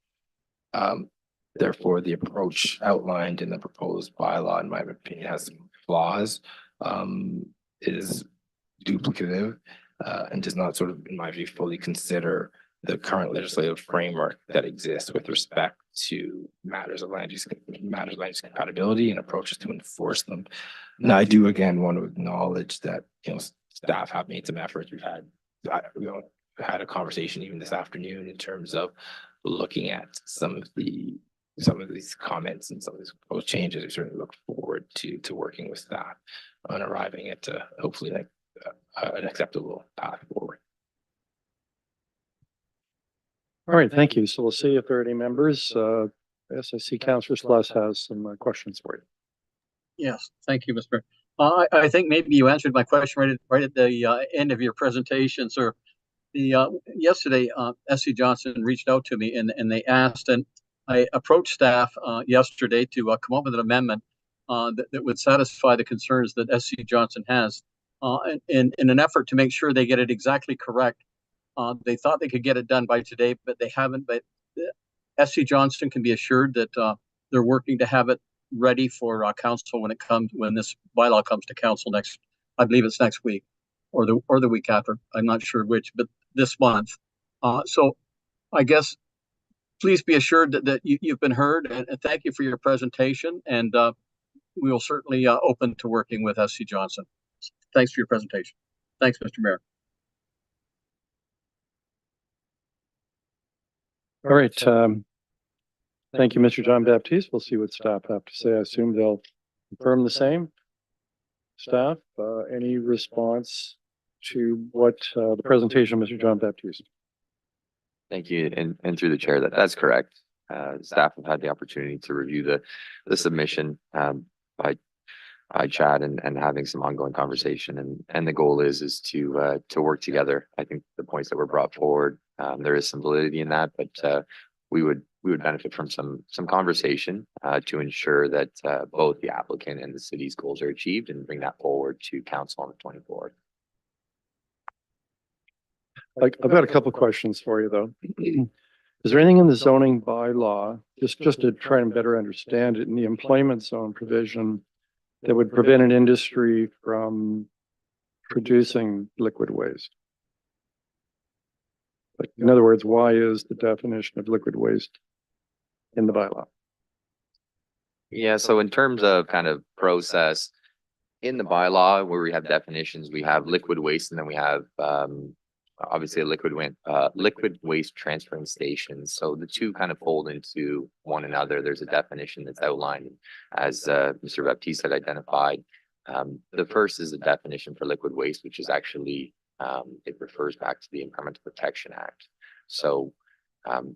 Speaker 17: Therefore, the approach outlined in the proposed bylaw, in my opinion, has some flaws, is duplicative, and does not sort of, in my view, fully consider the current legislative framework that exists with respect to matters of land use compatibility and approaches to enforce them. Now, I do again want to acknowledge that, staff have made some efforts. We've had a conversation even this afternoon in terms of looking at some of these comments and some of these proposed changes. We certainly look forward to working with staff on arriving at hopefully an acceptable path forward.
Speaker 2: All right, thank you. So we'll see if there are any members. Yes, I see Councillor Sluss has some questions for you.
Speaker 7: Yes, thank you, Mr. I think maybe you answered my question right at the end of your presentation, sir. Yesterday, SC Johnson reached out to me and they asked, and I approached staff yesterday to come up with an amendment that would satisfy the concerns that SC Johnson has in an effort to make sure they get it exactly correct. They thought they could get it done by today, but they haven't. But SC Johnson can be assured that they're working to have it ready for council when this bylaw comes to council next. I believe it's next week, or the week after. I'm not sure which, but this month. So I guess please be assured that you've been heard, and thank you for your presentation. And we will certainly open to working with SC Johnson. Thanks for your presentation. Thanks, Mr. Mayor.
Speaker 2: All right. Thank you, Mr. John Baptiste. We'll see what staff have to say. I assume they'll confirm the same. Staff, any response to what the presentation of Mr. John Baptiste?
Speaker 1: Thank you. And through the chair, that's correct. Staff have had the opportunity to review the submission by Chad and having some ongoing conversation. And the goal is to work together. I think the points that were brought forward, there is some validity in that, but we would benefit from some conversation to ensure that both the applicant and the city's goals are achieved and bring that forward to council on the 24th.
Speaker 2: I've got a couple questions for you though. Is there anything in the zoning bylaw, just to try and better understand it, in the employment zone provision that would prevent an industry from producing liquid waste? Like, in other words, why is the definition of liquid waste in the bylaw?
Speaker 1: Yeah, so in terms of kind of process, in the bylaw where we have definitions, we have liquid waste, and then we have obviously a liquid waste transferring station. So the two kind of fold into one another. There's a definition that's outlined as Mr. Baptiste had identified. The first is a definition for liquid waste, which is actually it refers back to the Environmental Protection Act. So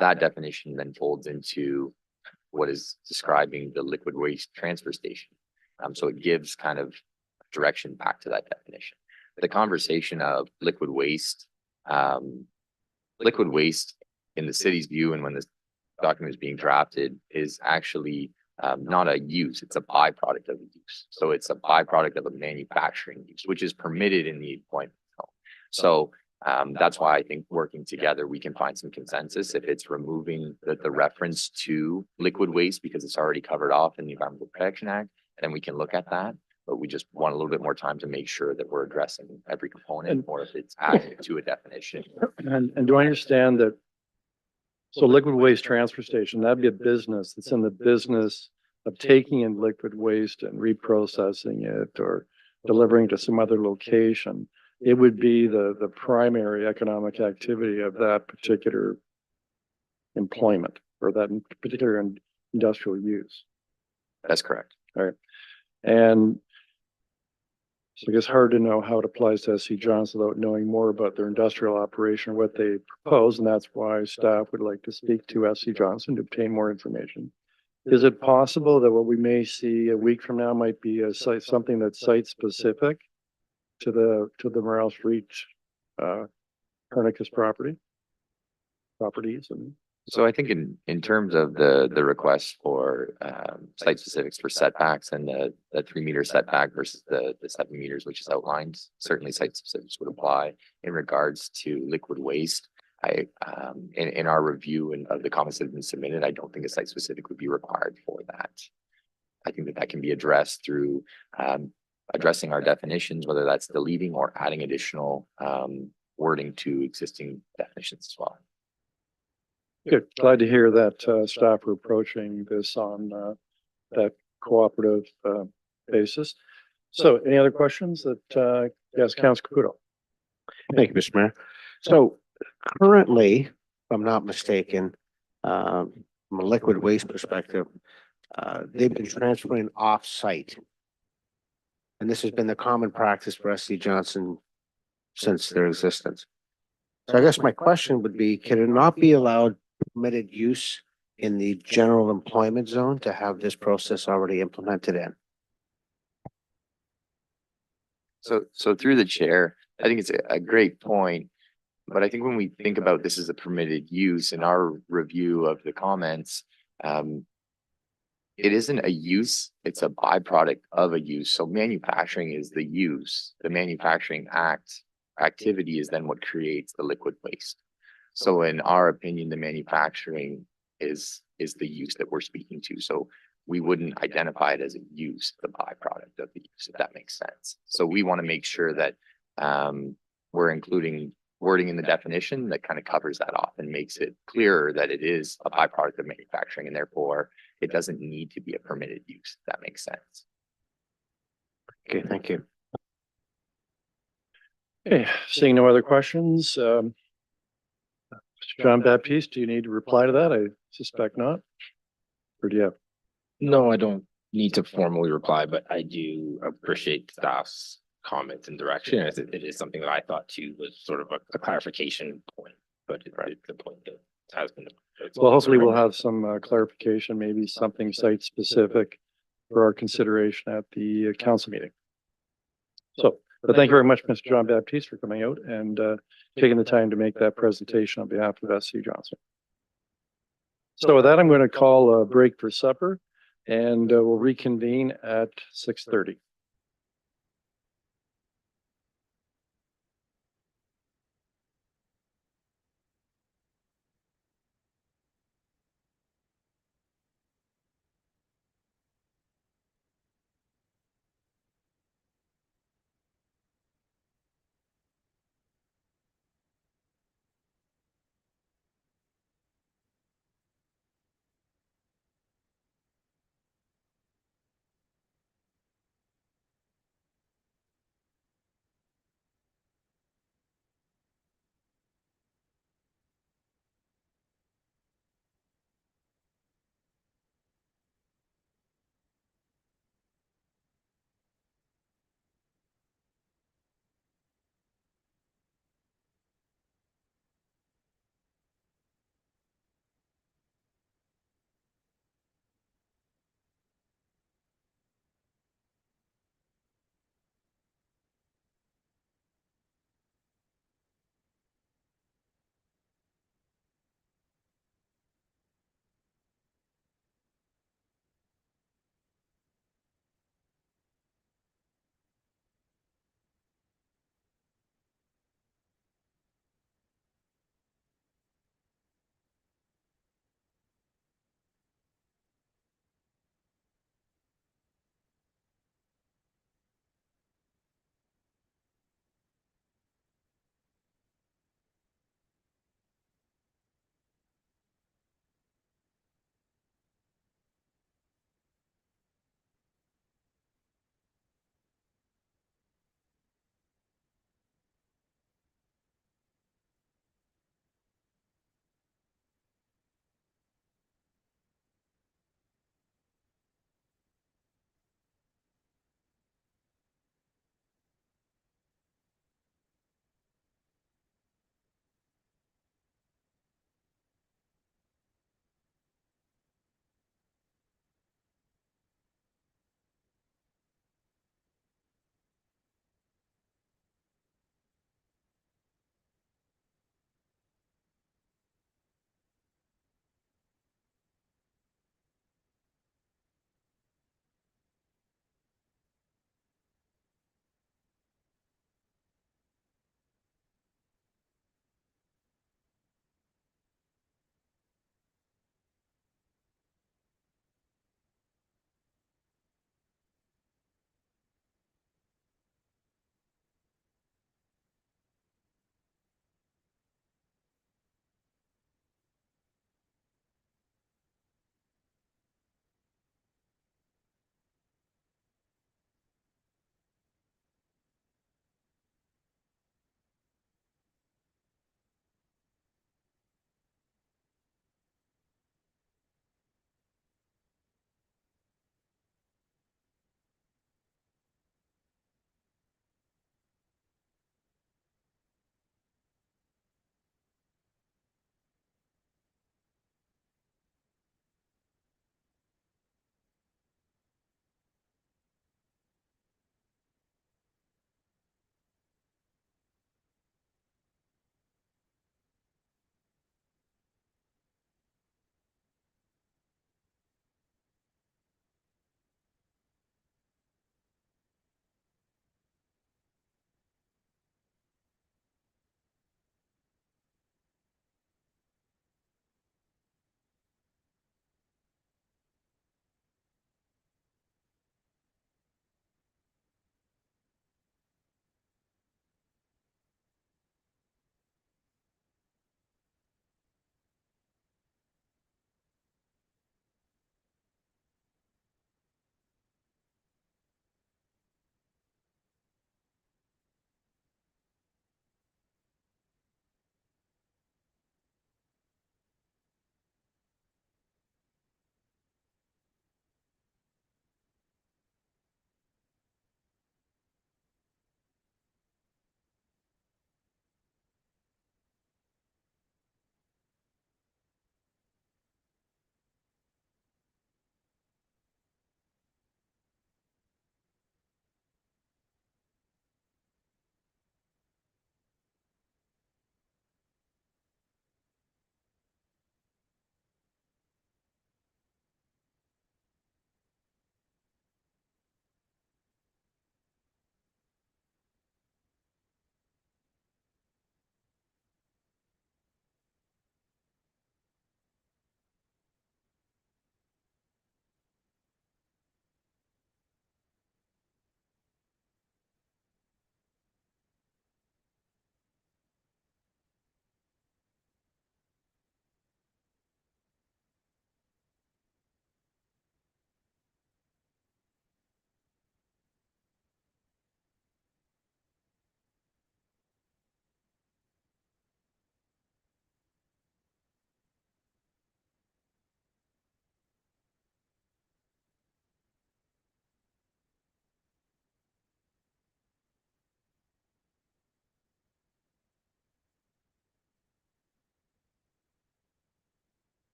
Speaker 1: that definition then folds into what is describing the liquid waste transfer station. So it gives kind of direction back to that definition. The conversation of liquid waste in the city's view, and when this document is being drafted, is actually not a use, it's a byproduct of a use. So it's a byproduct of a manufacturing use, which is permitted in the employment zone. So that's why I think working together, we can find some consensus. If it's removing the reference to liquid waste because it's already covered off in the Environmental Protection Act, then we can look at that. But we just want a little bit more time to make sure that we're addressing every component, or if it's added to a definition.
Speaker 2: And do I understand that? So liquid waste transfer station, that'd be a business that's in the business of taking in liquid waste and reprocessing it, or delivering to some other location, it would be the primary economic activity of that particular employment or that particular industrial use.
Speaker 1: That's correct.
Speaker 2: All right. And so I guess hard to know how it applies to SC Johnson without knowing more about their industrial operation, what they propose, and that's why staff would like to speak to SC Johnson to obtain more information. Is it possible that what we may see a week from now might be a site, something that's site specific to the Morale Street, Copernicus properties and?
Speaker 1: So I think in terms of the request for site specifics for setbacks and the 3 meter setback versus the 7 meters, which is outlined, certainly site specifics would apply. In regards to liquid waste, in our review and of the comments that have been submitted, I don't think a site specific would be required for that. I think that can be addressed through addressing our definitions, whether that's deleting or adding additional wording to existing definitions as well.
Speaker 2: Good. Glad to hear that staff are approaching this on that cooperative basis. So any other questions that, yes, Councilor Caputo?
Speaker 18: Thank you, Mr. Mayor. So currently, if I'm not mistaken, from a liquid waste perspective, they've been transferring off-site. And this has been the common practice for SC Johnson since their existence. So I guess my question would be, can it not be allowed permitted use in the general employment zone to have this process already implemented in?
Speaker 1: So through the chair, I think it's a great point. But I think when we think about this as a permitted use in our review of the comments, it isn't a use, it's a byproduct of a use. So manufacturing is the use. The manufacturing activity is then what creates the liquid waste. So in our opinion, the manufacturing is the use that we're speaking to. So we wouldn't identify it as a use, the byproduct of the use, if that makes sense. So we want to make sure that we're including wording in the definition that kind of covers that off and makes it clearer that it is a byproduct of manufacturing and therefore it doesn't need to be a permitted use, if that makes sense.
Speaker 18: Okay, thank you.
Speaker 2: Okay, seeing no other questions, Mr. John Baptiste, do you need to reply to that? I suspect not. Or do you have?
Speaker 17: No, I don't need to formally reply, but I do appreciate staff's comments and direction. As it is something that I thought too was sort of a clarification point, but the point that has been.
Speaker 2: Well, hopefully we'll have some clarification, maybe something site specific for our consideration at the council meeting. So, but thank you very much, Mr. John Baptiste, for coming out and taking the time to make that presentation on behalf of SC Johnson. So with that, I'm going to call a break for supper and we'll reconvene at 6:30.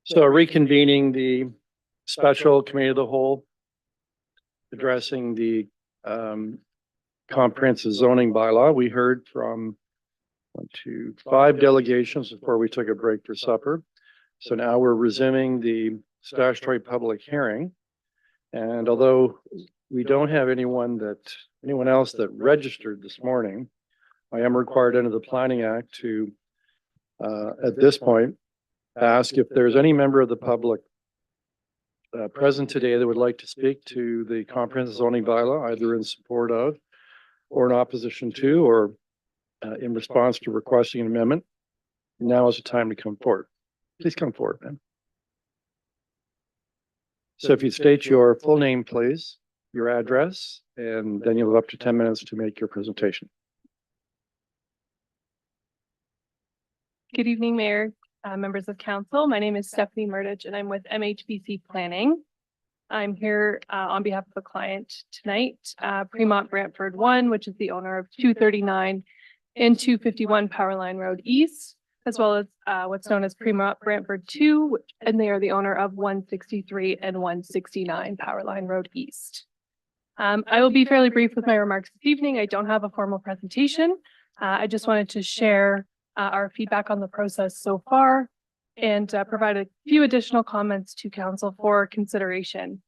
Speaker 2: So reconvening the special committee of the whole, addressing the comprehensive zoning bylaw. We heard from 5 delegations before we took a break for supper. So now we're resuming the statutory public hearing. And although we don't have anyone else that registered this morning, I am required under the Planning Act to, at this point, ask if there's any member of the public present today that would like to speak to the comprehensive zoning bylaw, either in support of or in opposition to, or in response to requesting an amendment. Now is the time to come forward. Please come forward, man. So if you state your full name, please, your address, and then you'll have up to 10 minutes to make your presentation.
Speaker 19: Good evening, Mayor, members of council. My name is Stephanie Murdich and I'm with MHBC Planning. I'm here on behalf of a client tonight, Premont Brantford 1, which is the owner of 239 and 251 Powerline Road East, as well as what's known as Premont Brantford 2, and they are the owner of 163 and 169 Powerline Road East. I will be fairly brief with my remarks this evening. I don't have a formal presentation. I just wanted to share our feedback on the process so far and provide a few additional comments to council for consideration.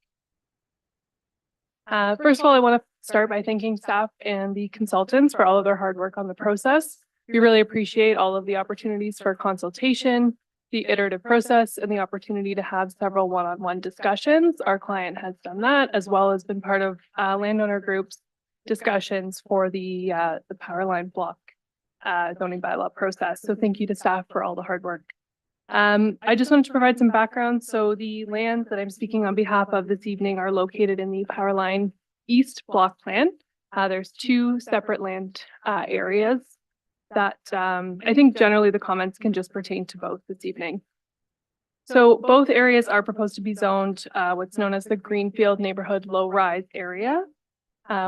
Speaker 19: First of all, I want to start by thanking staff and the consultants for all of their hard work on the process. We really appreciate all of the opportunities for consultation, the iterative process, and the opportunity to have several one-on-one discussions. Our client has done that, as well as been part of landowner groups discussions for the Powerline block zoning bylaw process. So thank you to staff for all the hard work. I just wanted to provide some background. So the lands that I'm speaking on behalf of this evening are located in the Powerline East block plan. There's 2 separate land areas that I think generally the comments can just pertain to both this evening. So both areas are proposed to be zoned what's known as the Greenfield Neighborhood Low Rise area.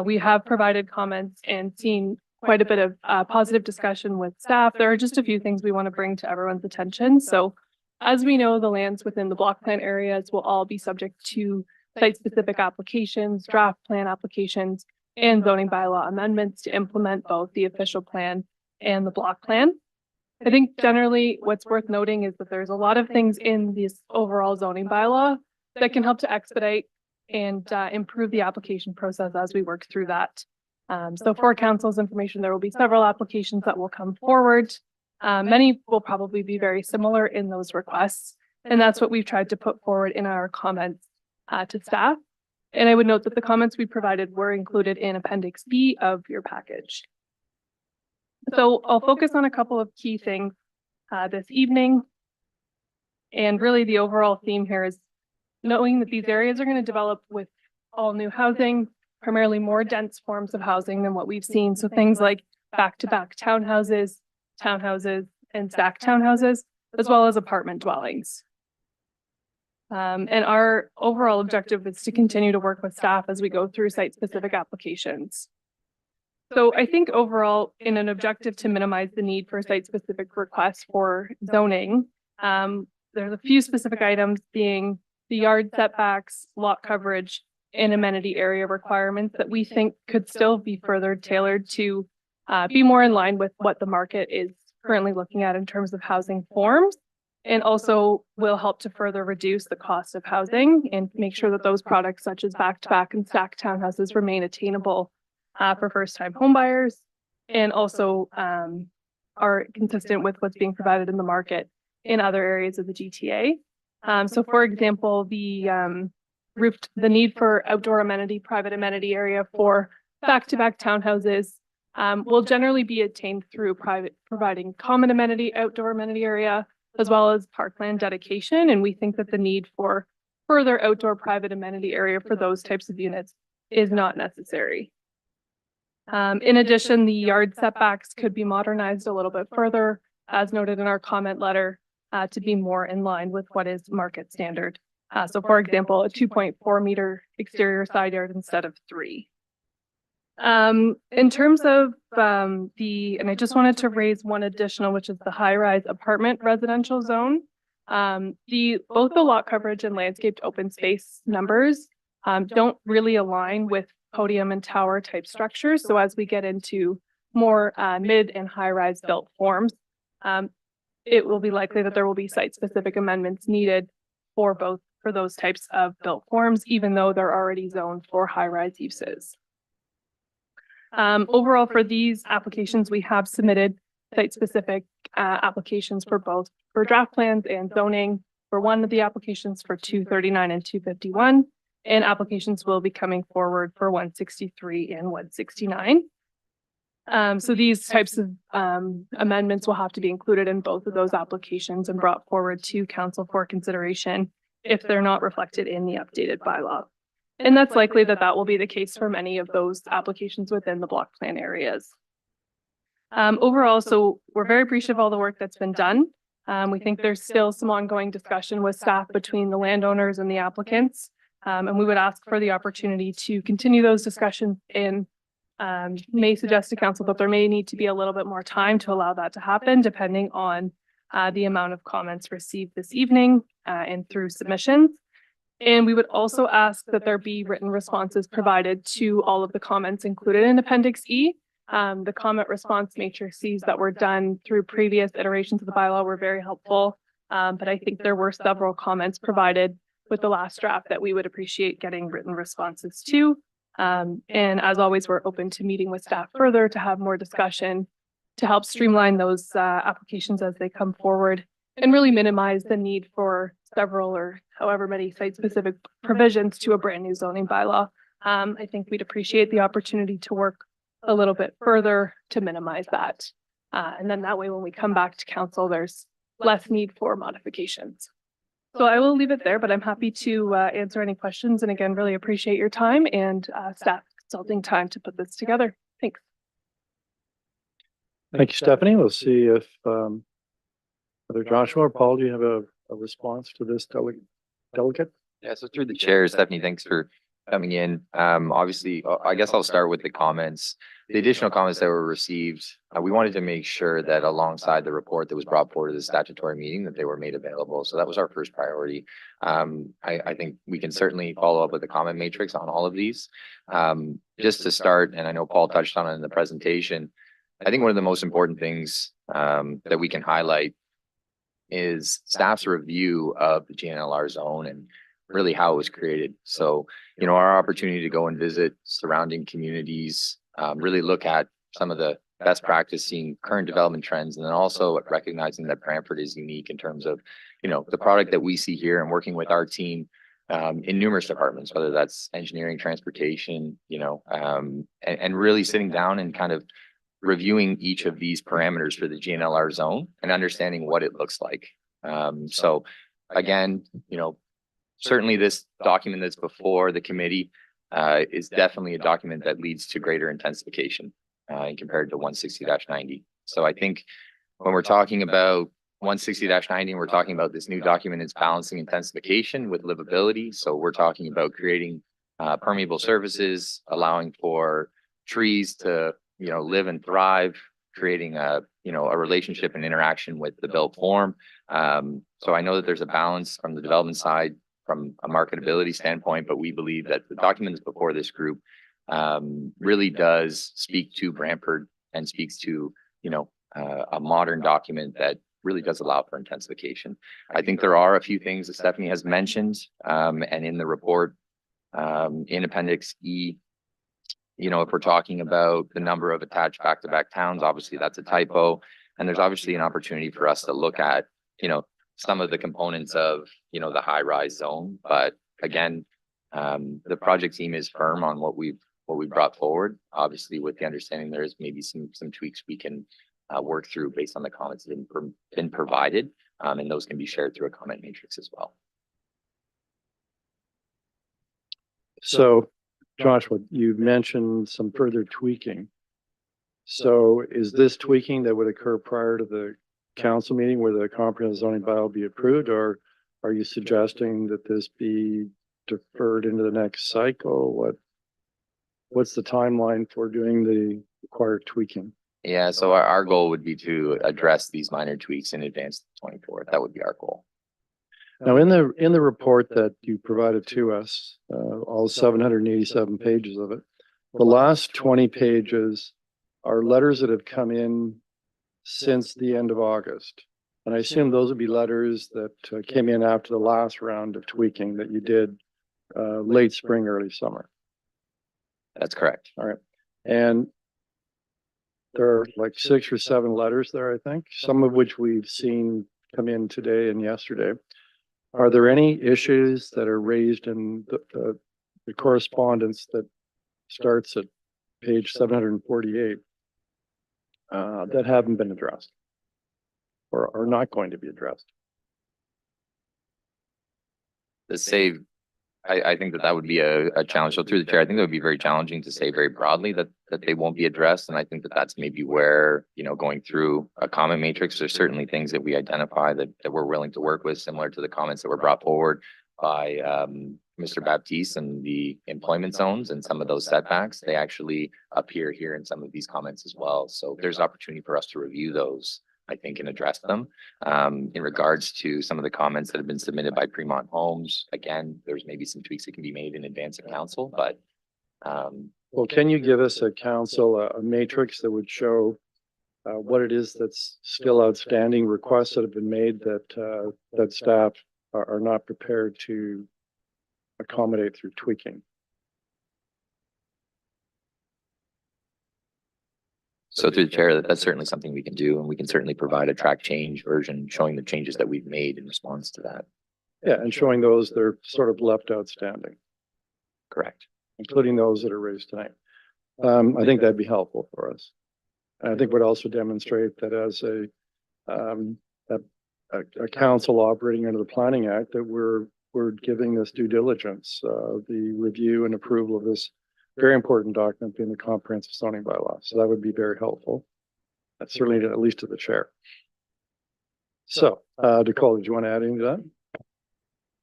Speaker 19: We have provided comments and seen quite a bit of positive discussion with staff. There are just a few things we want to bring to everyone's attention. So as we know, the lands within the block plan areas will all be subject to site-specific applications, draft plan applications, and zoning bylaw amendments to implement both the official plan and the block plan. I think generally what's worth noting is that there's a lot of things in this overall zoning bylaw that can help to expedite and improve the application process as we work through that. So for council's information, there will be several applications that will come forward. Many will probably be very similar in those requests, and that's what we've tried to put forward in our comments to staff. And I would note that the comments we provided were included in Appendix B of your package. So I'll focus on a couple of key things this evening. And really the overall theme here is knowing that these areas are going to develop with all new housing, primarily more dense forms of housing than what we've seen. So things like back-to-back townhouses, and stacked townhouses, as well as apartment dwellings. And our overall objective is to continue to work with staff as we go through site-specific applications. So I think overall, in an objective to minimize the need for site-specific requests for zoning, there's a few specific items being the yard setbacks, lot coverage, and amenity area requirements that we think could still be further tailored to be more in line with what the market is currently looking at in terms of housing forms, and also will help to further reduce the cost of housing and make sure that those products such as back-to-back and stacked townhouses remain attainable for first-time homebuyers, and also are consistent with what's being provided in the market in other areas of the GTA. So for example, the need for outdoor amenity, private amenity area for back-to-back townhouses will generally be attained through providing common amenity, outdoor amenity area, as well as parkland dedication. And we think that the need for further outdoor private amenity area for those types of units is not necessary. In addition, the yard setbacks could be modernized a little bit further, as noted in our comment letter, to be more in line with what is market standard. So for example, a 2.4 meter exterior side yard instead of 3. In terms of and I just wanted to raise one additional, which is the high-rise apartment residential zone. Both the lot coverage and landscaped open space numbers don't really align with podium and tower type structures. So as we get into more mid and high rise built forms, it will be likely that there will be site specific amendments needed for those types of built forms, even though they're already zoned for high rise uses. Overall, for these applications, we have submitted site specific applications for both for draft plans and zoning for one of the applications for 239 and 251, and applications will be coming forward for 163 and 169. So these types of amendments will have to be included in both of those applications and brought forward to council for consideration if they're not reflected in the updated bylaw. And that's likely that will be the case for many of those applications within the block plan areas. Overall, so we're very appreciative of all the work that's been done. We think there's still some ongoing discussion with staff between the landowners and the applicants. And we would ask for the opportunity to continue those discussions and may suggest to council that there may need to be a little bit more time to allow that to happen, depending on the amount of comments received this evening and through submissions. And we would also ask that there be written responses provided to all of the comments included in Appendix E. The comment response matrices that were done through previous iterations of the bylaw were very helpful. But I think there were several comments provided with the last draft that we would appreciate getting written responses to. And as always, we're open to meeting with staff further to have more discussion to help streamline those applications as they come forward and really minimize the need for several or however many site-specific provisions to a brand new zoning bylaw. I think we'd appreciate the opportunity to work a little bit further to minimize that. And then that way, when we come back to council, there's less need for modifications. So I will leave it there, but I'm happy to answer any questions. And again, really appreciate your time and staff consulting time to put this together. Thanks.
Speaker 2: Thank you, Stephanie. We'll see if either Joshua or Paul, do you have a response to this delegate?
Speaker 1: Yeah, so through the chair, Stephanie, thanks for coming in. Obviously, I guess I'll start with the comments. The additional comments that were received, we wanted to make sure that alongside the report that was brought forward to the statutory meeting, that they were made available. So that was our first priority. I think we can certainly follow up with the comment matrix on all of these. Just to start, and I know Paul touched on it in the presentation, I think one of the most important things that we can highlight is staff's review of the GNLR zone and really how it was created. So, you know, our opportunity to go and visit surrounding communities, really look at some of the best practice, seeing current development trends, and then also recognizing that Brantford is unique in terms of, you know, the product that we see here and working with our team in numerous departments, whether that's engineering, transportation, you know, and really sitting down and kind of reviewing each of these parameters for the GNLR zone and understanding what it looks like. So again, you know, certainly this document that's before the committee is definitely a document that leads to greater intensification compared to 160-90. So I think when we're talking about 160-90, we're talking about this new document is balancing intensification with livability. So we're talking about creating permeable surfaces, allowing for trees to, you know, live and thrive, creating a, you know, a relationship and interaction with the built form. So I know that there's a balance from the development side, from a marketability standpoint, but we believe that the documents before this group really does speak to Brantford and speaks to, you know, a modern document that really does allow for intensification. I think there are a few things that Stephanie has mentioned, and in the report, in Appendix E, you know, if we're talking about the number of attached back-to-back towns, obviously that's a typo. And there's obviously an opportunity for us to look at, you know, some of the components of, you know, the high-rise zone. But again, the project team is firm on what we brought forward, obviously with the understanding there is maybe some tweaks we can work through based on the comments that have been provided. And those can be shared through a comment matrix as well.
Speaker 2: So Joshua, you mentioned some further tweaking. So is this tweaking that would occur prior to the council meeting where the comprehensive zoning bylaw be approved, or are you suggesting that this be deferred into the next cycle? What's the timeline for doing the required tweaking?
Speaker 1: Yeah, so our goal would be to address these minor tweaks in advance of the 24th. That would be our goal.
Speaker 2: Now, in the report that you provided to us, all 787 pages of it, the last 20 pages are letters that have come in since the end of August. And I assume those would be letters that came in after the last round of tweaking that you did late spring, early summer.
Speaker 1: That's correct.
Speaker 2: All right. And there are like 6 or 7 letters there, I think, some of which we've seen come in today and yesterday. Are there any issues that are raised in the correspondence that starts at page 748 that haven't been addressed or are not going to be addressed?
Speaker 1: To say, I think that would be a challenge. So through the chair, I think that would be very challenging to say very broadly that they won't be addressed. And I think that that's maybe where, you know, going through a comment matrix, there's certainly things that we identify that we're willing to work with, similar to the comments that were brought forward by Mr. Baptiste and the employment zones and some of those setbacks. They actually appear here in some of these comments as well. So there's opportunity for us to review those, I think, and address them. In regards to some of the comments that have been submitted by Fremont Homes, again, there's maybe some tweaks that can be made in advance of council, but
Speaker 2: well, can you give us a council, a matrix that would show what it is that's still outstanding requests that have been made that that staff are not prepared to accommodate through tweaking?
Speaker 1: So through the chair, that's certainly something we can do, and we can certainly provide a track change version showing the changes that we've made in response to that.
Speaker 2: Yeah, and showing those that are sort of left outstanding.
Speaker 1: Correct.
Speaker 2: Including those that are raised tonight. I think that'd be helpful for us. And I think would also demonstrate that as a council operating under the Planning Act, that we're giving this due diligence, the review and approval of this very important document being the comprehensive zoning bylaw. So that would be very helpful. That's certainly at least to the chair. So, Nicole, did you want to add anything to that?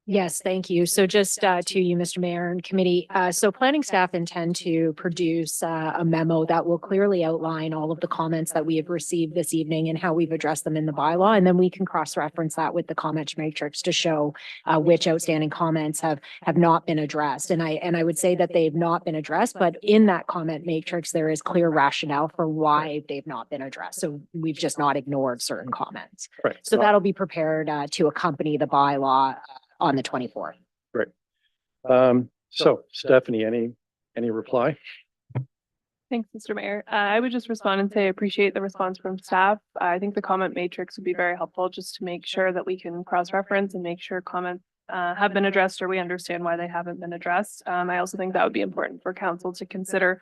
Speaker 14: Yes, thank you. So just to you, Mr. Mayor and committee, so planning staff intend to produce a memo that will clearly outline all of the comments that we have received this evening and how we've addressed them in the bylaw. And then we can cross-reference that with the comment matrix to show which outstanding comments have not been addressed. And I would say that they've not been addressed, but in that comment matrix, there is clear rationale for why they've not been addressed. So we've just not ignored certain comments.
Speaker 2: Right.
Speaker 14: So that'll be prepared to accompany the bylaw on the 24th.
Speaker 2: Great. So Stephanie, any reply?
Speaker 19: Thanks, Mr. Mayor. I would just respond and say I appreciate the response from staff. I think the comment matrix would be very helpful just to make sure that we can cross-reference and make sure comments have been addressed or we understand why they haven't been addressed. I also think that would be important for council to consider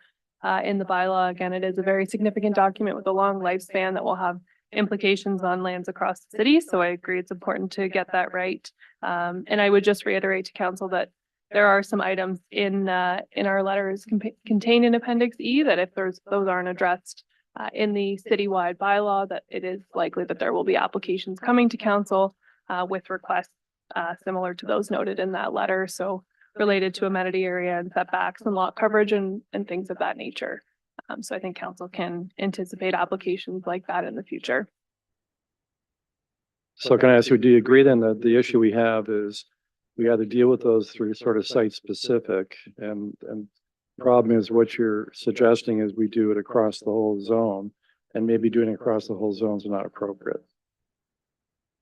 Speaker 19: in the bylaw. Again, it is a very significant document with a long lifespan that will have implications on lands across the city. So I agree it's important to get that right. And I would just reiterate to council that there are some items in our letters contained in Appendix E that if those aren't addressed in the citywide bylaw, that it is likely that there will be applications coming to council with requests similar to those noted in that letter. So related to amenity area and setbacks and lot coverage and things of that nature. So I think council can anticipate applications like that in the future.
Speaker 2: So can I ask you, do you agree then that the issue we have is we either deal with those through sort of site specific and problem is what you're suggesting is we do it across the whole zone and maybe doing it across the whole zones are not appropriate?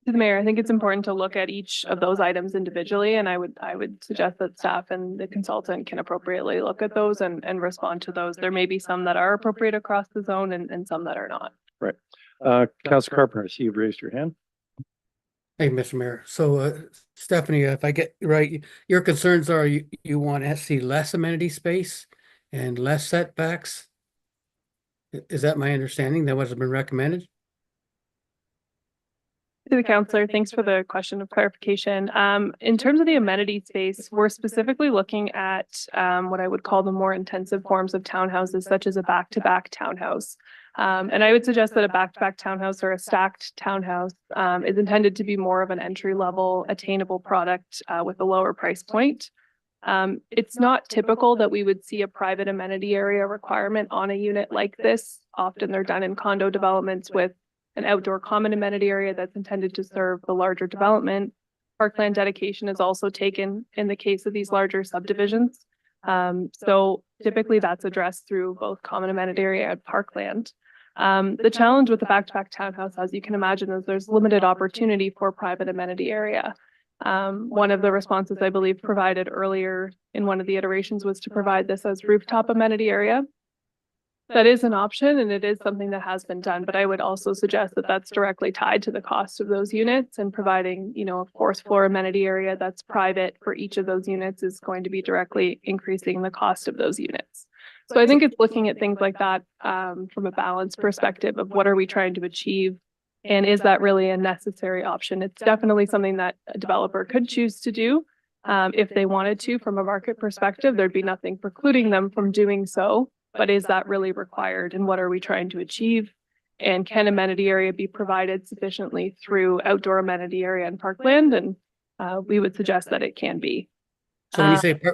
Speaker 19: To the mayor, I think it's important to look at each of those items individually, and I would suggest that staff and the consultant can appropriately look at those and respond to those. There may be some that are appropriate across the zone and some that are not.
Speaker 2: Right. Councilor Carpenter, I see you've raised your hand.
Speaker 9: Hey, Mr. Mayor. So Stephanie, if I get right, your concerns are you want to see less amenity space and less setbacks. Is that my understanding? That was been recommended?
Speaker 19: To the counselor, thanks for the question of clarification. In terms of the amenity space, we're specifically looking at what I would call the more intensive forms of townhouses, such as a back-to-back townhouse. And I would suggest that a back-to-back townhouse or a stacked townhouse is intended to be more of an entry-level attainable product with a lower price point. It's not typical that we would see a private amenity area requirement on a unit like this. Often they're done in condo developments with an outdoor common amenity area that's intended to serve the larger development. Parkland dedication is also taken in the case of these larger subdivisions. So typically that's addressed through both common amenity area and parkland. The challenge with the back-to-back townhouse, as you can imagine, is there's limited opportunity for private amenity area. One of the responses I believe provided earlier in one of the iterations was to provide this as rooftop amenity area. That is an option and it is something that has been done, but I would also suggest that that's directly tied to the cost of those units, and providing, you know, a fourth floor amenity area that's private for each of those units is going to be directly increasing the cost of those units. So I think it's looking at things like that from a balance perspective of what are we trying to achieve, and is that really a necessary option? It's definitely something that a developer could choose to do if they wanted to. From a market perspective, there'd be nothing precluding them from doing so. But is that really required, and what are we trying to achieve? And can amenity area be provided sufficiently through outdoor amenity area and parkland? And we would suggest that it can be.
Speaker 9: So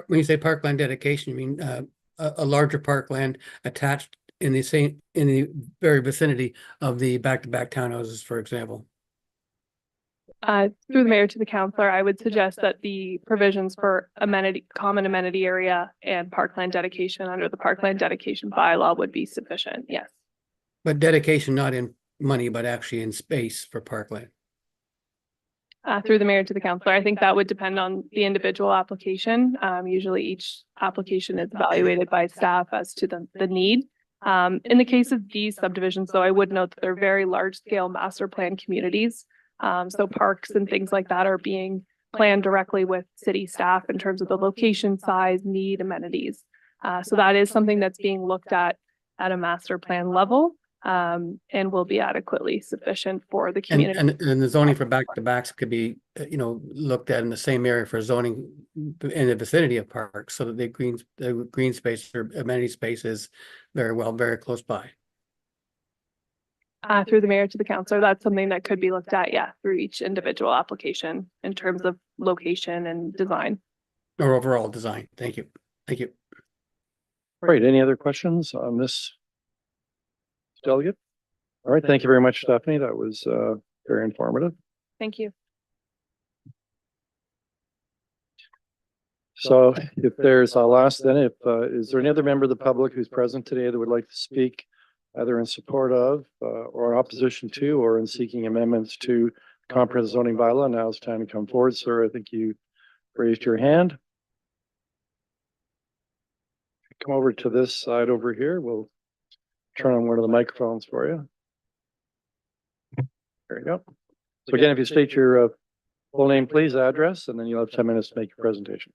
Speaker 9: when you say parkland dedication, you mean a larger parkland attached in the very vicinity of the back-to-back townhouses, for example?
Speaker 19: Through the mayor to the councillor, I would suggest that the provisions for common amenity area and parkland dedication under the parkland dedication bylaw would be sufficient, yes.
Speaker 9: But dedication not in money, but actually in space for parkland?
Speaker 19: Through the mayor to the councillor, I think that would depend on the individual application. Usually each application is evaluated by staff as to the need. In the case of these subdivisions, though, I would note that they're very large scale master plan communities. So parks and things like that are being planned directly with city staff in terms of the location, size, need, amenities. So that is something that's being looked at a master plan level, and will be adequately sufficient for the community.
Speaker 9: And the zoning for back-to-backs could be, you know, looked at in the same area for zoning in the vicinity of parks, so that the green space or amenity space is very close by.
Speaker 19: Through the mayor to the councillor, that's something that could be looked at, yeah, through each individual application in terms of location and design.
Speaker 9: Or overall design. Thank you. Thank you.
Speaker 2: All right, any other questions on this delegate? All right, thank you very much, Stephanie. That was very informative.
Speaker 19: Thank you.
Speaker 2: So if there's, I'll ask then, if is there any other member of the public who's present today that would like to speak either in support of or in opposition to, or in seeking amendments to comprehensive zoning bylaw? Now it's time to come forward, sir. I think you raised your hand. Come over to this side over here. We'll turn on one of the microphones for you. There you go. So again, if you state your full name, please, address, and then you'll have 10 minutes to make your presentation.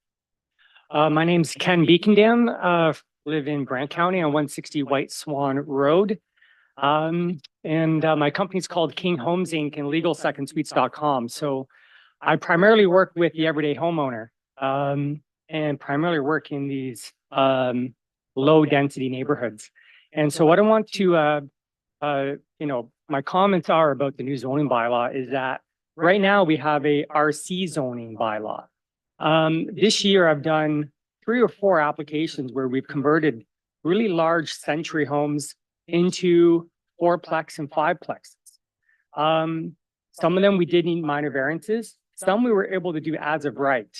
Speaker 6: My name's Ken Beekendam, live in Grant County on 160 White Swan Road. And my company's called King Homes Inc. and LegalSecondSuites.com. So I primarily work with the everyday homeowner and primarily work in these low density neighborhoods. And so what I want to, you know, my comments are about the new zoning bylaw is that right now we have a RC zoning bylaw. This year I've done 3 or 4 applications where we've converted really large century homes into 4-plex and 5-plexes. Some of them we did need minor variances. Some we were able to do as of right,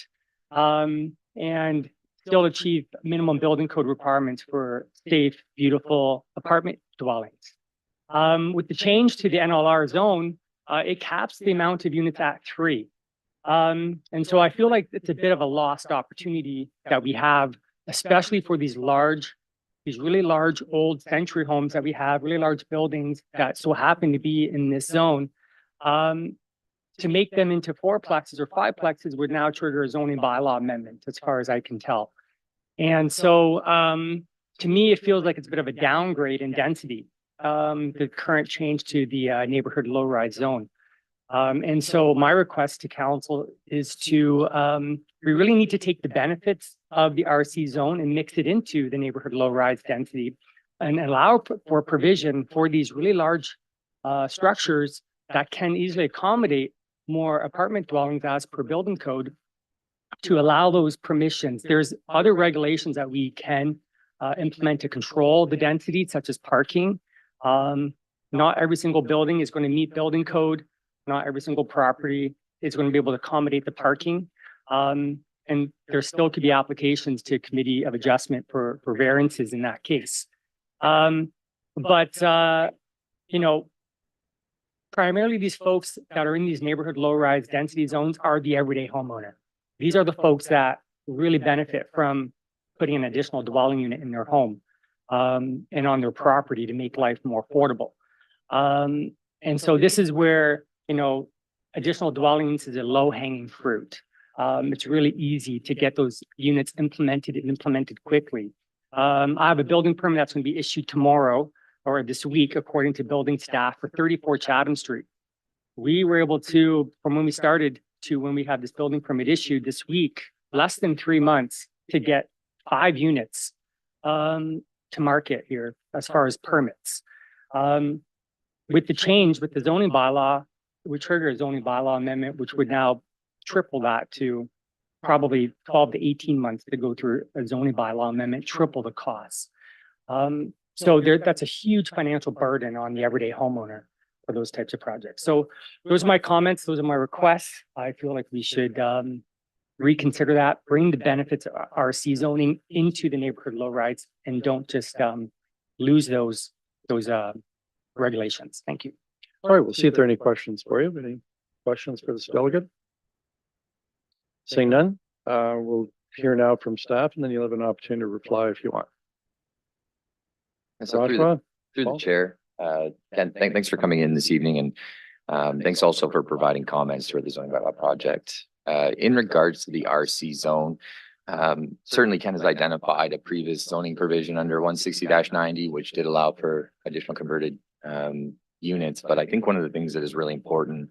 Speaker 6: and still achieve minimum building code requirements for safe, beautiful apartment dwellings. With the change to the NLR zone, it caps the amount of units at 3. And so I feel like it's a bit of a lost opportunity that we have, especially for these really large old century homes that we have, really large buildings that so happen to be in this zone. To make them into 4-plexes or 5-plexes would now trigger a zoning bylaw amendment, as far as I can tell. And so to me, it feels like it's a bit of a downgrade in density, the current change to the neighborhood low-rise zone. And so my request to council is to, we really need to take the benefits of the RC zone and mix it into the neighborhood low-rise density and allow for provision for these really large structures that can easily accommodate more apartment dwellings as per building code, to allow those permissions. There's other regulations that we can implement to control the density, such as parking. Not every single building is going to meet building code. Not every single property
Speaker 20: is going to be able to accommodate the parking. And there still could be applications to committee of adjustment for variances in that case. You know, primarily these folks that are in these neighborhood low-rise density zones are the everyday homeowner. These are the folks that really benefit from putting an additional dwelling unit in their home and on their property to make life more affordable. And so this is where, you know, additional dwelling units is a low-hanging fruit. It's really easy to get those units implemented and implemented quickly. I have a building permit that's going to be issued tomorrow or this week, according to building staff, for 34 Chatham Street. We were able to, from when we started to when we had this building permit issued this week, less than 3 months to get 5 units to market here as far as permits. With the change with the zoning bylaw, we trigger a zoning bylaw amendment, which would now triple that to probably 12 to 18 months to go through a zoning bylaw amendment, triple the cost. So that's a huge financial burden on the everyday homeowner for those types of projects. So those are my comments. Those are my requests. I feel like we should reconsider that, bring the benefits of RC zoning into the neighborhood low rise, and don't just lose those regulations. Thank you.
Speaker 2: All right, we'll see if there are any questions for you. Any questions for this delegate? Seeing none, we'll hear now from staff, and then you'll have an opportunity to reply if you want.
Speaker 1: And so through the chair, Ken, thanks for coming in this evening, and thanks also for providing comments for the zoning bylaw project. In regards to the RC zone, certainly Ken has identified a previous zoning provision under 160-90, which did allow for additional converted units. But I think one of the things that is really important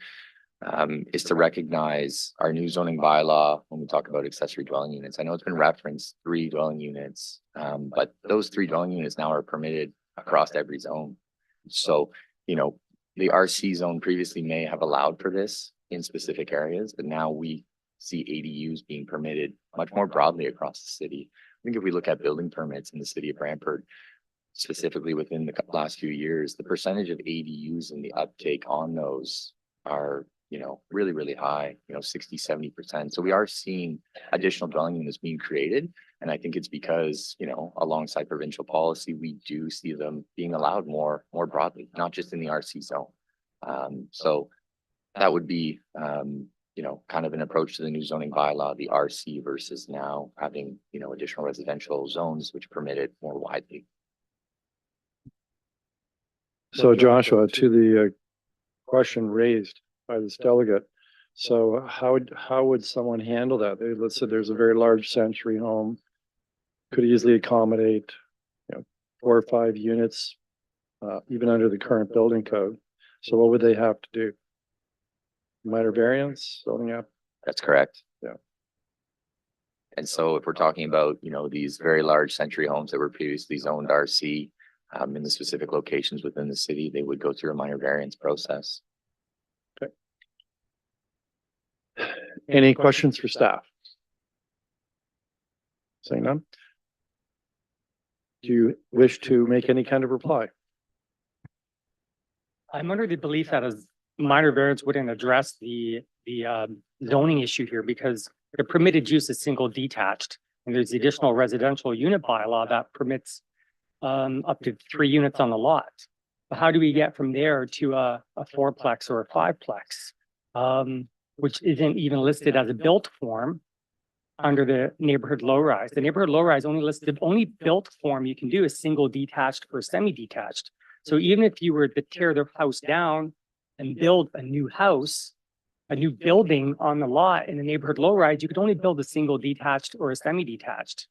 Speaker 1: is to recognize our new zoning bylaw when we talk about accessory dwelling units. I know it's been referenced 3 dwelling units, but those 3 dwelling units now are permitted across every zone. So, you know, the RC zone previously may have allowed for this in specific areas, but now we see ADUs being permitted much more broadly across the city. I think if we look at building permits in the city of Brantford, specifically within the last few years, the percentage of ADUs and the uptake on those are, you know, really, really high, you know, 60-70%. So we are seeing additional dwelling units being created. And I think it's because, you know, alongside provincial policy, we do see them being allowed more broadly, not just in the RC zone. So that would be, you know, kind of an approach to the new zoning bylaw, the RC versus now having, you know, additional residential zones which permit it more widely.
Speaker 2: So Joshua, to the question raised by this delegate. So how would someone handle that? Let's say there's a very large century home, could easily accommodate, you know, 4 or 5 units, even under the current building code. So what would they have to do? Minor variance, zoning up?
Speaker 1: That's correct.
Speaker 2: Yeah.
Speaker 1: And so if we're talking about, you know, these very large century homes that were previously zoned RC in the specific locations within the city, they would go through a minor variance process.
Speaker 2: Okay. Any questions for staff? Saying none? Do you wish to make any kind of reply?
Speaker 20: I'm under the belief that a minor variance wouldn't address the zoning issue here because the permitted use is single detached. And there's the additional residential unit bylaw that permits up to 3 units on the lot. But how do we get from there to a 4-plex or a 5-plex, which isn't even listed as a built form under the neighborhood low rise? The neighborhood low rise only built form you can do is single detached or semi-detached. So even if you were to tear the house down and build a new house, a new building on the lot in the neighborhood low rise, you could only build a single detached or a semi-detached.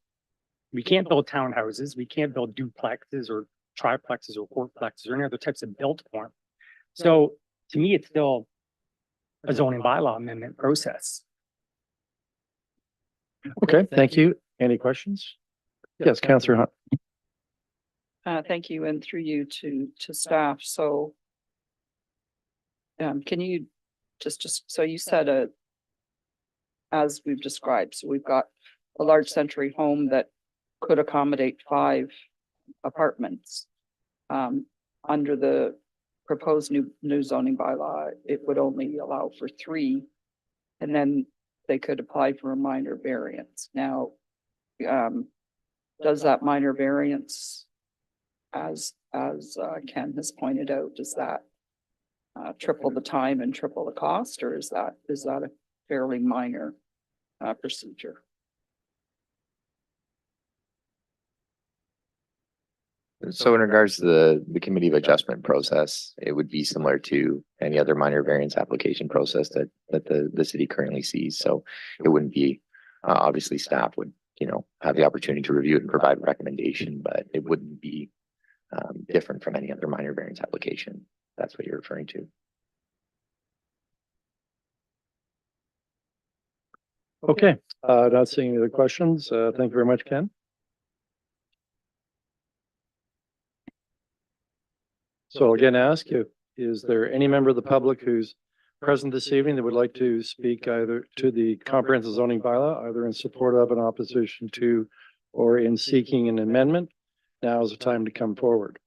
Speaker 20: We can't build townhouses. We can't build duplexes or triplexes or 4-plexes or any other types of built form. So to me, it's still a zoning bylaw amendment process.
Speaker 2: Okay, thank you. Any questions? Yes, Councillor Hunt.
Speaker 10: Thank you, and through you to staff. So can you just so you said as we've described, so we've got a large century home that could accommodate 5 apartments. Under the proposed new zoning bylaw, it would only allow for 3 And then they could apply for a minor variance. Now, does that minor variance, as Ken has pointed out, does that triple the time and triple the cost, or is that a fairly minor procedure?
Speaker 1: So in regards to the committee of adjustment process, it would be similar to any other minor variance application process that the city currently sees. So it wouldn't be, obviously staff would, have the opportunity to review it and provide recommendation, but it wouldn't be different from any other minor variance application. That's what you're referring to.
Speaker 2: Okay, not seeing any other questions. Thank you very much, Ken. So I'll again ask you, is there any member of the public who's present this evening that would like to speak either to the comprehensive zoning bylaw, either in support of, an opposition to, or in seeking an amendment? Now is the time to come forward.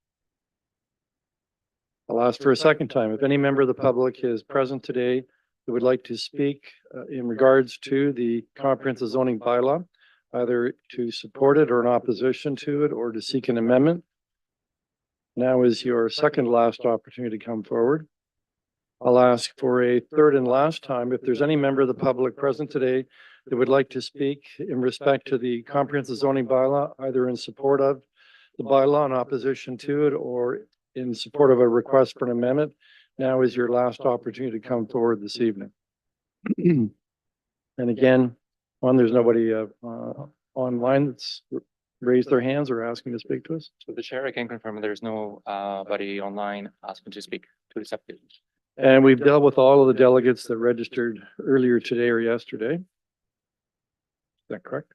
Speaker 2: I'll ask for a second time. If any member of the public is present today that would like to speak in regards to the comprehensive zoning bylaw, either to support it or in opposition to it, or to seek an amendment, now is your second last opportunity to come forward. I'll ask for a third and last time. If there's any member of the public present today that would like to speak in respect to the comprehensive zoning bylaw, either in support of the bylaw in opposition to it, or in support of a request for an amendment, now is your last opportunity to come forward this evening. And again, there's nobody online that's raised their hands or asking to speak to us.
Speaker 3: So the chair, I can confirm there's no body online asking to speak to this application.
Speaker 2: And we've dealt with all of the delegates that registered earlier today or yesterday. Is that correct?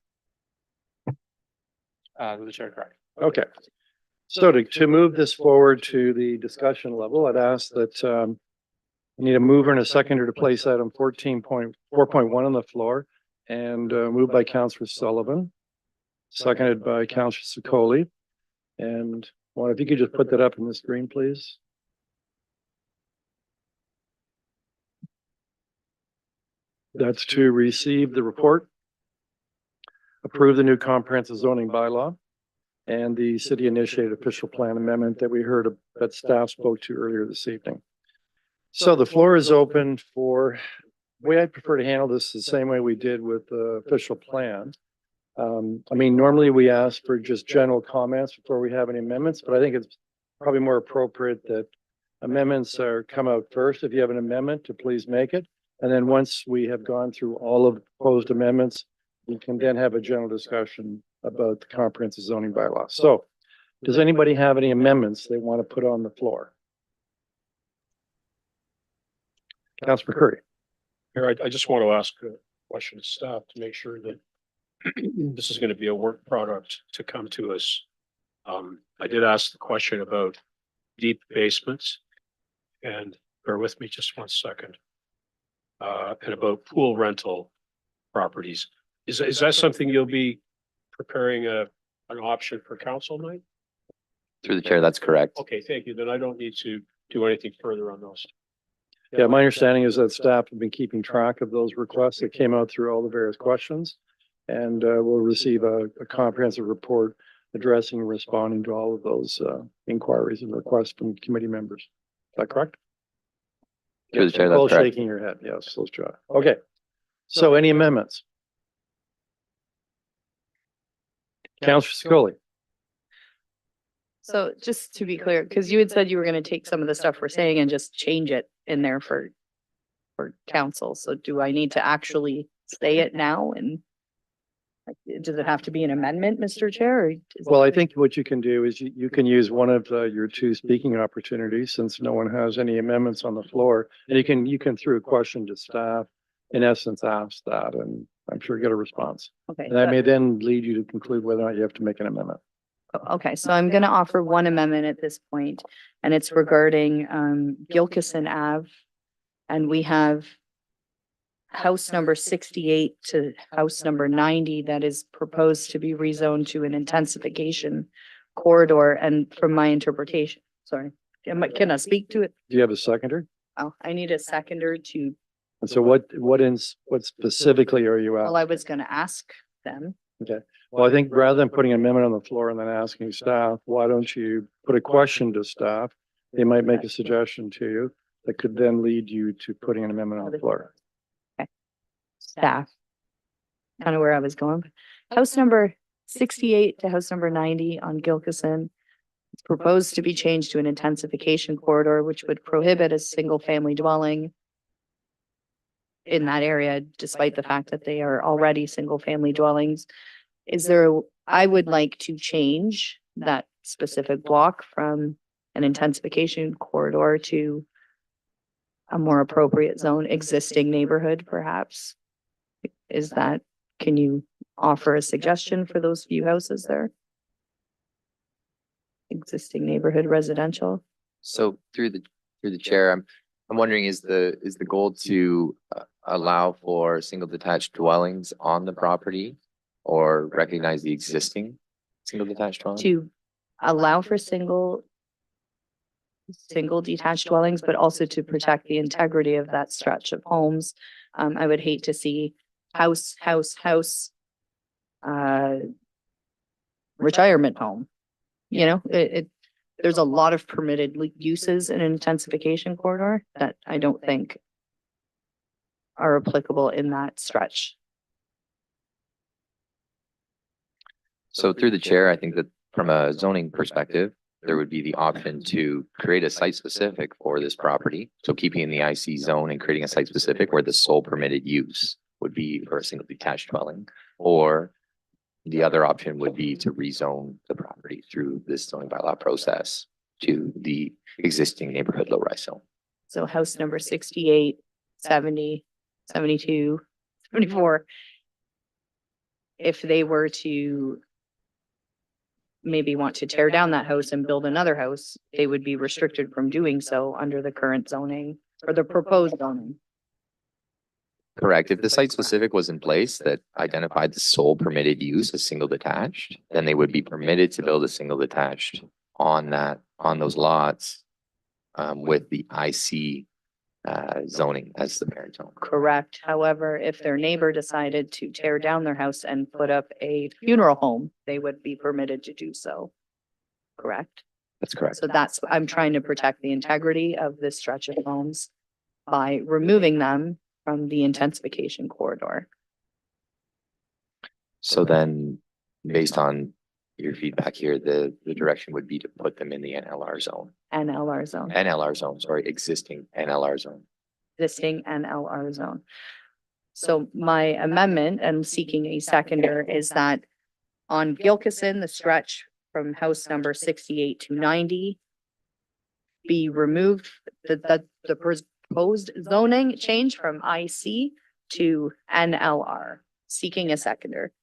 Speaker 3: The chair, correct.
Speaker 2: Okay. So to move this forward to the discussion level, I'd ask that we need a mover and a seconder to place item 14.4.1 on the floor, and moved by Councillor Sullivan, seconded by Councillor Sikoli. And if you could just put that up on the screen, please. That's to receive the report, approve the new comprehensive zoning bylaw, and the city initiated official plan amendment that we heard that staff spoke to earlier this evening. So the floor is open for, the way I prefer to handle this is the same way we did with the official plan. Normally we ask for just general comments before we have any amendments, but I think it's probably more appropriate that amendments come out first. If you have an amendment, to please make it. And then once we have gone through all of the proposed amendments, we can then have a general discussion about the comprehensive zoning bylaw. So does anybody have any amendments they want to put on the floor? Councillor McCurry.
Speaker 5: Here, I just want to ask a question of staff to make sure that this is going to be a work product to come to us. I did ask the question about deep basements, and bear with me just 1 second. And about pool rental properties. Is that something you'll be preparing an option for council night?
Speaker 1: Through the chair, that's correct.
Speaker 5: Okay, thank you. Then I don't need to do anything further on those.
Speaker 2: Yeah, my understanding is that staff have been keeping track of those requests that came out through all the various questions. And we'll receive a comprehensive report addressing and responding to all of those inquiries and requests from committee members. Is that correct?
Speaker 1: Through the chair,
Speaker 2: All
Speaker 1: that's correct.
Speaker 2: shaking your head. Yes, those two. Okay. So any amendments? Councillor Sikoli.
Speaker 8: So just to be clear, because you had said you were going to take some of the stuff we're saying and just change it in there for council. So do I need to actually say it now? And does it have to be an amendment, Mr. Chair?
Speaker 2: Well, I think what you can do is you can use one of your two speaking opportunities, since no one has any amendments on the floor. And you can through a question to staff, in essence, ask that, and I'm sure get a response.
Speaker 8: Okay.
Speaker 2: And that may then lead you to conclude whether or not you have to make an amendment.
Speaker 8: Okay, so I'm going to offer one amendment at this point, and it's regarding Gilkison Ave. And we have house number 68 to house number 90 that is proposed to be rezoned to an intensification corridor. And from my interpretation, sorry, can I speak to it?
Speaker 2: Do you have a seconder?
Speaker 8: Oh, I need a seconder to
Speaker 2: And so what specifically are you
Speaker 8: Well, I
Speaker 2: asking?
Speaker 8: was gonna ask them.
Speaker 2: Okay, well, I think rather than putting an amendment on the floor and then asking staff, why don't you put a question to staff? They might make a suggestion to you that could then lead you to putting an amendment on the floor.
Speaker 8: Staff. Kind of where I was going. House number 68 to house number 90 on Gilkison. It's proposed to be changed to an intensification corridor, which would prohibit a single family dwelling in that area, despite the fact that they are already single family dwellings. I would like to change that specific block from an intensification corridor to a more appropriate zone, existing neighborhood perhaps. Can you offer a suggestion for those few houses there? Existing neighborhood residential?
Speaker 1: So through the chair, I'm wondering, is the goal to allow for single detached dwellings on the property or recognize the existing single detached dwelling?
Speaker 8: To allow for single detached dwellings, but also to protect the integrity of that stretch of homes. I would hate to see house, retirement home. You know, there's a lot of permitted uses in an intensification corridor that I don't think are applicable in that stretch.
Speaker 1: So through the chair, I think that from a zoning perspective, there would be the option to create a site specific for this property. So keeping in the IC zone and creating a site specific where the sole permitted use would be for a single detached dwelling. Or the other option would be to rezone the property through this zoning bylaw process to the existing neighborhood low rise zone.
Speaker 8: So house number 68, 70, 72, 74. If they were to maybe want to tear down that house and build another house, they would be restricted from doing so under the current zoning or the proposed zoning.
Speaker 1: Correct. If the site specific was in place that identified the sole permitted use as single detached, then they would be permitted to build a single detached on those lots with the IC zoning as the parent zone.
Speaker 8: Correct. However, if their neighbor decided to tear down their house and put up a funeral home, they would be permitted to do so. Correct?
Speaker 1: That's correct.
Speaker 8: So I'm trying to protect the integrity of this stretch of homes by removing them from the intensification corridor.
Speaker 1: So then, based on your feedback here, the direction would be to put them in the NLR zone. NLR zone, sorry, existing NLR zone.
Speaker 8: Existing NLR zone. So my amendment and seeking a seconder is that on Gilkison, the stretch from house number 68 to 90 be removed, the proposed zoning change from IC to NLR, seeking a seconder,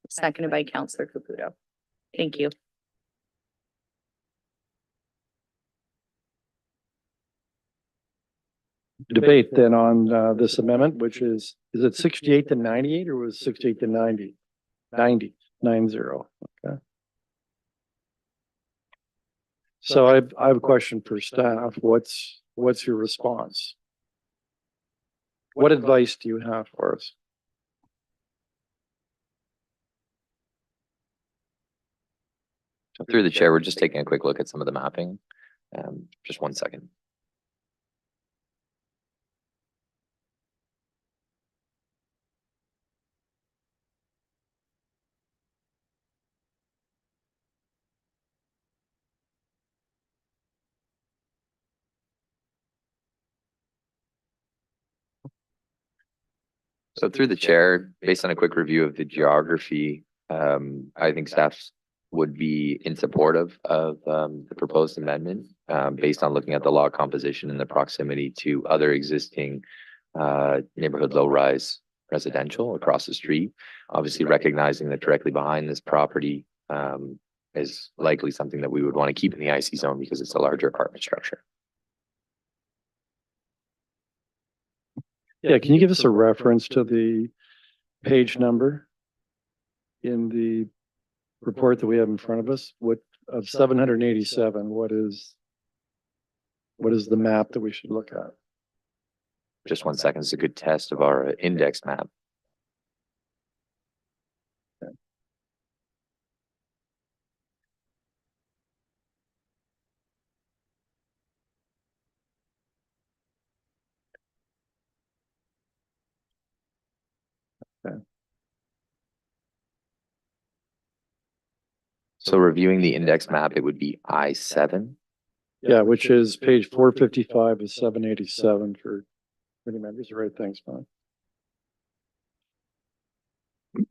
Speaker 8: seconded by Councillor Caputo. Thank you.
Speaker 2: Debate then on this amendment, which is it 68 to 98 or was 68 to 90? 90. Okay. So I have a question for staff. What's your response? What advice do you have for us?
Speaker 1: Through the chair, we're just taking a quick look at some of the mapping. Just 1 second. So through the chair, based on a quick review of the geography, I think staff would be in support of the proposed amendment, based on looking at the lot composition and the proximity to other existing neighborhood low-rise residential across the street. Obviously recognizing that directly behind this property is likely something that we would want to keep in the IC zone because it's a larger apartment structure.
Speaker 2: Yeah, can you give us a reference to the page number in the report that we have in front of us? What of 787, what is the map that we should look at?
Speaker 1: just 1 second. It's a good test of our index map. So reviewing the index map, it would be I-7.
Speaker 2: Yeah, which is page 455 to 787 for committee members. Right, thanks, Bob.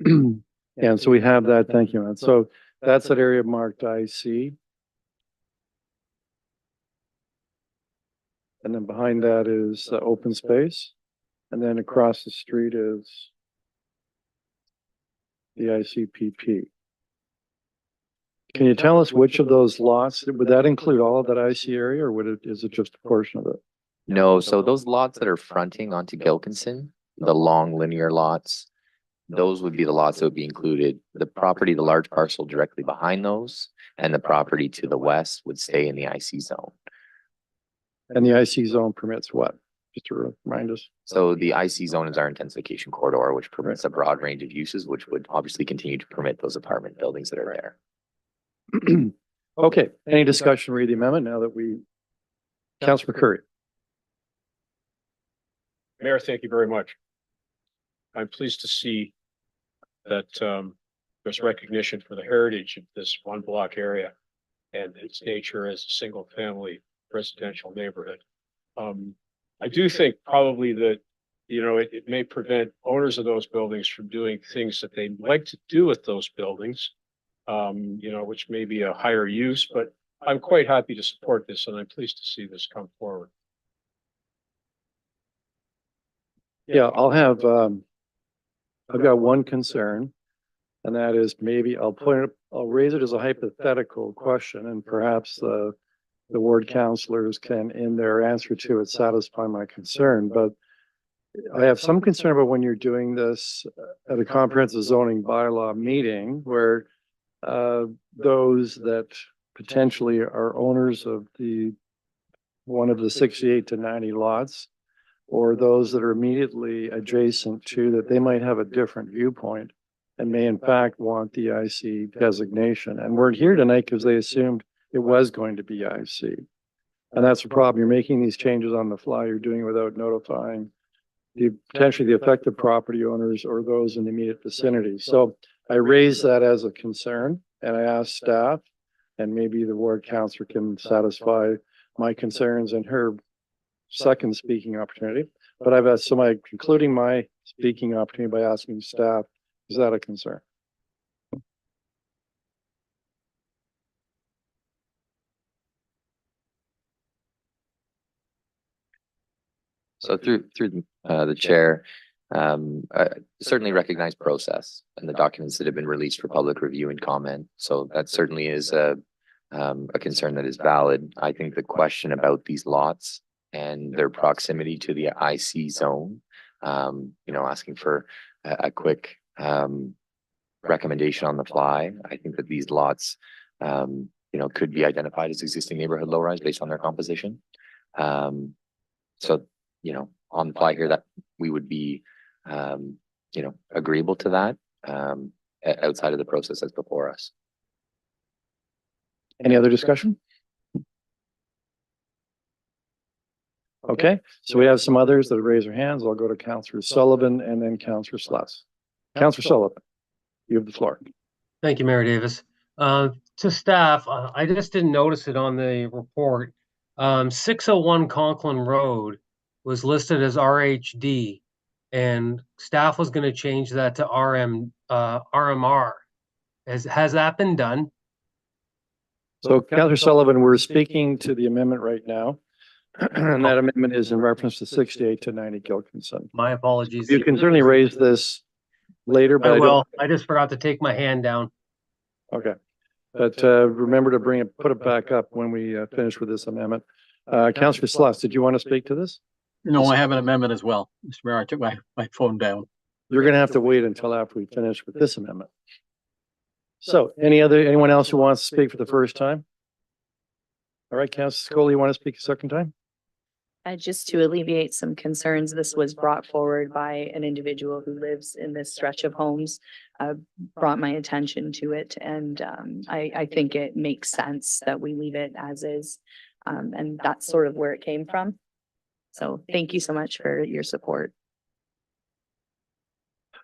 Speaker 2: And so we have that. Thank you, man. So that's that area marked IC. And then behind that is open space. And then across the street is the ICPP. Can you tell us which of those lots, would that include all of that IC area, or is it just a portion of it?
Speaker 1: No, so those lots that are fronting onto Gilkinson, the long linear lots, those would be the lots that would be included. The property, the large parcel directly behind those, and the property to the west would stay in the IC zone.
Speaker 2: And the IC zone permits what? Just to remind us.
Speaker 1: So the IC zone is our intensification corridor, which permits a broad range of uses, which would obviously continue to permit those apartment buildings that are there.
Speaker 2: Okay, any discussion, read the amendment now that Councilor Curry.
Speaker 5: Mayor, thank you very much. I'm pleased to see that there's recognition for the heritage of this one block area and its nature as a single family residential neighborhood. I do think probably that, it may prevent owners of those buildings from doing things that they'd like to do with those buildings, which may be a higher use, but I'm quite happy to support this and I'm pleased to see this come forward.
Speaker 2: Yeah, I've got one concern, and that is maybe I'll raise it as a hypothetical question, and perhaps the ward councilors can, in their answer to it, satisfy my concern. But I have some concern about when you're doing this at a comprehensive zoning bylaw meeting where those that potentially are owners of one of the 68 to 90 lots, or those that are immediately adjacent to that, they might have a different viewpoint and may in fact want the IC designation. And we're here tonight because they assumed it was going to be IC. And that's the problem. You're making these changes on the fly. You're doing it without notifying potentially the affected property owners or those in the immediate vicinity. So I raised that as a concern, and I asked staff, and maybe the ward councilor can satisfy my concerns in her second speaking opportunity. But I've asked, so concluding my speaking opportunity by asking staff, is that a concern?
Speaker 1: So through the chair, I certainly recognize process and the documents that have been released for public review and comment. So that certainly is a concern that is valid. I think the question about these lots and their proximity to the IC zone, asking for a quick recommendation on the fly. I think that these lots, could be identified as existing neighborhood low rise based on their composition. So, on the fly here, that we would be, agreeable to that outside of the process that's before us.
Speaker 2: Any other discussion? Okay, so we have some others that have raised their hands. I'll go to Councillor Sullivan and then Councillor Sluss. Councillor Sullivan, you have the floor.
Speaker 21: Thank you, Mayor Davis. To staff, I just didn't notice it on the report. 601 Conklin Road was listed as RHD, and staff was going to change that to RMR. Has that been done?
Speaker 2: So Councillor Sullivan, we're speaking to the amendment right now. And that amendment is in reference to 68 to 90 Gilkinson.
Speaker 21: My apologies.
Speaker 2: You can certainly raise this later, but
Speaker 21: I just forgot to take my hand down.
Speaker 2: Okay. But remember to put it back up when we finish with this amendment. Councillor Sluss, did you want to speak to this?
Speaker 7: No, I have an amendment as well. Mr. Mayor, I took my phone down.
Speaker 2: You're going to have to wait until after we finish with this amendment. So anyone else who wants to speak for the first time? All right, Councillor Scully, you want to speak a second time?
Speaker 8: Just to alleviate some concerns, this was brought forward by an individual who lives in this stretch of homes. Brought my attention to it, and I think it makes sense that we leave it as is. And that's sort of where it came from. So thank you so much for your support.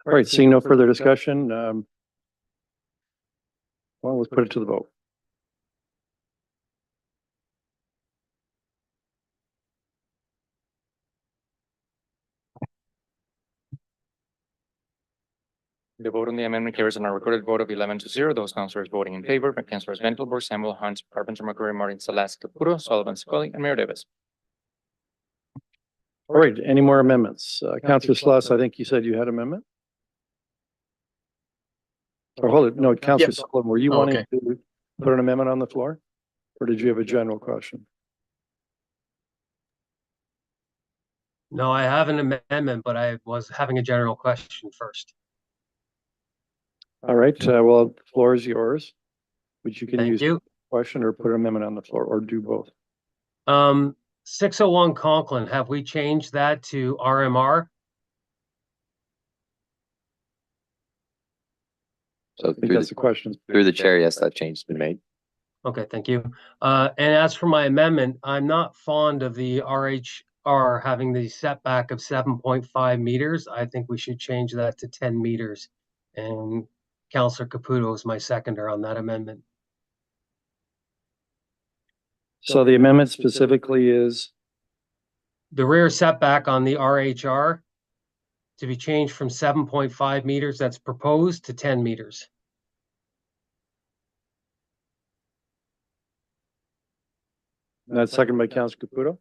Speaker 2: All right, seeing no further discussion, well, let's put it to the vote.
Speaker 3: The vote on the amendment carries on a recorded vote of 11-0. Those councillors voting in favor, Councillors Ventelberg, Samuel Hunt, Carpenter, McCurry, Martin Salas, Caputo, Sullivan, Scully, and Mayor Davis.
Speaker 2: All right, any more amendments? Councillor Sluss, I think you said you had amendment? Or hold it, no, Councillor Sullivan, were you
Speaker 7: Oh,
Speaker 2: wanting
Speaker 7: okay.
Speaker 2: to put an amendment on the floor? Or did you have a general question?
Speaker 21: No, I have an amendment, but I was having a general question first.
Speaker 2: All right, well, the floor is yours. Which you can
Speaker 21: Thank
Speaker 2: use
Speaker 21: you.
Speaker 2: question or put an amendment on the floor or do both.
Speaker 21: 601 Conklin, have we changed that to RMR?
Speaker 1: So
Speaker 2: I think that's the question.
Speaker 1: through the chair, yes, that change has been made.
Speaker 21: Okay, thank you. And as for my amendment, I'm not fond of the RHR having the setback of 7.5 meters. I think we should change that to 10 meters. And Councillor Caputo is my seconder on that amendment.
Speaker 2: So the amendment specifically is,
Speaker 21: The rear setback on the RHR to be changed from 7.5 meters that's proposed to 10 meters.
Speaker 2: that's second by Councillor Caputo.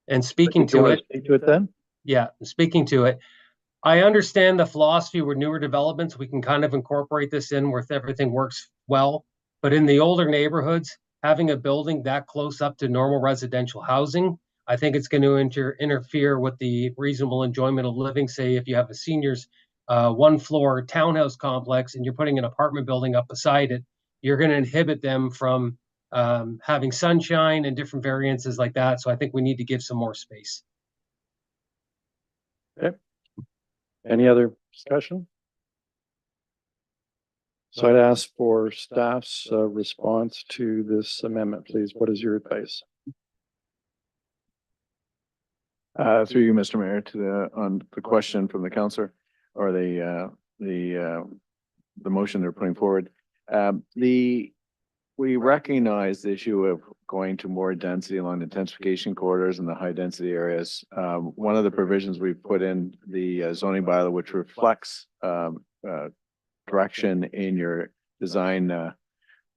Speaker 21: And speaking
Speaker 2: Do you
Speaker 21: to
Speaker 2: want
Speaker 21: it,
Speaker 2: to speak to it then?
Speaker 21: yeah, speaking to it, I understand the philosophy with newer developments. We can kind of incorporate this in where everything works well. But in the older neighborhoods, having a building that close up to normal residential housing, I think it's going to interfere with the reasonable enjoyment of living. Say if you have a seniors one floor townhouse complex and you're putting an apartment building up beside it, you're going to inhibit them from having sunshine and different variances like that. So I think we need to give some more space.
Speaker 2: Okay. Any other discussion? So I'd ask for staff's response to this amendment, please. What is your advice?
Speaker 4: Through you, Mr. Mayor, to on the question from the councillor or the motion they're putting forward. We recognize the issue of going to more density along the intensification corridors and the high density areas. One of the provisions we've put in the zoning bylaw, which reflects direction in your design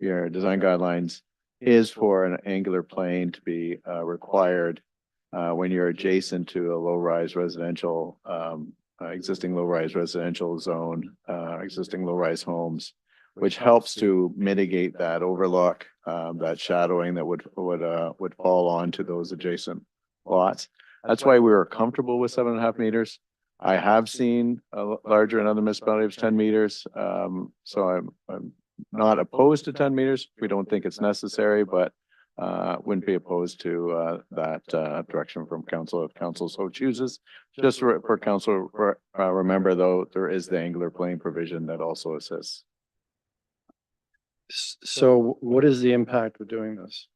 Speaker 4: guidelines, is for an angular plane to be required when you're adjacent to a low-rise residential, existing low-rise residential zone, existing low-rise homes, which helps to mitigate that overlook, that shadowing that would fall onto those adjacent lots. That's why we were comfortable with 7.5 meters. I have seen a larger in other municipalities, 10 meters. So I'm not opposed to 10 meters. We don't think it's necessary, but wouldn't be opposed to that direction from council if council so chooses. Just for council, remember though, there is the angular plane provision that also assists.
Speaker 2: So what is the impact of doing this?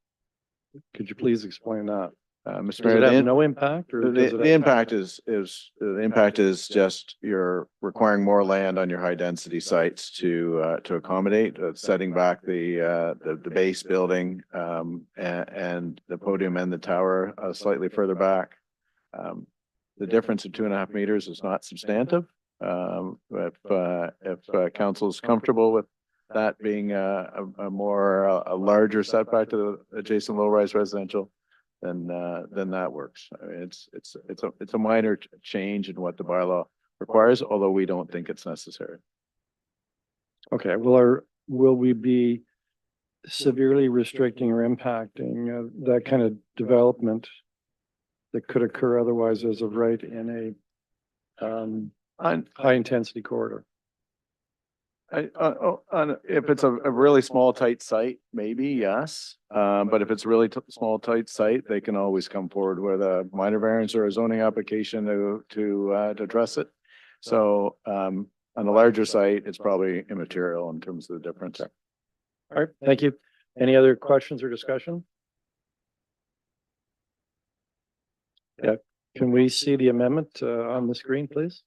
Speaker 2: Could you please explain that?
Speaker 4: Mr.
Speaker 2: Does
Speaker 4: Mayor,
Speaker 2: it have
Speaker 4: the
Speaker 2: no impact or does it
Speaker 4: the
Speaker 2: have-
Speaker 4: impact is just you're requiring more land on your high density sites to accommodate, setting back the base building and the podium and the tower slightly further back. The difference of 2.5 meters is not substantive. If council is comfortable with that being a larger setback to the adjacent low-rise residential, then that works. I mean, it's a minor change in what the bylaw requires, although we don't think it's necessary.
Speaker 2: Okay, will we be severely restricting or impacting that kind of development that could occur otherwise as of right in a high intensity corridor?
Speaker 4: If it's a really small, tight site, maybe, yes. But if it's really small, tight site, they can always come forward with a minor variance or a zoning application to address it. So, on a larger site, it's probably immaterial in terms of the difference.
Speaker 2: All right, thank you. Any other questions or discussion? Yeah, can we see the amendment on the screen, please?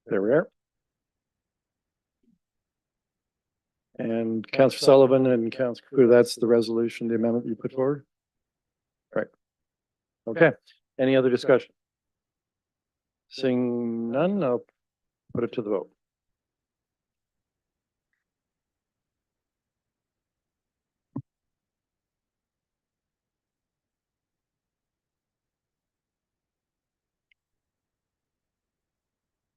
Speaker 2: There we are. And Councillor Sullivan and Councillor Caputo, that's the resolution, the amendment you put forward? Right. Okay, any other discussion? Seeing none, I'll put it to the vote.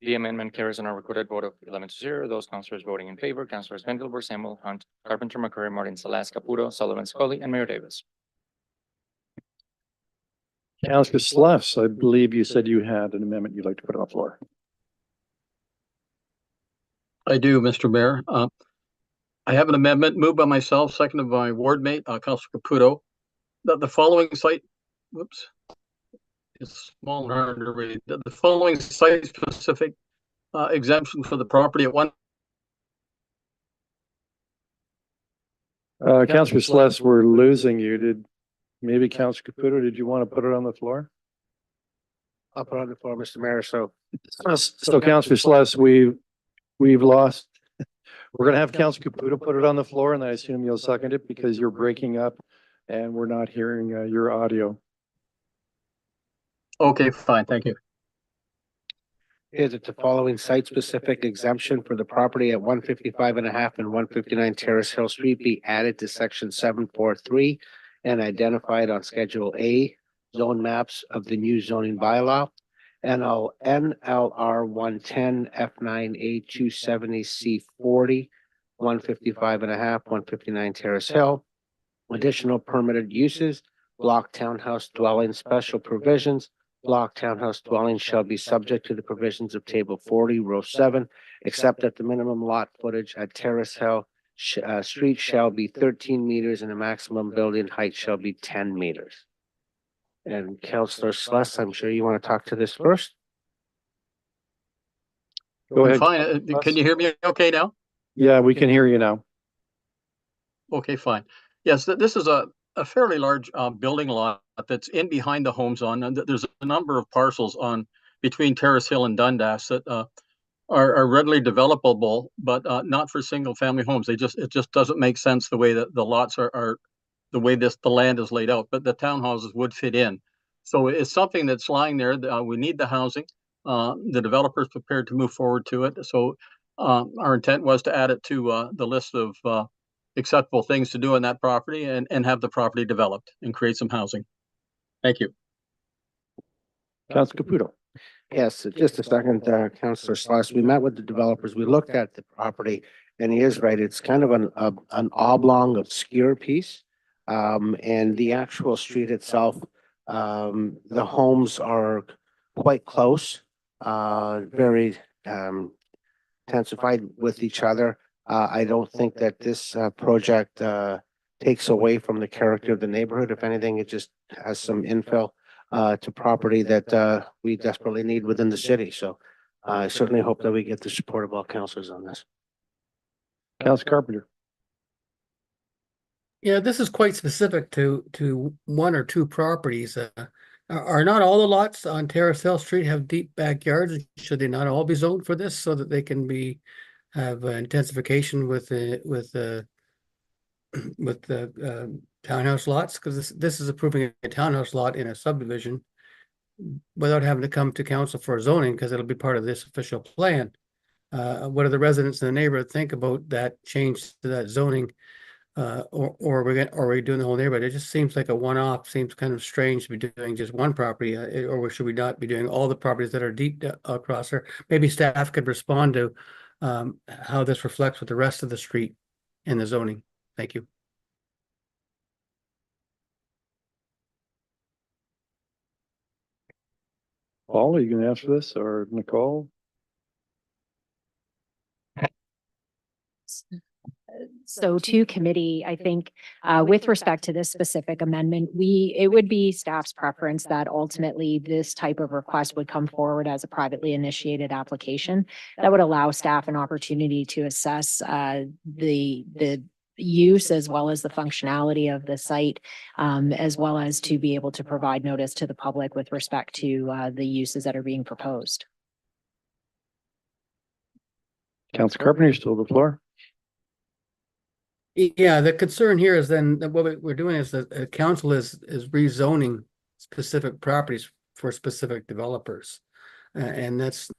Speaker 3: The amendment carries on a recorded vote of 11-0. Those councillors voting in favor, Councillors Vendelbo, Samuel Hunt, Carpenter, McCurry, Martin Salas, Caputo, Sullivan, Scully, and Mayor Davis.
Speaker 2: Councillor Sluss, I believe you said you had an amendment you'd like to put on the floor.
Speaker 7: I do, Mr. Mayor. I have an amendment moved by myself, seconded by ward mate, Councillor Caputo, that the following site, whoops, it's small and hard to read, that the following site-specific exemption for the property at one.
Speaker 2: Councillor Sluss, we're losing you. Maybe Councillor Caputo, did you want to put it on the floor?
Speaker 18: I'll put it on the floor, Mr. Mayor. So
Speaker 2: Councillor Sluss, we've lost. We're gonna have Councillor Caputo put it on the floor, and I assume you'll second it because you're breaking up and we're not hearing your audio.
Speaker 7: Okay, fine, thank you.
Speaker 18: is it the following site-specific exemption for the property at 155.5 and 159 Terrace Hill Street be added to section 743 and identified on Schedule A zone maps of the new zoning bylaw. NLR 110 F9A 270 C40 155.5 159 Terrace Hill. Additional permitted uses, block townhouse dwelling special provisions. Block townhouse dwellings shall be subject to the provisions of table 40, row 7, except that the minimum lot footage at Terrace Hill street shall be 13 meters and the maximum building height shall be 10 meters. And Councillor Sluss, I'm sure you want to talk to this first.
Speaker 2: Go ahead.
Speaker 7: Fine. Can you hear me okay now?
Speaker 2: Yeah, we can hear you now.
Speaker 7: Okay, fine. Yes, this is a fairly large building lot that's in behind the homes on, and there's a number of parcels on between Terrace Hill and Dundas that are readily developable, but not for single family homes. It just doesn't make sense the way that the lots are the way the land is laid out, but the townhouses would fit in. So it's something that's lying there. We need the housing. The developer is prepared to move forward to it. So our intent was to add it to the list of acceptable things to do on that property and have the property developed and create some housing. Thank you.
Speaker 2: Councillor Caputo.
Speaker 18: Yes, just a second, Councillor Sluss. We met with the developers. We looked at the property and he is right. It's kind of an oblong obscure piece. And the actual street itself, the homes are quite close, very intensified with each other. I don't think that this project takes away from the character of the neighborhood. If anything, it just has some infill to property that we desperately need within the city. So I certainly hope that we get the support of all councillors on this.
Speaker 2: Councillor Carpenter.
Speaker 9: Yeah, this is quite specific to one or two properties. Are not all the lots on Terrace Hill Street have deep backyards? Should they not all be zoned for this so that they can have intensification with the townhouse lots? Because this is approving a townhouse lot in a subdivision without having to come to council for zoning, because it'll be part of this official plan. What do the residents in the neighborhood think about that change to that zoning or are we doing the whole neighborhood? It just seems like a one-off, seems kind of strange to be doing just one property, or should we not be doing all the properties that are deep across there? Maybe staff could respond to how this reflects with the rest of the street in the zoning. Thank you.
Speaker 2: Paul, are you going to answer this, or Nicole?
Speaker 14: So to committee, I think with respect to this specific amendment, it would be staff's preference that ultimately this type of request would come forward as a privately initiated application. That would allow staff an opportunity to assess the use as well as the functionality of the site, as well as to be able to provide notice to the public with respect to the uses that are being proposed.
Speaker 2: Councilor Carpenter, still the floor.
Speaker 9: Yeah, the concern here is then that what we're doing is that the council is rezoning specific properties for specific developers. And that's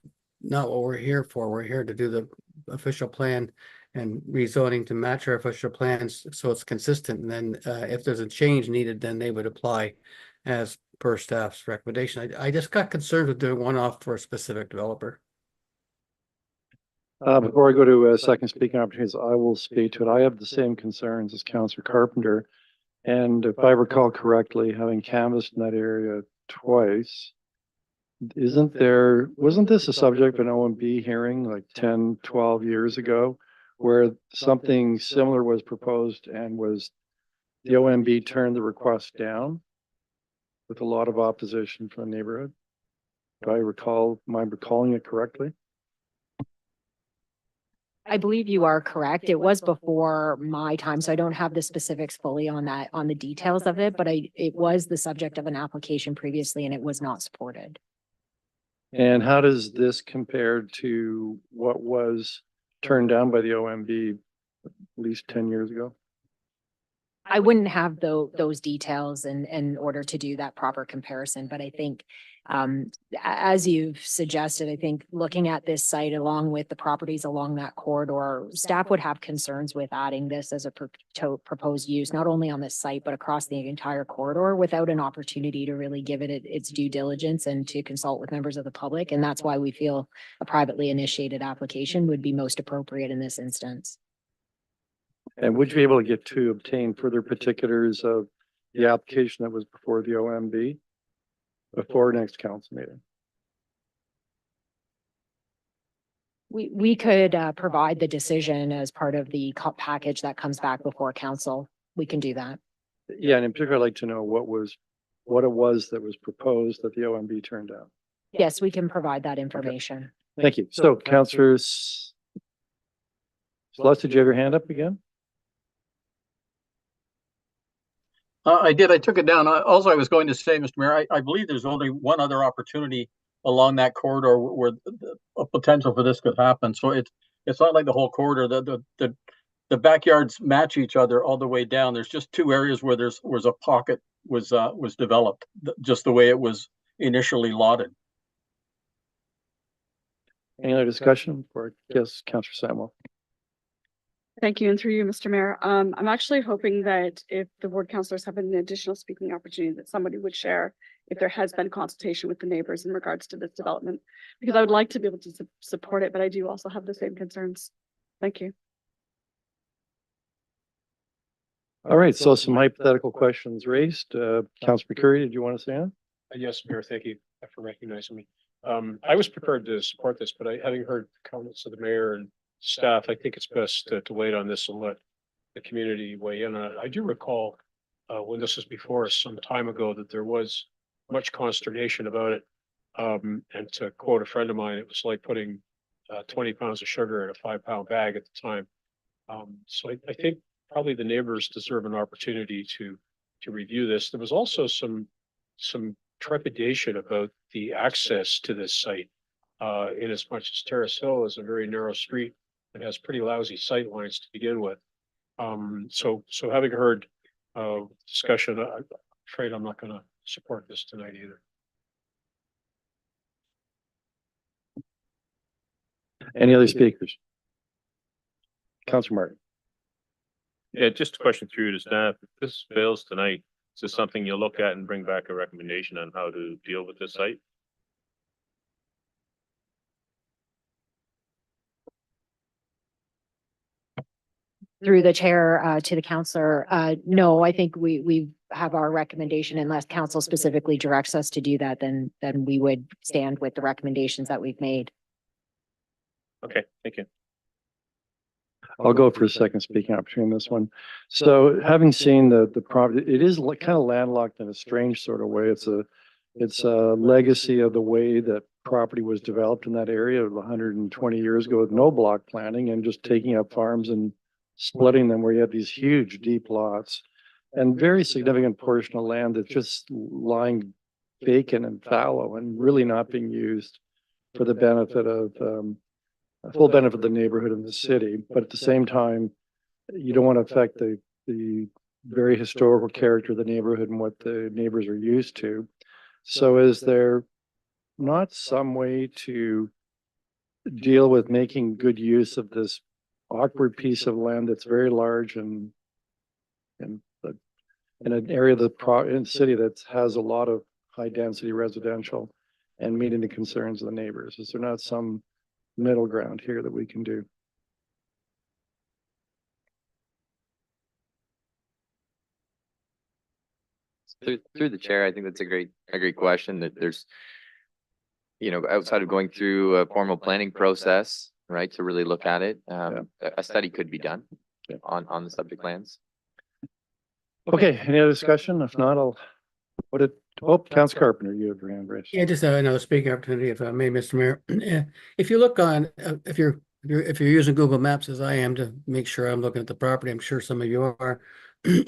Speaker 9: not what we're here for. We're here to do the official plan and rezoning to match our official plans so it's consistent. And then if there's a change needed, then they would apply as per staff's recommendation. I just got concerned with doing one off for a specific developer.
Speaker 2: Before I go to second speaking opportunities, I will speak to it. I have the same concerns as Councilor Carpenter. And if I recall correctly, having canvassed in that area twice, wasn't this a subject of an OMB hearing like 10, 12 years ago, where something similar was proposed and the OMB turned the request down with a lot of opposition from the neighborhood? Am I recalling it correctly?
Speaker 14: I believe you are correct. It was before my time, so I don't have the specifics fully on that, on the details of it, but it was the subject of an application previously and it was not supported.
Speaker 2: And how does this compare to what was turned down by the OMB at least 10 years ago?
Speaker 14: I wouldn't have those details in order to do that proper comparison, but I think as you've suggested, I think looking at this site along with the properties along that corridor, staff would have concerns with adding this as a proposed use, not only on this site, but across the entire corridor without an opportunity to really give it its due diligence and to consult with members of the public. And that's why we feel a privately initiated application would be most appropriate in this instance.
Speaker 2: And would you be able to obtain further particulars of the application that was before the OMB before next council meeting?
Speaker 14: We could provide the decision as part of the package that comes back before council. We can do that.
Speaker 2: Yeah, and in particular, I'd like to know what it was that was proposed that the OMB turned down.
Speaker 14: Yes, we can provide that information.
Speaker 2: Thank you. So Councillors, Celeste, did you have your hand up again?
Speaker 7: I did. I took it down. Also, I was going to say, Mr. Mayor, I believe there's only one other opportunity along that corridor where a potential for this could happen. So it's not like the whole corridor. The backyards match each other all the way down. There's just two areas where was a pocket was developed, just the way it was initially lotted.
Speaker 2: Any other discussion for Councillor Samuel?
Speaker 11: Thank you, and through you, Mr. Mayor. I'm actually hoping that if the ward councilors have an additional speaking opportunity, that somebody would share if there has been consultation with the neighbors in regards to this development, because I would like to be able to support it, but I do also have the same concerns. Thank you.
Speaker 2: All right, so some hypothetical questions raised. Councillor McCurry, did you want to say anything?
Speaker 5: Yes, Mayor, thank you for recognizing me. I was prepared to support this, but having heard the comments of the mayor and staff, I think it's best to wait on this and let the community weigh in on it. I do recall when this was before us some time ago that there was much consternation about it. And to quote a friend of mine, it was like putting 20 pounds of sugar in a 5-pound bag at the time. So I think probably the neighbors deserve an opportunity to review this. There was also some trepidation about the access to this site. In as much as Terrace Hill is a very narrow street and has pretty lousy sight lines to begin with. So having heard discussion, I'm afraid I'm not going to support this tonight either.
Speaker 2: Any other speakers? Councillor Martin.
Speaker 5: Yeah, just a question through to staff. If this fails tonight, is this something you'll look at and bring back a recommendation on how to deal with this site?
Speaker 14: Through the chair to the counselor, no, I think we have our recommendation unless council specifically directs us to do that, then we would stand with the recommendations that we've made.
Speaker 5: Okay, thank you.
Speaker 2: I'll go for a second speaking opportunity on this one. So having seen the property, it is kind of landlocked in a strange sort of way. It's a legacy of the way that property was developed in that area of 120 years ago with no block planning and just taking up farms and splitting them where you have these huge deep lots and very significant portion of land that's just lying vacant and fallow and really not being used for the benefit of full benefit of the neighborhood and the city. But at the same time, you don't want to affect the very historical character of the neighborhood and what the neighbors are used to. So is there not some way to deal with making good use of this awkward piece of land that's very large and in an area of in the city that has a lot of high density residential and meeting the concerns of the neighbors? Is there not some middle ground here that we can do?
Speaker 1: Through the chair, I think that's a great question. That there's, outside of going through a formal planning process, right, to really look at it, a study could be done on the subject lands.
Speaker 2: Okay, any other discussion? If not, Councilor Carpenter, you have your hand raised.
Speaker 9: Yeah, just another speaking opportunity, if I may, Mr. Mayor. If you look on, if you're using Google Maps as I am to make sure I'm looking at the property, I'm sure some of you are.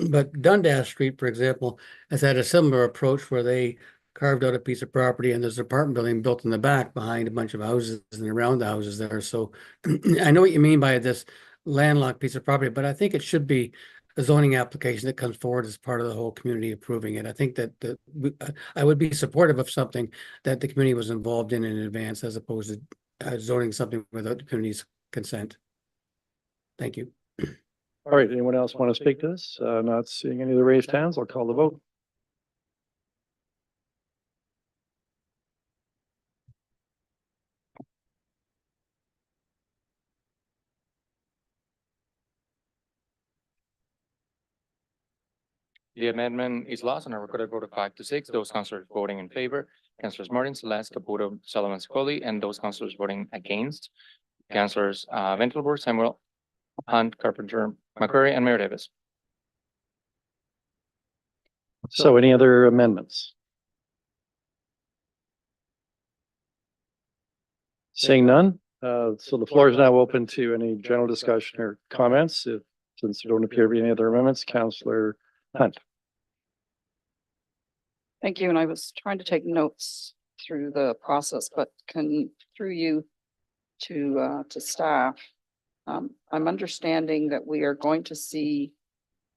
Speaker 9: But Dundas Street, for example, has had a similar approach where they carved out a piece of property and there's an apartment building built in the back behind a bunch of houses and around the houses there. So I know what you mean by this landlocked piece of property, but I think it should be a zoning application that comes forward as part of the whole community approving it. I think that I would be supportive of something that the community was involved in advance, as opposed to zoning something without the community's consent. Thank you.
Speaker 2: All right, anyone else want to speak to this? Not seeing any of the raised hands, I'll call the vote.
Speaker 3: The amendment is lost on a recorded vote of 5-6. Those councillors voting in favor, councillors Martin, Celeste, Caputo, Sullivan, Scully, and those councillors voting against, councillors Ventelbourg, Samuel, Hunt, Carpenter, McCreary, and Mayor Davis.
Speaker 2: So any other amendments? Seeing none, so the floor is now open to any general discussion or comments. Since there don't appear to be any other amendments, Councillor Hunt.
Speaker 10: Thank you. And I was trying to take notes through the process, but through you to staff. I'm understanding that we are going to see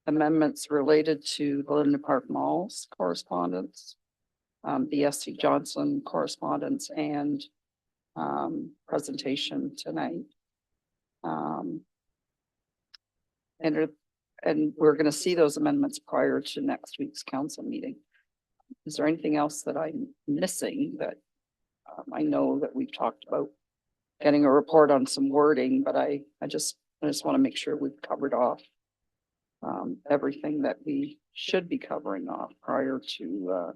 Speaker 10: amendments related to the Linden Park Malls correspondence, the SC Johnson correspondence, and presentation tonight. And we're going to see those amendments prior to next week's council meeting. Is there anything else that I'm missing that I know that we've talked about getting a report on some wording, but I just want to make sure we've covered off everything that we should be covering off prior to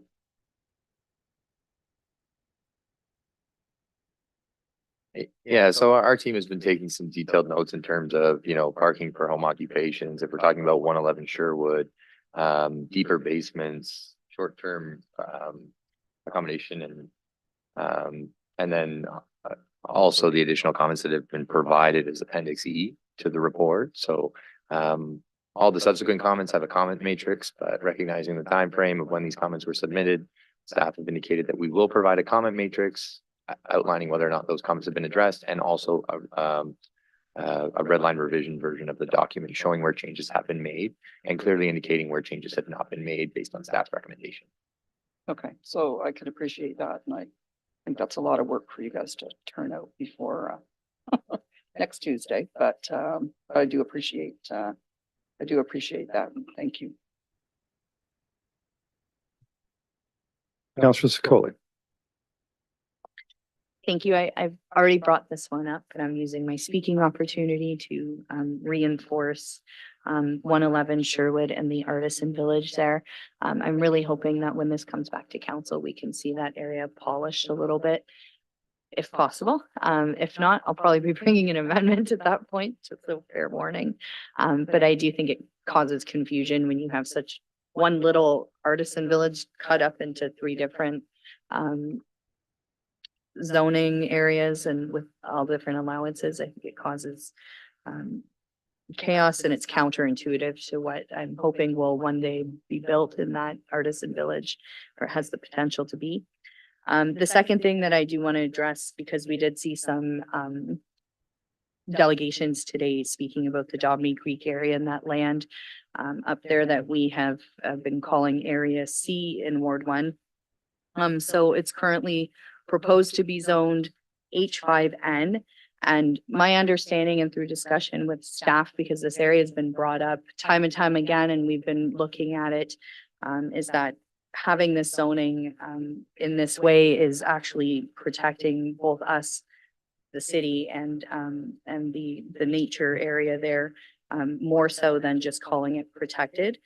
Speaker 1: Yeah, so our team has been taking some detailed notes in terms of, parking for home occupations. If we're talking about 111 Sherwood, deeper basements, short-term accommodation, and then also the additional comments that have been provided as Appendix E to the report. So all the subsequent comments have a comment matrix, but recognizing the time frame of when these comments were submitted, staff have indicated that we will provide a comment matrix outlining whether or not those comments have been addressed, and also a red line revision version of the document showing where changes have been made and clearly indicating where changes have not been made based on staff's recommendation.
Speaker 10: Okay, so I could appreciate that, and I think that's a lot of work for you guys to turn out before next Tuesday, but I do appreciate I do appreciate that. Thank you.
Speaker 2: Councillor Secoli.
Speaker 8: Thank you. I've already brought this one up, but I'm using my speaking opportunity to reinforce 111 Sherwood and the Artisan Village there. I'm really hoping that when this comes back to council, we can see that area polished a little bit, if possible. If not, I'll probably be bringing an amendment at that point, just a fair warning. But I do think it causes confusion when you have such one little artisan village cut up into three different zoning areas and with all different allowances. I think it causes chaos, and it's counterintuitive to what I'm hoping will one day be built in that artisan village, or has the potential to be. The second thing that I do want to address, because we did see some delegations today speaking about the Dobney Creek area and that land up there that we have been calling Area C in Ward 1. So it's currently proposed to be zoned H5N. And my understanding, and through discussion with staff, because this area has been brought up time and time again, and we've been looking at it, is that having this zoning in this way is actually protecting both us, the city, and the nature area there, more so than just calling it protected.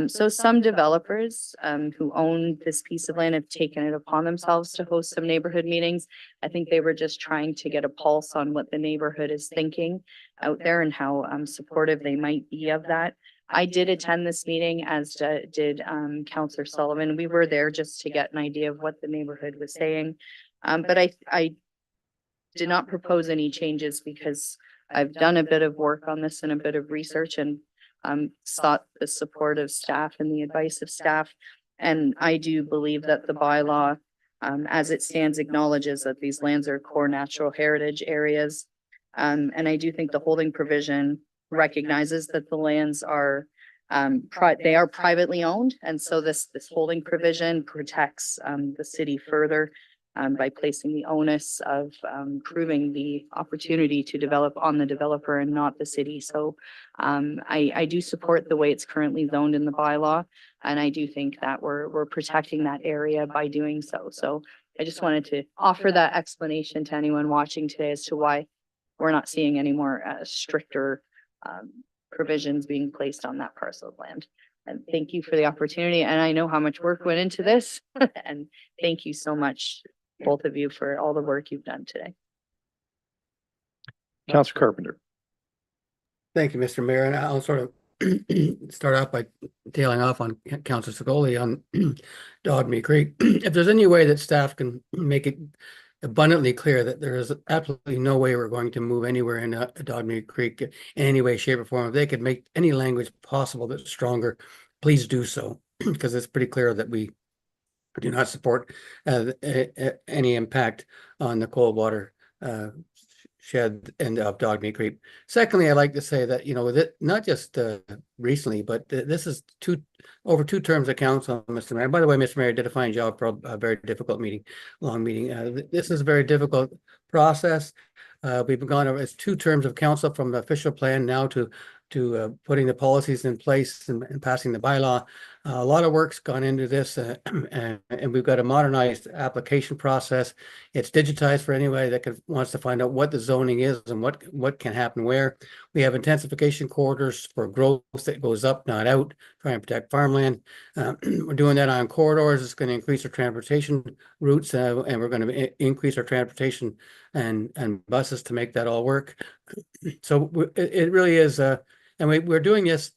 Speaker 8: So some developers who own this piece of land have taken it upon themselves to host some neighborhood meetings. I think they were just trying to get a pulse on what the neighborhood is thinking out there and how supportive they might be of that. I did attend this meeting, as did Councillor Sullivan. We were there just to get an idea of what the neighborhood was saying. But I did not propose any changes because I've done a bit of work on this and a bit of research, and sought the support of staff and the advice of staff. And I do believe that the bylaw, as it stands, acknowledges that these lands are core natural heritage areas. And I do think the holding provision recognizes that the lands are they are privately owned. And so this holding provision protects the city further by placing the onus of proving the opportunity to develop on the developer and not the city. So I do support the way it's currently zoned in the bylaw. And I do think that we're protecting that area by doing so. So I just wanted to offer that explanation to anyone watching today as to why we're not seeing any more stricter provisions being placed on that parcel of land. And thank you for the opportunity. And I know how much work went into this. And thank you so much, both of you, for all the work you've done today.
Speaker 2: Councillor Carpenter.
Speaker 9: Thank you, Mr. Mayor. And I'll sort of start off by tailing off on Councillor Secoli on Dogme Creek. If there's any way that staff can make it abundantly clear that there is absolutely no way we're going to move anywhere in Dogme Creek in any way, shape, or form, if they could make any language possible that's stronger, please do so, because it's pretty clear that we do not support any impact on the cold water shed and of Dogme Creek. Secondly, I'd like to say that, with it, not just recently, but this is over two terms of council, Mr. Mayor. By the way, Mr. Mayor did a fine job for a very difficult meeting, long meeting. This is a very difficult process. We've gone over, it's 2 terms of council, from the official plan now to putting the policies in place and passing the bylaw. A lot of work's gone into this, and we've got a modernized application process. It's digitized for anybody that wants to find out what the zoning is and what can happen where. We have intensification corridors for growth that goes up, not out, try and protect farmland. We're doing that on corridors. It's going to increase our transportation routes, and we're going to increase our transportation and buses to make that all work. So it really is, and we're doing this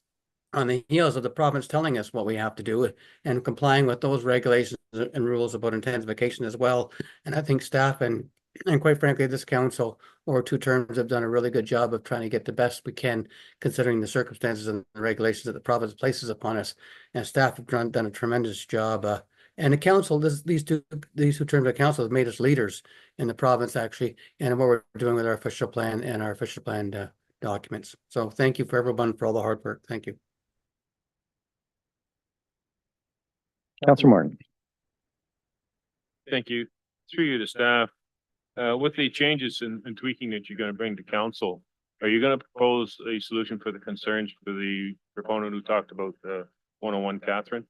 Speaker 9: on the heels of the province telling us what we have to do and complying with those regulations and rules about intensification as well. And I think staff and quite frankly, this council over 2 terms have done a really good job of trying to get the best we can, considering the circumstances and the regulations that the province places upon us. And staff have done a tremendous job. And the council, these two terms of council have made us leaders in the province, actually, and what we're doing with our official plan and our official plan documents. So thank you for everyone for all the hard work. Thank you.
Speaker 2: Councillor Martin.
Speaker 13: Thank you. Through you to staff, with the changes and tweaking that you're going to bring to council, Are you gonna propose a solution for the concerns for the proponent who talked about the 101 Catherine?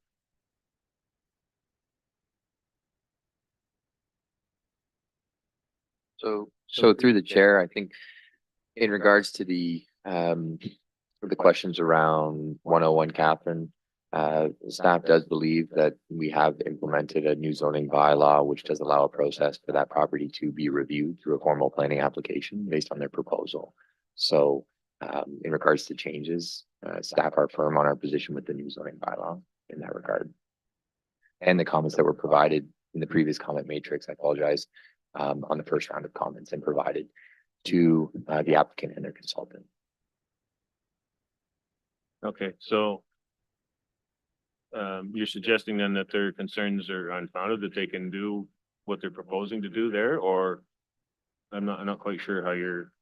Speaker 1: So through the chair, I think in regards to the questions around 101 Catherine, staff does believe that we have implemented a new zoning bylaw, which does allow a process for that property to be reviewed through a formal planning application based on their proposal. So in regards to changes, staff are firm on our position with the new zoning bylaw in that regard. And the comments that were provided in the previous comment matrix, I apologize, on the first round of comments and provided to the applicant and their consultant.
Speaker 13: Okay, so you're suggesting then that their concerns are unfounded, that they can do what they're proposing to do there, or I'm not quite sure how you're.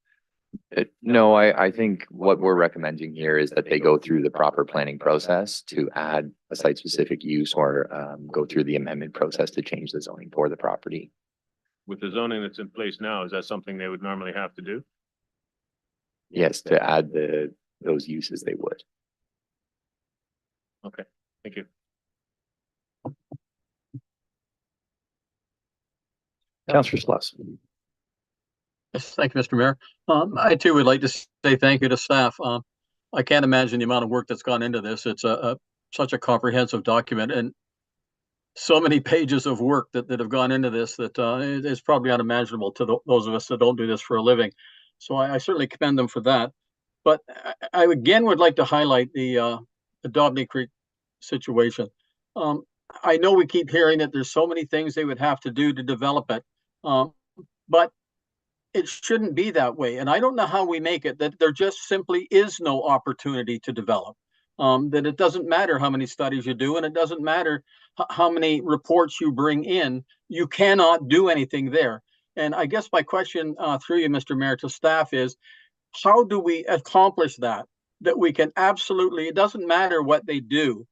Speaker 1: No, I think what we're recommending here is that they go through the proper planning process to add a site-specific use or go through the amendment process to change the zoning for the property.
Speaker 13: With the zoning that's in place now, is that something they would normally have to do?
Speaker 1: Yes, to add those uses they would.
Speaker 13: Okay, thank you.
Speaker 2: Councillor Sluss.
Speaker 7: Yes, thank you, Mr. Mayor. I too would like to say thank you to staff. I can't imagine the amount of work that's gone into this. It's such a comprehensive document and so many pages of work that have gone into this that is probably unimaginable to those of us that don't do this for a living. So I certainly commend them for that. But I again would like to highlight the Dobney Creek situation. I know we keep hearing that there's so many things they would have to do to develop it, but it shouldn't be that way. And I don't know how we make it that there just simply is no opportunity to develop. That it doesn't matter how many studies you do, and it doesn't matter how many reports you bring in, you cannot do anything there. And I guess my question through you, Mr. Mayor, to staff is, how do we accomplish that? That we can absolutely, it doesn't matter what they do,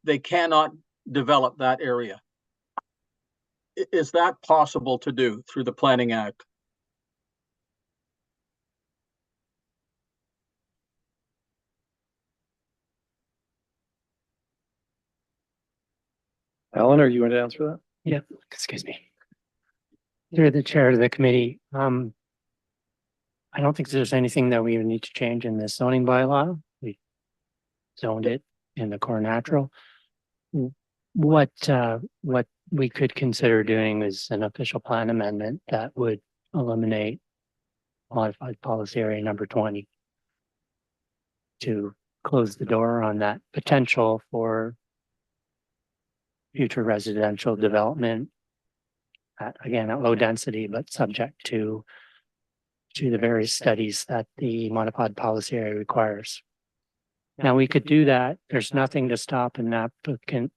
Speaker 7: they cannot develop that area. Is that possible to do through the Planning Act?
Speaker 2: Alan, are you going to answer that?
Speaker 6: Yeah, excuse me. Through the chair of the committee, I don't think there's anything that we would need to change in this zoning bylaw. We zoned it in the core natural. What we could consider doing is an official plan amendment that would eliminate modified policy area number 20 to close the door on that potential for future residential development again at low density, but subject to the various studies that the modified policy area requires. Now we could do that. There's nothing to stop an applicant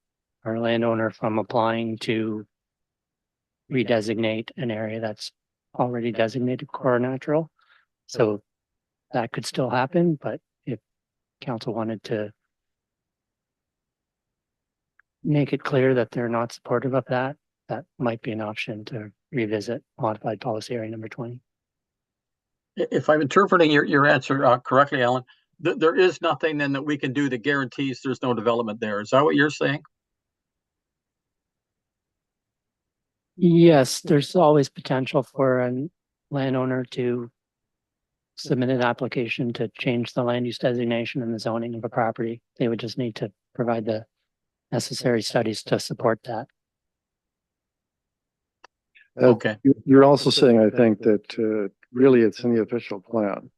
Speaker 6: or landowner from applying to redesignate an area that's already designated core natural. So that could still happen, but if council wanted to make it clear that they're not supportive of that, that might be an option to revisit modified policy area number 20.
Speaker 7: If I'm interpreting your answer correctly, Alan, there is nothing then that we can do that guarantees there's no development there. Is that what you're saying?
Speaker 6: Yes, there's always potential for a landowner to submit an application to change the land use designation and the zoning of a property. They would just need to provide the necessary studies to support that.
Speaker 7: Okay.
Speaker 2: You're also saying, I think, that really it's in the official plan.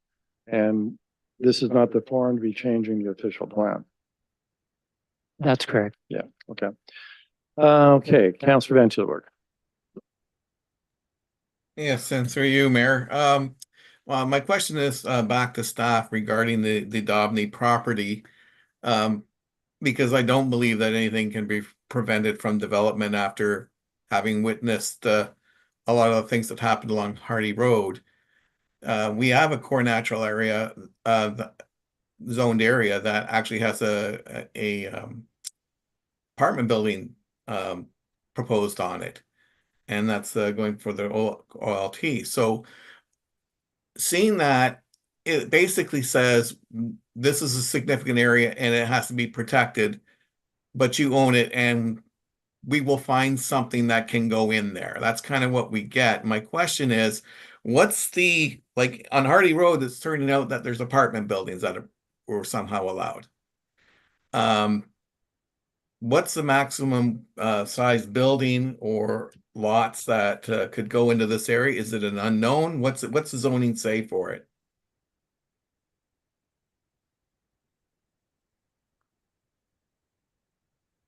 Speaker 2: And this is not the forum to be changing the official plan.
Speaker 6: That's correct.
Speaker 2: Yeah, okay. Okay, Councillor Van Tilburg.
Speaker 22: Yes, and through you, Mayor. Well, my question is back to staff regarding the Dobney property. Because I don't believe that anything can be prevented from development after having witnessed a lot of the things that happened along Hardy Road. We have a core natural area, zoned area that actually has a apartment building proposed on it, and that's going for the OLT. So seeing that it basically says this is a significant area and it has to be protected, but you own it and we will find something that can go in there. That's kind of what we get. My question is, what's the, like on Hardy Road, it's turning out that there's apartment buildings that were somehow allowed. What's the maximum size building or lots that could go into this area? Is it an unknown? What's the zoning say for it?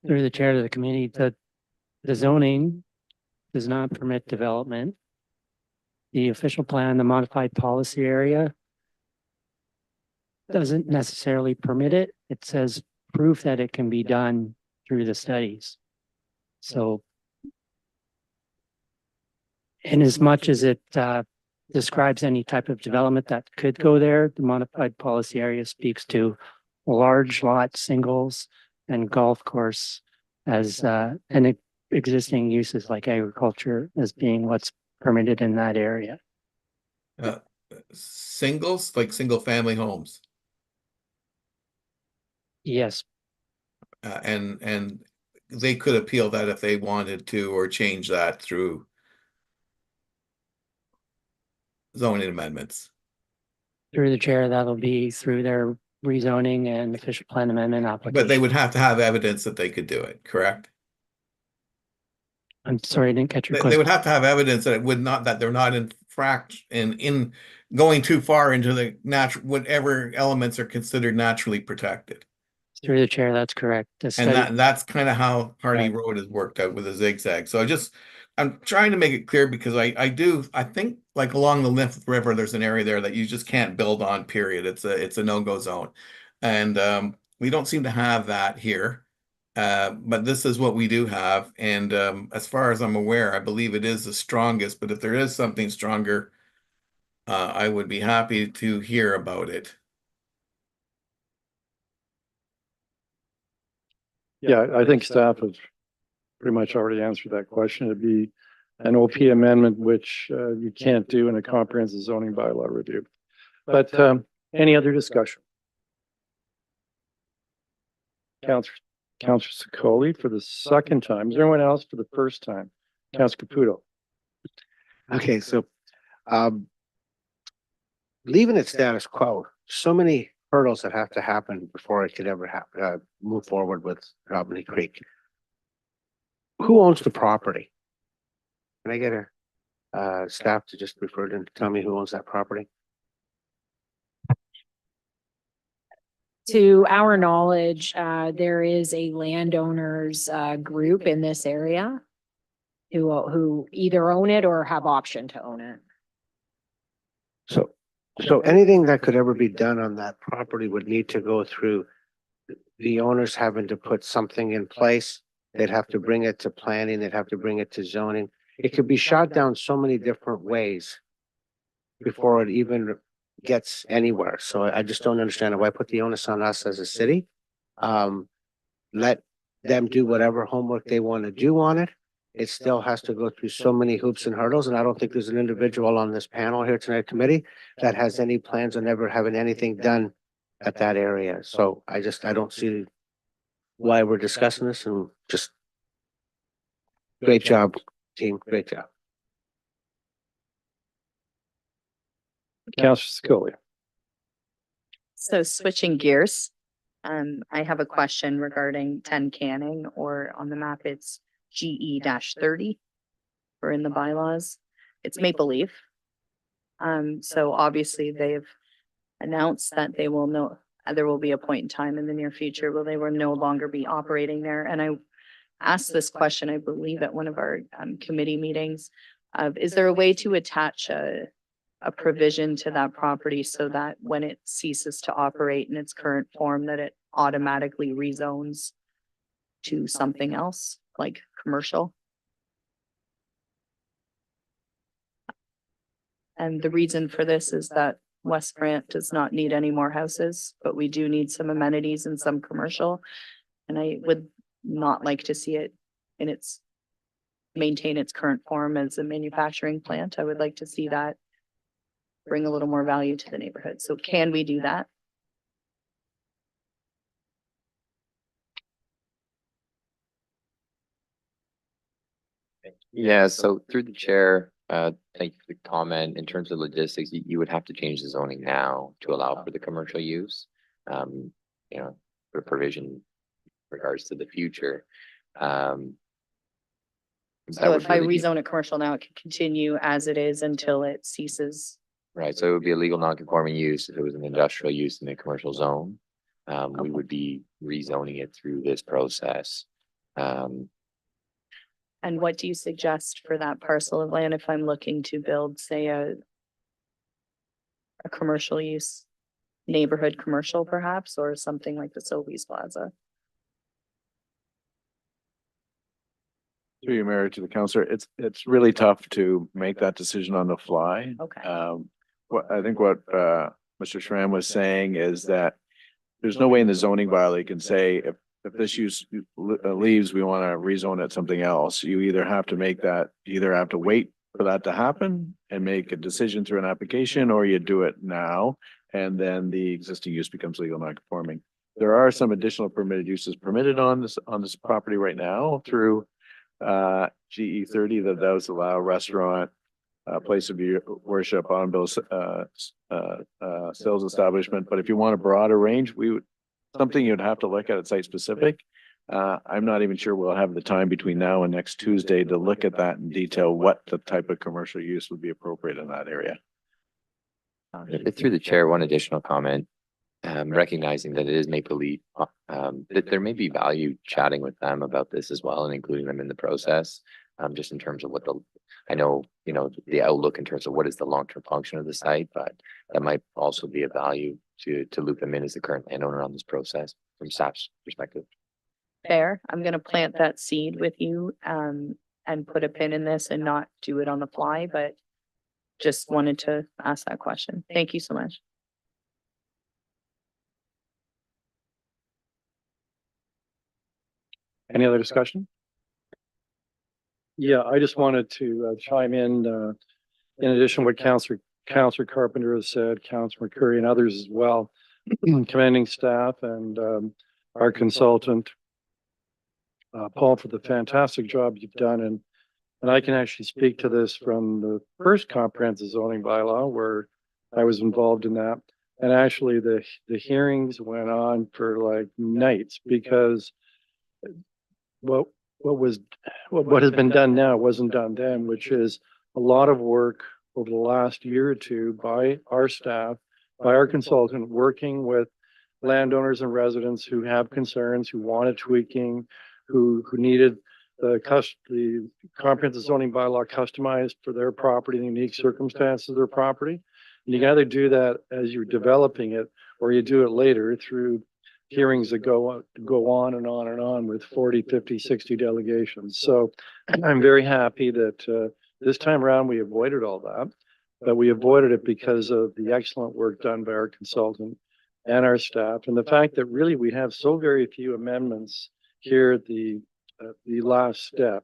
Speaker 6: Through the chair of the committee, the zoning does not permit development. The official plan, the modified policy area doesn't necessarily permit it. It says proof that it can be done through the studies. So in as much as it describes any type of development that could go there, the modified policy area speaks to large lot singles and golf course as and existing uses like agriculture as being what's permitted in that area.
Speaker 22: Singles, like single family homes.
Speaker 6: Yes.
Speaker 22: And they could appeal that if they wanted to, or change that through zoning amendments.
Speaker 6: Through the chair, that'll be through their rezoning and official plan amendment application.
Speaker 22: But they would have to have evidence that they could do it, correct?
Speaker 6: I'm sorry, I didn't catch your
Speaker 22: They
Speaker 6: question.
Speaker 22: would have to have evidence that it would not, that they're not in going too far into the natural, whatever elements are considered naturally protected.
Speaker 6: Through the chair, that's correct. The
Speaker 22: And
Speaker 6: study-
Speaker 22: that's kind of how Hardy Road has worked out with a zigzag. So I'm trying to make it clear because I think like along the Liffey River, there's an area there that you just can't build on, period. It's a no-go zone. And we don't seem to have that here. But this is what we do have. And as far as I'm aware, I believe it is the strongest, but if there is something stronger, I would be happy to hear about it.
Speaker 2: Yeah, I think staff has pretty much already answered that question. It'd be an OP amendment, which you can't do in a comprehensive zoning bylaw review. But any other discussion? Councillor Secoli for the second time. Is there anyone else for the first time? Councillor Caputo.
Speaker 18: Okay, so leaving it status quo, so many hurdles that have to happen before it could ever happen, move forward with Albany Creek. Who owns the property? Can I get a staff to just refer to tell me who owns that property?
Speaker 14: To our knowledge, there is a landowners group in this area who either own it or have option to own it.
Speaker 18: So anything that could ever be done on that property would need to go through the owners having to put something in place. They'd have to bring it to planning, they'd have to bring it to zoning. It could be shot down so many different ways before it even gets anywhere. So I just don't understand why put the onus on us as a city. Let them do whatever homework they want to do on it. It still has to go through so many hoops and hurdles, and I don't think there's an individual on this panel here tonight, committee, that has any plans on ever having anything done at that area. So I don't see why we're discussing this, and just great job, team, great job.
Speaker 2: Councillor Secoli.
Speaker 8: So switching gears, I have a question regarding 10 Canning, or on the map, it's GE-30. Or in the bylaws, it's Maple Leaf. So obviously they've announced that they will there will be a point in time in the near future where they will no longer be operating there. And I asked this question, I believe, at one of our committee meetings of, is there a way to attach a provision to that property so that when it ceases to operate in its current form, that it automatically rezones to something else, like commercial? And the reason for this is that West Brant does not need any more houses, but we do need some amenities and some commercial. And I would not like to see it maintain its current form as a manufacturing plant. I would like to see that bring a little more value to the neighborhood. So can we do that?
Speaker 1: Yeah, so through the chair, thank you for the comment. In terms of logistics, you would have to change the zoning now to allow for the commercial use. You know, for provision in regards to the future. That
Speaker 8: So
Speaker 1: would
Speaker 8: if I
Speaker 1: really be-
Speaker 8: rezone it commercial now, it can continue as it is until it ceases.
Speaker 1: Right, so it would be a legal non-conforming use if it was an industrial use in the commercial zone. We would be rezoning it through this process.
Speaker 8: And what do you suggest for that parcel of land if I'm looking to build, say, a commercial use, neighborhood commercial perhaps, or something like the Sobeys Plaza?
Speaker 4: Through your mayor to the counselor, it's really tough to make that decision on the fly.
Speaker 8: Okay.
Speaker 4: What Mr. Schramm was saying is that there's no way in the zoning bylaw you can say if this use leaves, we want to rezone it something else. You either have to wait for that to happen and make a decision through an application, or you do it now, and then the existing use becomes legal non-conforming. There are some additional permitted uses permitted on this property right now through GE 30 that does allow restaurant, place of worship, automobile sales establishment. But if you want a broader range, something you'd have to look at site specific. I'm not even sure we'll have the time between now and next Tuesday to look at that in detail, what the type of commercial use would be appropriate in that area.
Speaker 1: Through the chair, one additional comment, recognizing that it is Maple Leaf, that there may be value chatting with them about this as well and including them in the process. Just in terms of I know, the outlook in terms of what is the long-term function of the site, but that might also be a value to loop them in as the current landowner on this process from staff's perspective.
Speaker 8: Fair. I'm gonna plant that seed with you, and put a pin in this and not do it on the fly, but just wanted to ask that question. Thank you so much.
Speaker 2: Any other discussion? Yeah, I just wanted to chime in addition to what Councillor Carpenter has said, Councillor McCurry and others as well, commending staff and our consultant, Paul, for the fantastic job you've done. And I can actually speak to this from the first comprehensive zoning bylaw where I was involved in that. And actually the hearings went on for like nights because what has been done now wasn't done then, which is a lot of work over the last year or two by our staff, by our consultant, working with landowners and residents who have concerns, who wanted tweaking, who needed the comprehensive zoning bylaw customized for their property, the unique circumstances of their property. And you can either do that as you're developing it, or you do it later through hearings that go on and on and on with 40, 50, 60 delegations. So I'm very happy that this time around we avoided all that, but we avoided it because of the excellent work done by our consultant and our staff. And the fact that really we have so very few amendments here at the last step,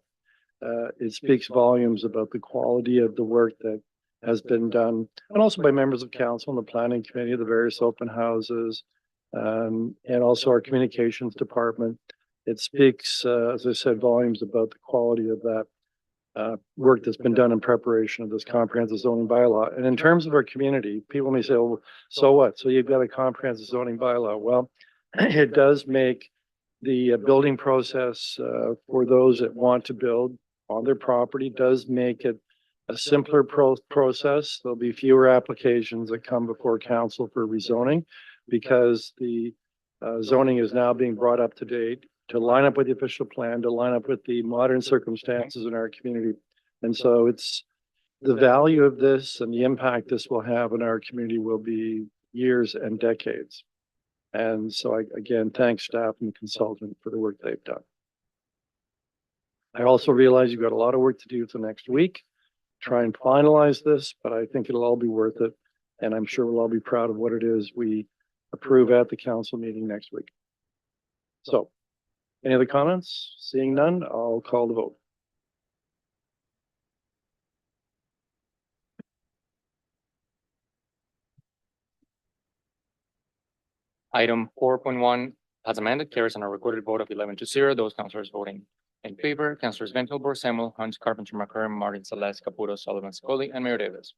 Speaker 2: it speaks volumes about the quality of the work that has been done, and also by members of council and the planning committee, the various open houses, and also our communications department. It speaks, as I said, volumes about the quality of that work that's been done in preparation of this comprehensive zoning bylaw. And in terms of our community, people may say, well, so what? So you've got a comprehensive zoning bylaw. Well, it does make the building process for those that want to build on their property, does make it a simpler process. There'll be fewer applications that come before council for rezoning because the zoning is now being brought up to date to line up with the official plan, to line up with the modern circumstances in our community. And so it's the value of this and the impact this will have in our community will be years and decades. And so again, thanks staff and consultant for the work they've done. I also realize you've got a lot of work to do for next week, try and finalize this, but I think it'll all be worth it. And I'm sure we'll all be proud of what it is we approve at the council meeting next week. So, any other comments? Seeing none, I'll call the vote.
Speaker 3: Item 4.1 as amended carries on a recorded vote of 11-0. Those councillors voting in favor, Councillors Ventilbor, Samuel, Hunt, Carpenter, McCurry, Martin, Celeste, Caputo, Sullivan, Scully, and Mayor Davis.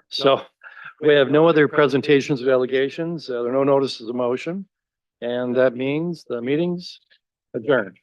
Speaker 2: So we have no other presentations of delegations. There are no notices of motion. And that means the meeting's adjourned.